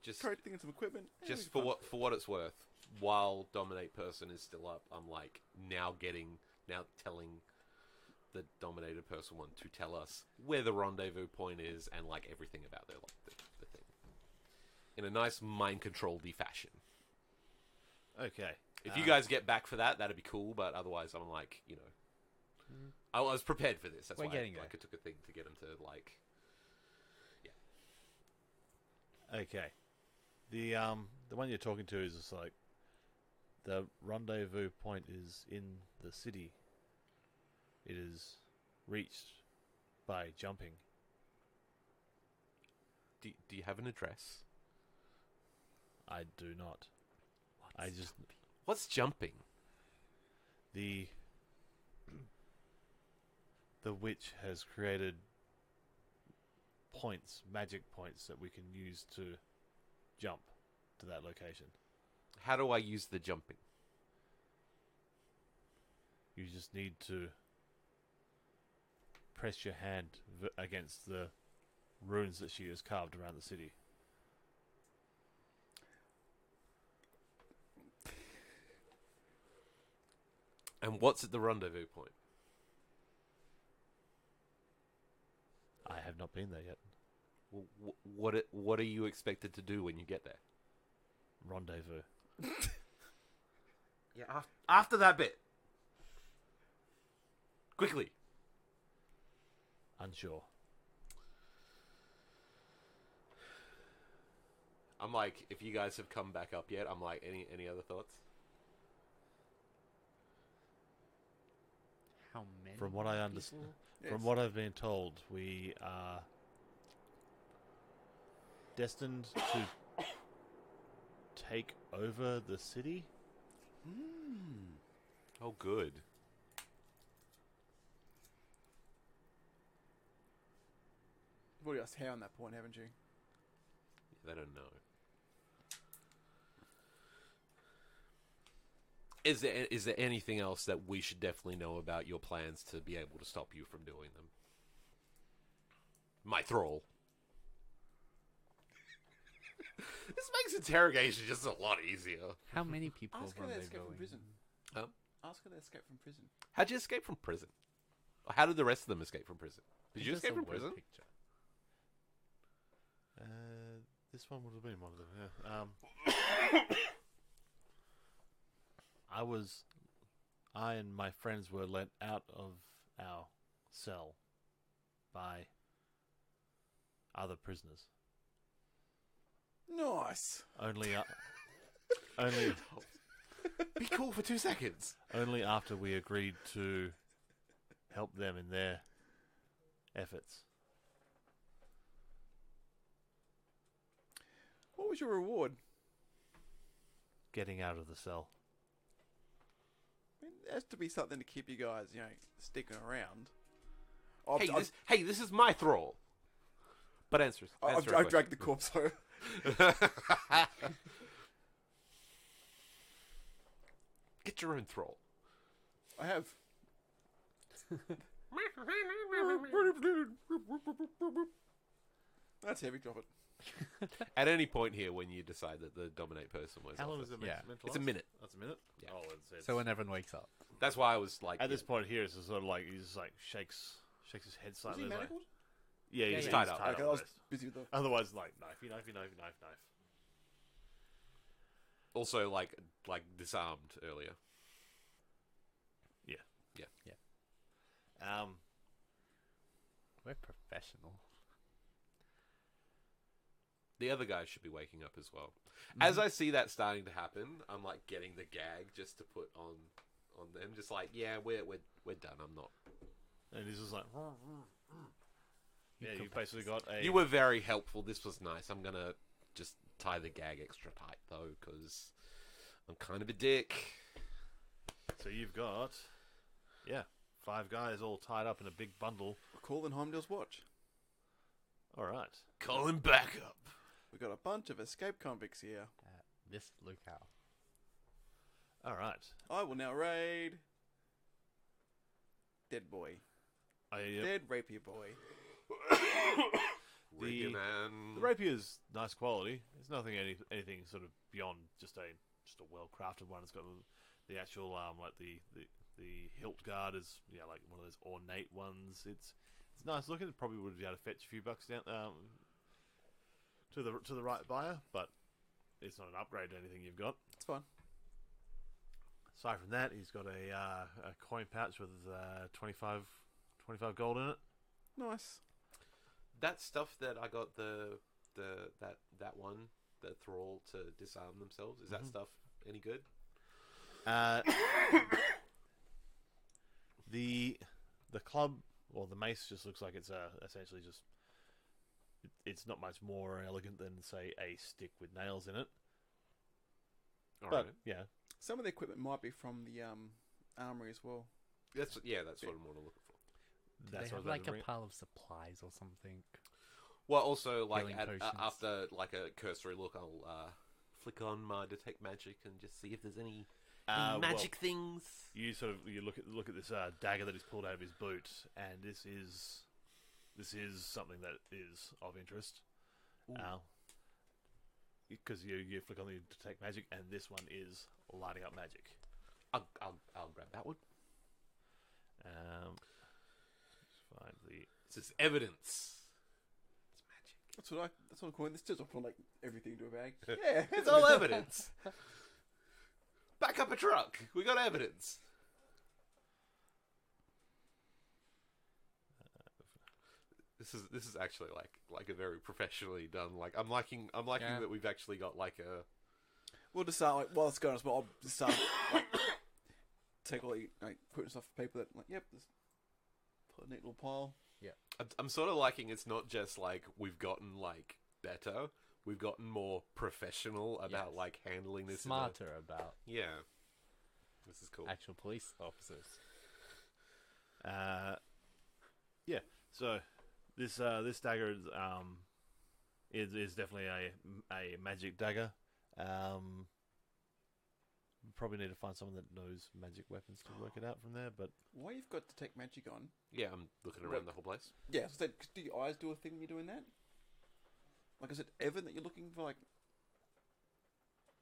Just coat thing and some equipment. Yeah, just it'll be for what it's worth, while Dominate person is still up, I'm like now telling the dominated person one to tell us where the rendezvous point is and like everything about their like the thing in a nice mind control-y fashion. Okay. If you guys get back for that, that'd be cool. But otherwise, I'm like, you know, I was prepared for this. That's We're why getting I took a thing to get him to like. Okay. The one you're talking to is just like the rendezvous point is in the city. It is reached by jumping. Do you have an address? I do not. I just What's jumping? the witch has created points, magic points that we can use to jump to that location. How do I use the jumping? You just need to press your hand against the runes that she has carved around the city. And what's at the rendezvous point? I have not been there yet. Well, what are you expected to do when you get there? Rendezvous. Yeah, after that bit. Quickly. Unsure. I'm like, if you guys have come back up yet, I'm like, any other thoughts? How many? From what I understand, Yes. from what I've been told, we are destined to take over the city. Oh, good. You've already asked how on that point, haven't you? They don't know. Is there anything else that we should definitely know about your plans to be able to stop you from doing them? My thrall. This makes interrogation just a lot easier. How many people Ask her run to they escape from going? prison. Huh? Ask her to escape from prison. How'd you escape from prison? Or how did the rest of them escape from prison? Did you Just escape a from word prison? picture. This one would have been one of them. Yeah. I and my friends were let out of our cell by other prisoners. Nice. Only Be cool for 2 seconds. only after we agreed to help them in their efforts. What was your reward? Getting out of the cell. I mean, there has to be something to keep you guys, sticking around. Hey, this is my thrall. But answer I've dragged the corpse home. Get your own thrall. I have. That's heavy, drop it. At any point here, when you decide that the dominate person was, How long off is it? Yeah. meant to It's a last? minute. That's a minute. Yeah. Oh, it's So when everyone wakes up. That's why I was like, at this point here, it's just sort of like he just like shakes his head Was slightly. he like, manacled? yeah, Yeah, he's yeah. tied up. Okay, I was busy with the... Otherwise, like knifey. also like disarmed earlier. We're professional. The other guys should be waking up as well. As I see that starting to happen, I'm like getting the gag just to put on them. Just like, yeah, we're done. I'm not. and he's just like Yeah, you've basically got a. You were very helpful. This was nice. I'm gonna just tie the gag extra tight though, because I'm kind of a dick. So you've got, 5 guys all tied up in a big bundle. Calling Heimdall's watch. All right. Call him back up. We've got a bunch of escape convicts here. This locale. All right. I will now raid Dead Boy. Dead Rapier Boy. Rapier man. The rapier's nice quality. There's nothing anything sort of beyond just a well crafted one. It's got the actual like the hilt guard is like one of those ornate ones. It's nice looking. It probably would be able to fetch a few bucks down to the right buyer, but it's not an upgrade to anything you've got. It's fine. Aside from that, he's got a coin pouch with 25 gold in it. Nice. That stuff that I got that one, the thrall to disarm themselves. Is that stuff any good? The club or the mace just looks like it's essentially just it's not much more elegant than say a stick with nails in it. All But right. yeah, Some of the equipment might be from the armory as well. That's what I'm looking for. Do that's they what have I was like about to a bring. pile of supplies or something? Well, also like Healing potions. after like a cursory look, I'll flick on my detect magic and just see if there's any magic things. You look at this dagger that he's pulled out of his boot, and this is something that is of interest. Because you flick on the detect magic, and this one is lighting up magic. I'll grab that one. Let's find the. This is evidence. It's magic. That's what I'm calling this. Just put like everything into a bag. Yeah, It's all evidence. Back up a truck. We got evidence. This is actually like a very professionally done. Like I'm liking that we've actually got like a. We'll just start while it's going as well. I'll just start take all the putting stuff for people that just put a neat little pile. I'm sort of liking it's not just like we've gotten like better. We've gotten more professional about like handling this. Smarter about This is cool. actual police officers. So this dagger is definitely a magic dagger. Probably need to find someone that knows magic weapons to work it out from there. But Why you've got detect magic on? Yeah, I'm looking around the whole place. Yeah, so do your eyes do a thing when you're doing that? Like, is it Evan that you're looking for? Like,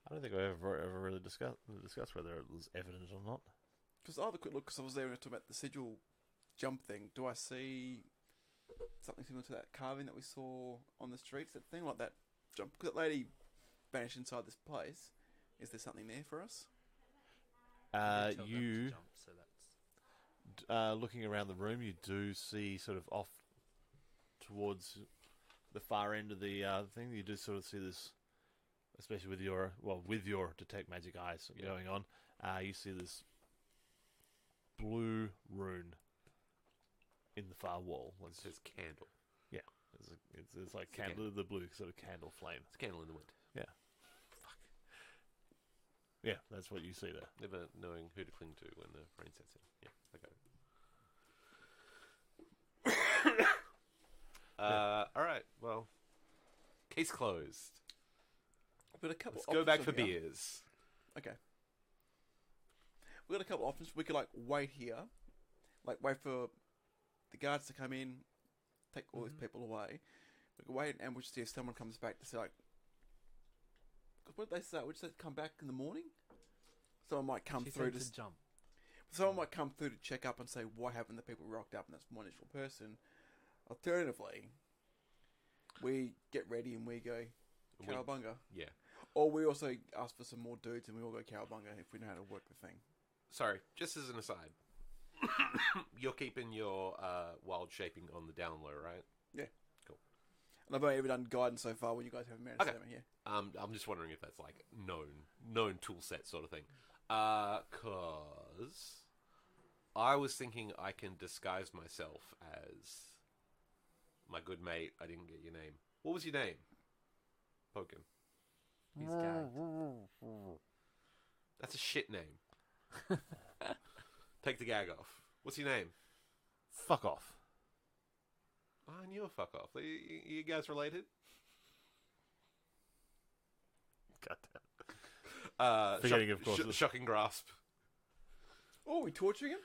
I don't think I ever really discussed whether it was evident or not. because I have a quick look because I was there talking about the sigil jump thing. Do I see something similar to that carving that we saw on the streets? That thing like that jump? Because that lady vanished inside this place. Is there something there for us? You looking around the room, you do see sort of off towards the far end of the thing. You do sort of see this, especially with your detect magic eyes going on. You see this blue rune in the far wall. It says candle. Yeah, it's like candle, the blue sort of candle flame. It's a candle in the wind. Yeah. Fuck. Yeah, that's what you see there. Never knowing who to cling to when the rain sets in. Yeah, I got it. All right. Well, case closed. But a couple. Let's go back options for on here. beers. Okay. We got a couple options. We could wait here, wait for the guards to come in, take all these people away. We could wait and ambush to see if someone comes back to say what did they say? Would they come back in the morning? Someone might come She through said to to jump. Someone might come through to check up and say why haven't the people rocked up, and that's one initial person. Alternatively, we get ready and we go cowabunga. Yeah. Or we also ask for some more dudes and we all go cowabunga if we know how to work the thing. Sorry, just as an aside. You're keeping your wild shaping on the down low, right? Yeah. Cool. And I've only ever done guidance so far when you guys haven't managed Okay. to, yeah. I'm just wondering if that's like known tool set sort of thing. 'Cause I was thinking I can disguise myself as my good mate, I didn't get your name. What was your name? Pokin. He's gagged. That's a shit name. Take the gag off. What's your name? Fuck off. Oh, I knew a fuck off. You guys related? Goddamn. Forgetting, of course. Shocking grasp. Oh, we torturing him?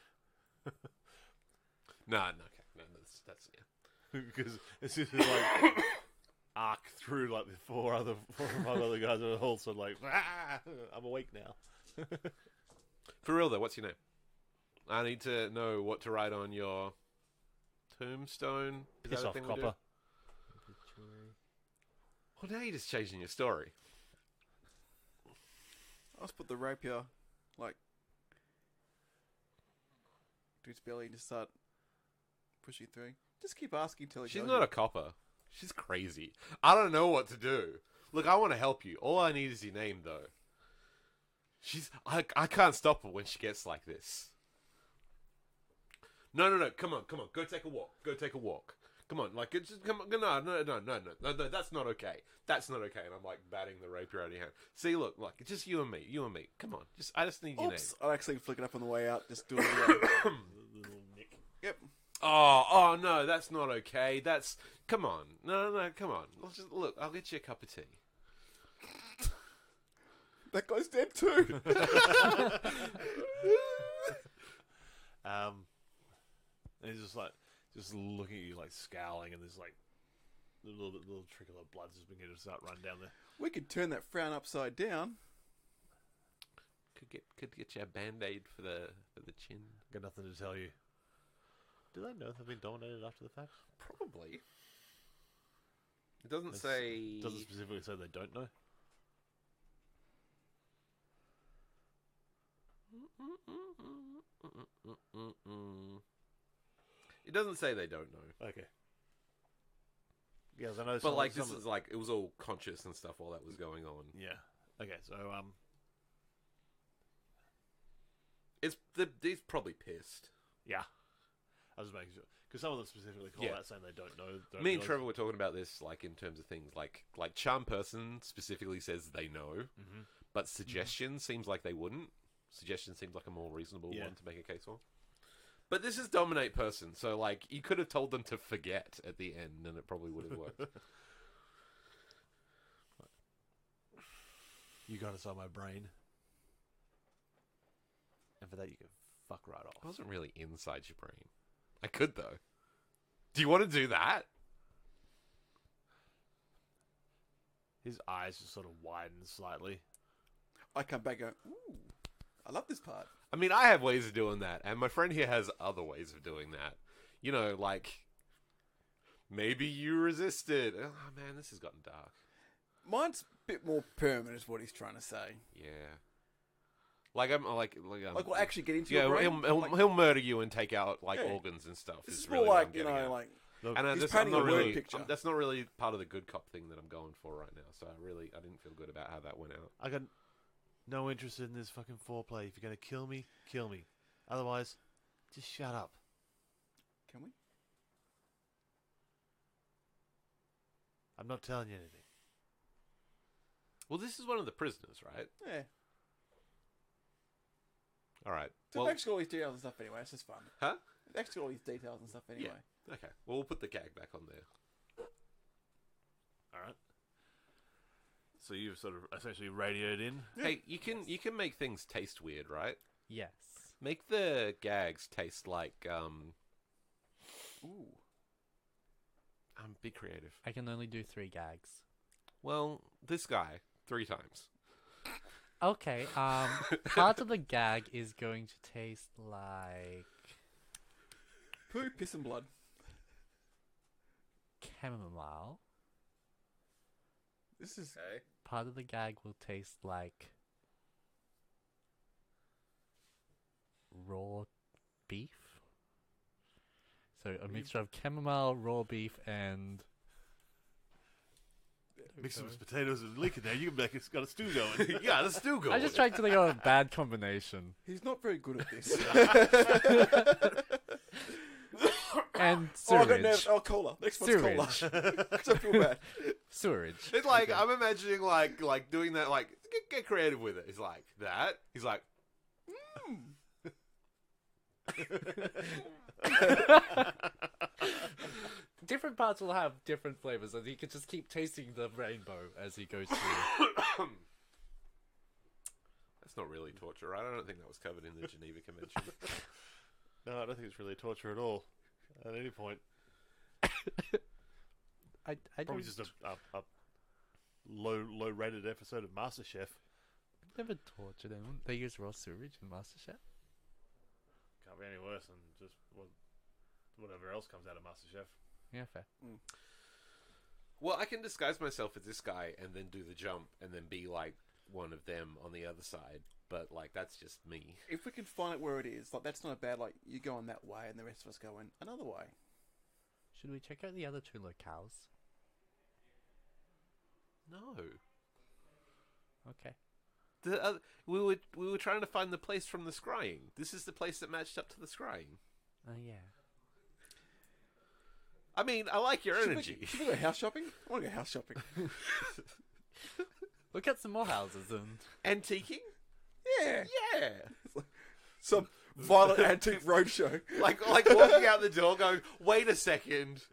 No, okay. No, that's yeah. Because it's just like arc through like the four or five other guys are all sort of like, I'm awake now. For real though, what's your name? I need to know what to write on your tombstone. Is Piss that a off, thing we copper. do? Well, now you're just changing your story. I'll just put the rapier, like, to his belly and just start pushing through. Just keep asking till he She's tells not you. a copper. She's crazy. I don't know what to do. Look, I want to help you. All I need is your name, though. I can't stop her when she gets like this. No. Come on. Go take a walk. Come on, like, it's just, come on. No. That's not okay. That's not okay. And I'm like batting the rapier out of your hand. See, look, it's just you and me. Come on. I just need your name. Oops, I'll actually flick it up on the way out. Just do it again. Little Nick. Yep. Oh no, that's not okay. Come on. No, come on. Look, I'll get you a cup of tea. That guy's dead too. And he's just looking at you like scowling, and there's like a little trickle of blood's just beginning to start running down there. We could turn that frown upside down. Could get you a band-aid for the chin. Got nothing to tell you. Do they know they've been dominated after the fact? Probably. It doesn't say. Doesn't specifically say they don't know. It doesn't say they don't know. Okay. Yeah, I know. But this is like it was all conscious and stuff while that was going on. Yeah. Okay, so He's probably pissed. yeah. I was making sure because some of them specifically call Yeah. out saying they don't know. Me and Trevor were talking about this, like in terms of things like charm person specifically says they know, but suggestion seems like they wouldn't. Suggestion seems like a more reasonable one to make a case for. But this is dominate person, so like you could have told them to forget at the end, and it probably would have worked. You got inside my brain, and for that you can fuck right off. I wasn't really inside your brain. I could though. Do you want to do that? His eyes just sort of widen slightly. I come back and go, ooh, I love this part. I mean, I have ways of doing that, and my friend here has other ways of doing that. You know, like maybe you resisted. Oh man, this has gotten dark. Mine's a bit more permanent, is what he's trying to say. Yeah. Like I'm We'll actually get into yeah, your brain. he'll murder you and take out Yeah. organs and stuff. This is is really more what I'm like, getting at. like, And he's that's, painting I'm a not word really, picture. that's not really part of the good cop thing that I'm going for right now. So I didn't feel good about how that went out. I got no interest in this fucking foreplay. If you're gonna kill me, kill me. Otherwise, just shut up. Can we? I'm not telling you anything. Well, this is one of the prisoners, right? Yeah. All right. So Well, they've actually got all these details and stuff anyway. It's just fun. huh? They've actually got all these details and stuff anyway. Okay. Well, we'll put the gag back on there. All right. So you've sort of essentially radioed in. Hey, you can make things taste weird, right? Yes. Make the gags taste like Ooh. be creative. I can only do 3 gags. Well, this guy 3 times. Okay, part of the gag is going to taste like Poo, piss, and blood. chamomile. This is... Okay. Part of the gag will taste like raw beef. So a mixture of chamomile, raw beef, and... Mix some potatoes and liquor there. You can be like, it's got a stew going. Yeah, the stew going. I just tried to think of a bad combination. He's not very good at this. And Oh, I got got nervous. Oh, cola. Next one's cola. Because I feel bad. Sewerage. It's like I'm imagining like doing that. Like get creative with it. He's like that. He's like. Different parts will have different flavors, and he can just keep tasting the rainbow as he goes through. That's not really torture, right? I don't think that was covered in the Geneva Convention. No, I don't think it's really torture at all. At any point, I probably don't just a low rated episode of MasterChef. never torture them. They use raw sewage in MasterChef. Can't be any worse than just whatever else comes out of MasterChef. Yeah, fair. Well, I can disguise myself as this guy and then do the jump and then be like one of them on the other side. But like that's just me. If we can find out where it is, like that's not a bad. Like you going that way, and the rest of us going another way. Should we check out the other two locales? No. Okay. We were trying to find the place from the scrying. This is the place that matched up to the scrying. Oh, yeah. I mean, I like your energy. Should we go house shopping? I want to go house shopping. Look at some more houses and... Antiquing? Yeah. Yeah. Some violent antique roadshow. Like walking out the door going, wait a second,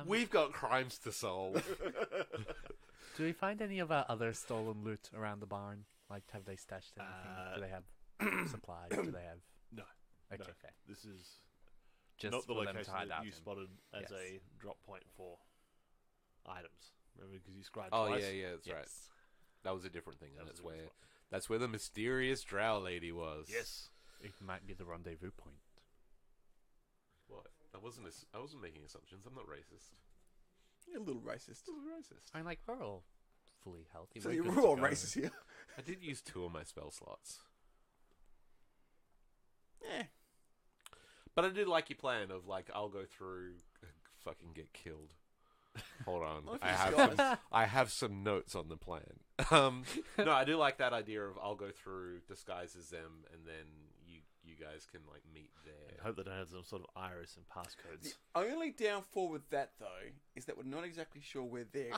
we've got crimes to solve. Do we find any of our other stolen loot around the barn? Like, have they stashed anything? Do they have supplies? Do they have... No. Okay, No. fair. This is Just not the for them to location hide that out you in. spotted as Yes. a drop point for items. Remember, because you scribed Oh twice. yeah, that's right. Yes. That was a different thing. That And was that's a different that's where the mysterious drow lady was. Yes. It might be the rendezvous point. What? I wasn't making assumptions. I'm not racist. You're a little racist. I'm not racist. I'm like, we're all fully healthy. So We're you're good to all go. racist here. I did use 2 of my spell slots. Yeah. But I do like your plan of like I'll go through fucking get killed. Hold on. Well, if I you have disguise- some, I have some notes on the plan. No, I do like that idea of I'll go through, disguise as them, and then you guys can like meet I there. hope they don't have some sort of iris and passcodes. The only downfall with that, though, is that we're not exactly sure where there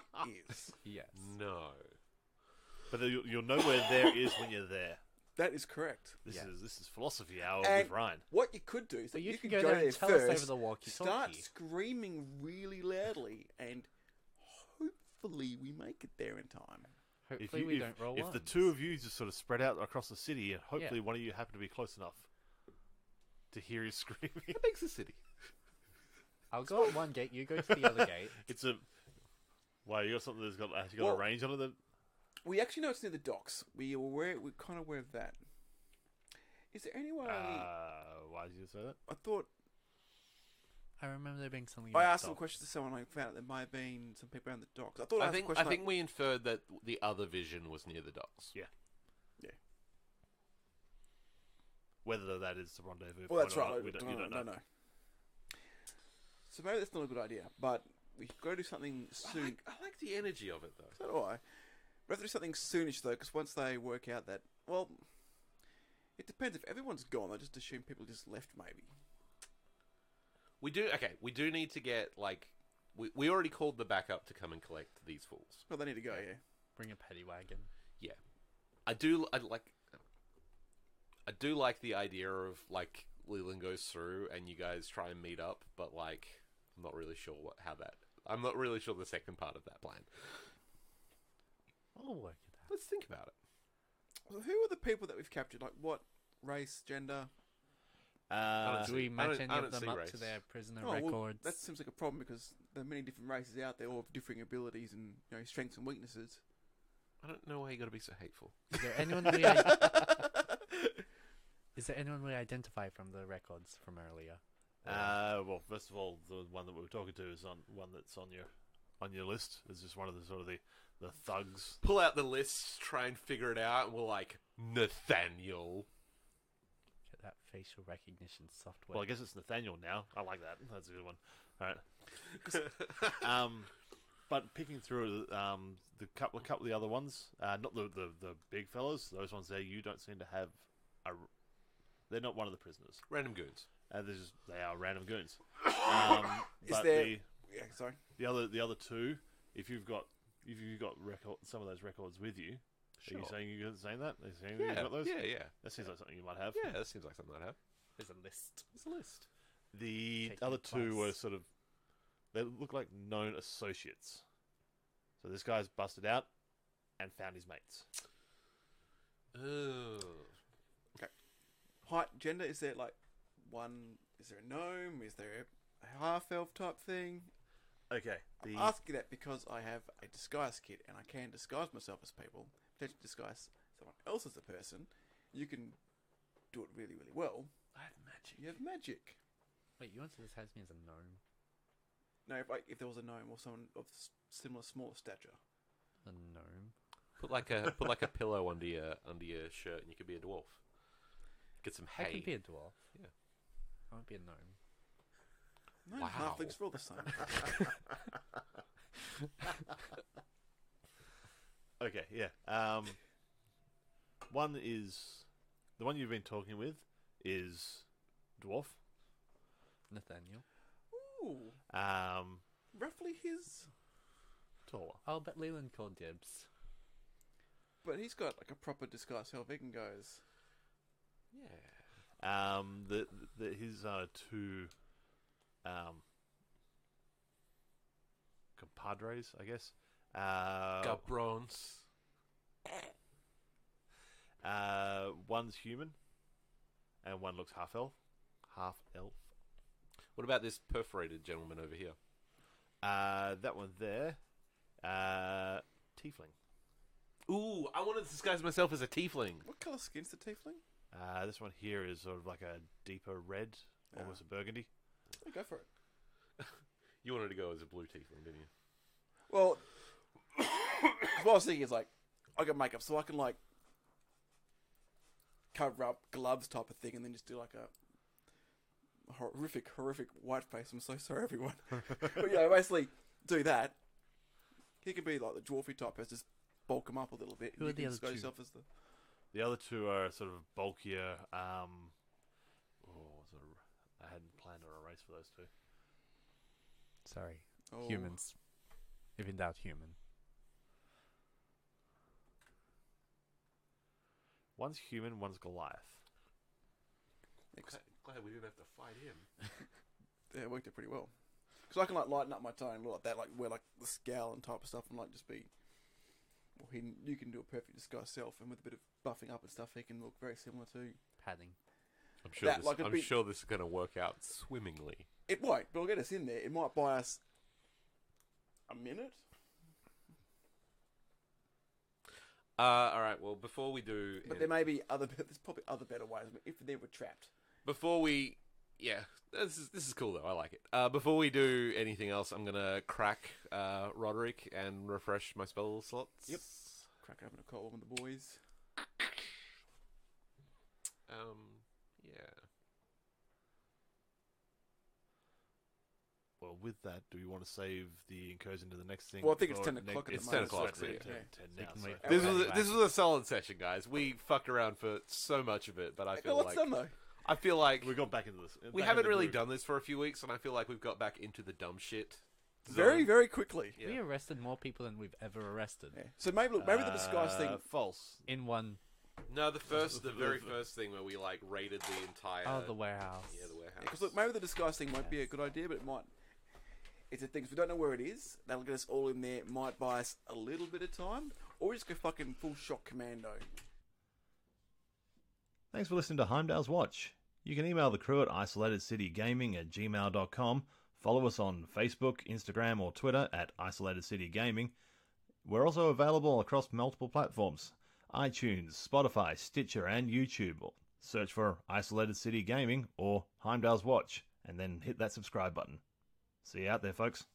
is. Yes. No. But you'll know where there is when you're there. That is correct. This Yeah. is philosophy hour And with Ryan. what you could do is So that you you can could go there and there tell us first, over the walkie-talkie. start screaming really loudly, and hopefully we make it there in time. Hopefully we don't roll if the ones. two of you just sort of spread out across the city, and hopefully one of you happen to be close enough to hear you screaming. How big's the city? I'll go at one gate, you go to the other gate. It's a wow. You got something that's got actually got Well- a range on it. That We actually know it's near the docks. We're kind of aware of that. Is there any way? why did you say that? I thought I remember there being something I about asked some dogs. questions to someone. I found out there might have been some people around the docks. I thought I I asked a think question like, we inferred that the other vision was near the docks. Yeah. Whether that is the rendezvous. well, that's point or right. not, you don't know. No. So maybe that's not a good idea. But we got to do something I soon. like the energy of it though. So do I. We have to do something soonish though, because once they work out that, well, it depends. If everyone's gone, I just assume people just left. Maybe. We do need to get like we already called the backup to come and collect these fools. Well, they need to go. Yeah. Bring a paddy wagon. I do like the idea of like Leland goes through and you guys try and meet up, but like I'm not really sure I'm not really sure the second part of that plan. I'll work it out. Let's think about it. So who are the people that we've captured? Like what race, gender? Do we I match don't- any I of don't them see up race. to their prisoner Oh, well, records? that seems like a problem because there are many different races out there, all with differing abilities and strengths and weaknesses. I don't know why you got to be so hateful. Is there anyone Is there anyone we identify from the records from earlier? Well, first of all, the one that we were talking to is one that's on your list. It's just one of the sort of the thugs. Pull out the lists, try and figure it out, and we're like Nathaniel. Get that facial recognition software. Well, I guess it's Nathaniel now. I like that. That's a good one. All right. But picking through the couple of the other ones, not the big fellas. Those ones there, you don't seem to have a. They're not one of the prisoners. Random goons. They are random goons. Is but there? Yeah, sorry. the other two, if you've got some of those records with you, Sure. are you saying you're saying that? Are you saying Yeah, you've got those? yeah. That seems like something you might have. Yeah, that seems like something I'd have. There's a list. It's a list. The Take other your two class. were sort of, they look like known associates. So this guy's busted out and found his mates. Oh. Height, gender. Is there like one? Is there a gnome? Is there a half elf type thing? Okay. I'm asking that because I have a disguise kit and I can disguise myself as people. Potentially disguise someone else as a person. You can do it really, really well. I have magic. You have magic. Wait, you want to disguise me as a gnome? No, if there was a gnome or someone of similar small stature. A gnome? Put like a pillow under your shirt, and you could be a dwarf. Get some hay. I could be a dwarf. Yeah. I won't be a gnome. No, Wow. halflings feel the same. Okay, yeah. One is the one you've been talking with is dwarf. Nathaniel. Ooh, Um, roughly his, taller. I'll bet Leland called dibs. but he's got like a proper disguise self. He can goes. Yeah. His two compadres, I guess. Gabrons. One's human, and one looks half elf. What about this perforated gentleman over here? That one there, tiefling. Ooh, I want to disguise myself as a tiefling. What colour skin's the tiefling? This one here is sort of like a deeper red, almost a burgundy. Oh, go for it. You wanted to go as a blue tiefling, didn't you? Well, what I was thinking is like, I got makeup, so I can like cover up gloves type of thing, and then just do like a horrific white face. I'm so sorry, everyone. But yeah, basically do that. He could be like the dwarfy type, just bulk him up a little bit. Who You are the can other disguise two? yourself as the. The other two are sort of bulkier. I hadn't planned on a race for those two. Sorry. Oh. Humans. If in doubt, human. One's human, one's Goliath. Glad we didn't have to fight him. Yeah, it worked out pretty well. Because I can like lighten up my tone, look like that, like wear like the scowl and type of stuff, and like just be. Well, you can do a perfect disguise self, and with a bit of buffing up and stuff, he can look very similar to. Padding. I'm sure. That, like, it'd I'm be- sure this is going to work out swimmingly. It won't, but it'll get us in there. It might buy us a minute. All right. Well, before we do, But there may be there's probably other better ways if they were trapped. before we, yeah, this is cool though. I like it. Before we do anything else, I'm gonna crack Roderick and refresh my spell slots. Yep. Crack open a call with the boys. Yeah. Well, with that, do we want to save the incursion to the next thing? Well, I think it's Or 10 o'clock at It's the 10 moment. o'clock, so yeah. it's- 10 We now. can So. wait. This was a solid session, guys. We fucked around for so much of it, but I feel What's like done though? I feel like We got back into this. we back haven't into really groove. done this for a few weeks, and I feel like we've got back into the dumb shit. Very, zone. very quickly. Yeah. We arrested more people than we've ever arrested. Yeah. So maybe the disguise thing. False. In one. No, the very first thing where we like raided the entire. Oh, the warehouse. Yeah, the warehouse. Because look, maybe the disguise thing might be a good idea, but it might. It's a thing. If we don't know where it is, that'll get us all in there. It might buy us a little bit of time, or we just go fucking full shock commando. Thanks for listening to Heimdall's Watch. You can email the crew at isolatedcitygaming@gmail.com. Follow us on Facebook, Instagram, or Twitter at Isolated City Gaming. We're also available across multiple platforms: iTunes, Spotify, Stitcher, and YouTube. Search for Isolated City Gaming or Heimdall's Watch, and then hit that subscribe button. See you out there, folks.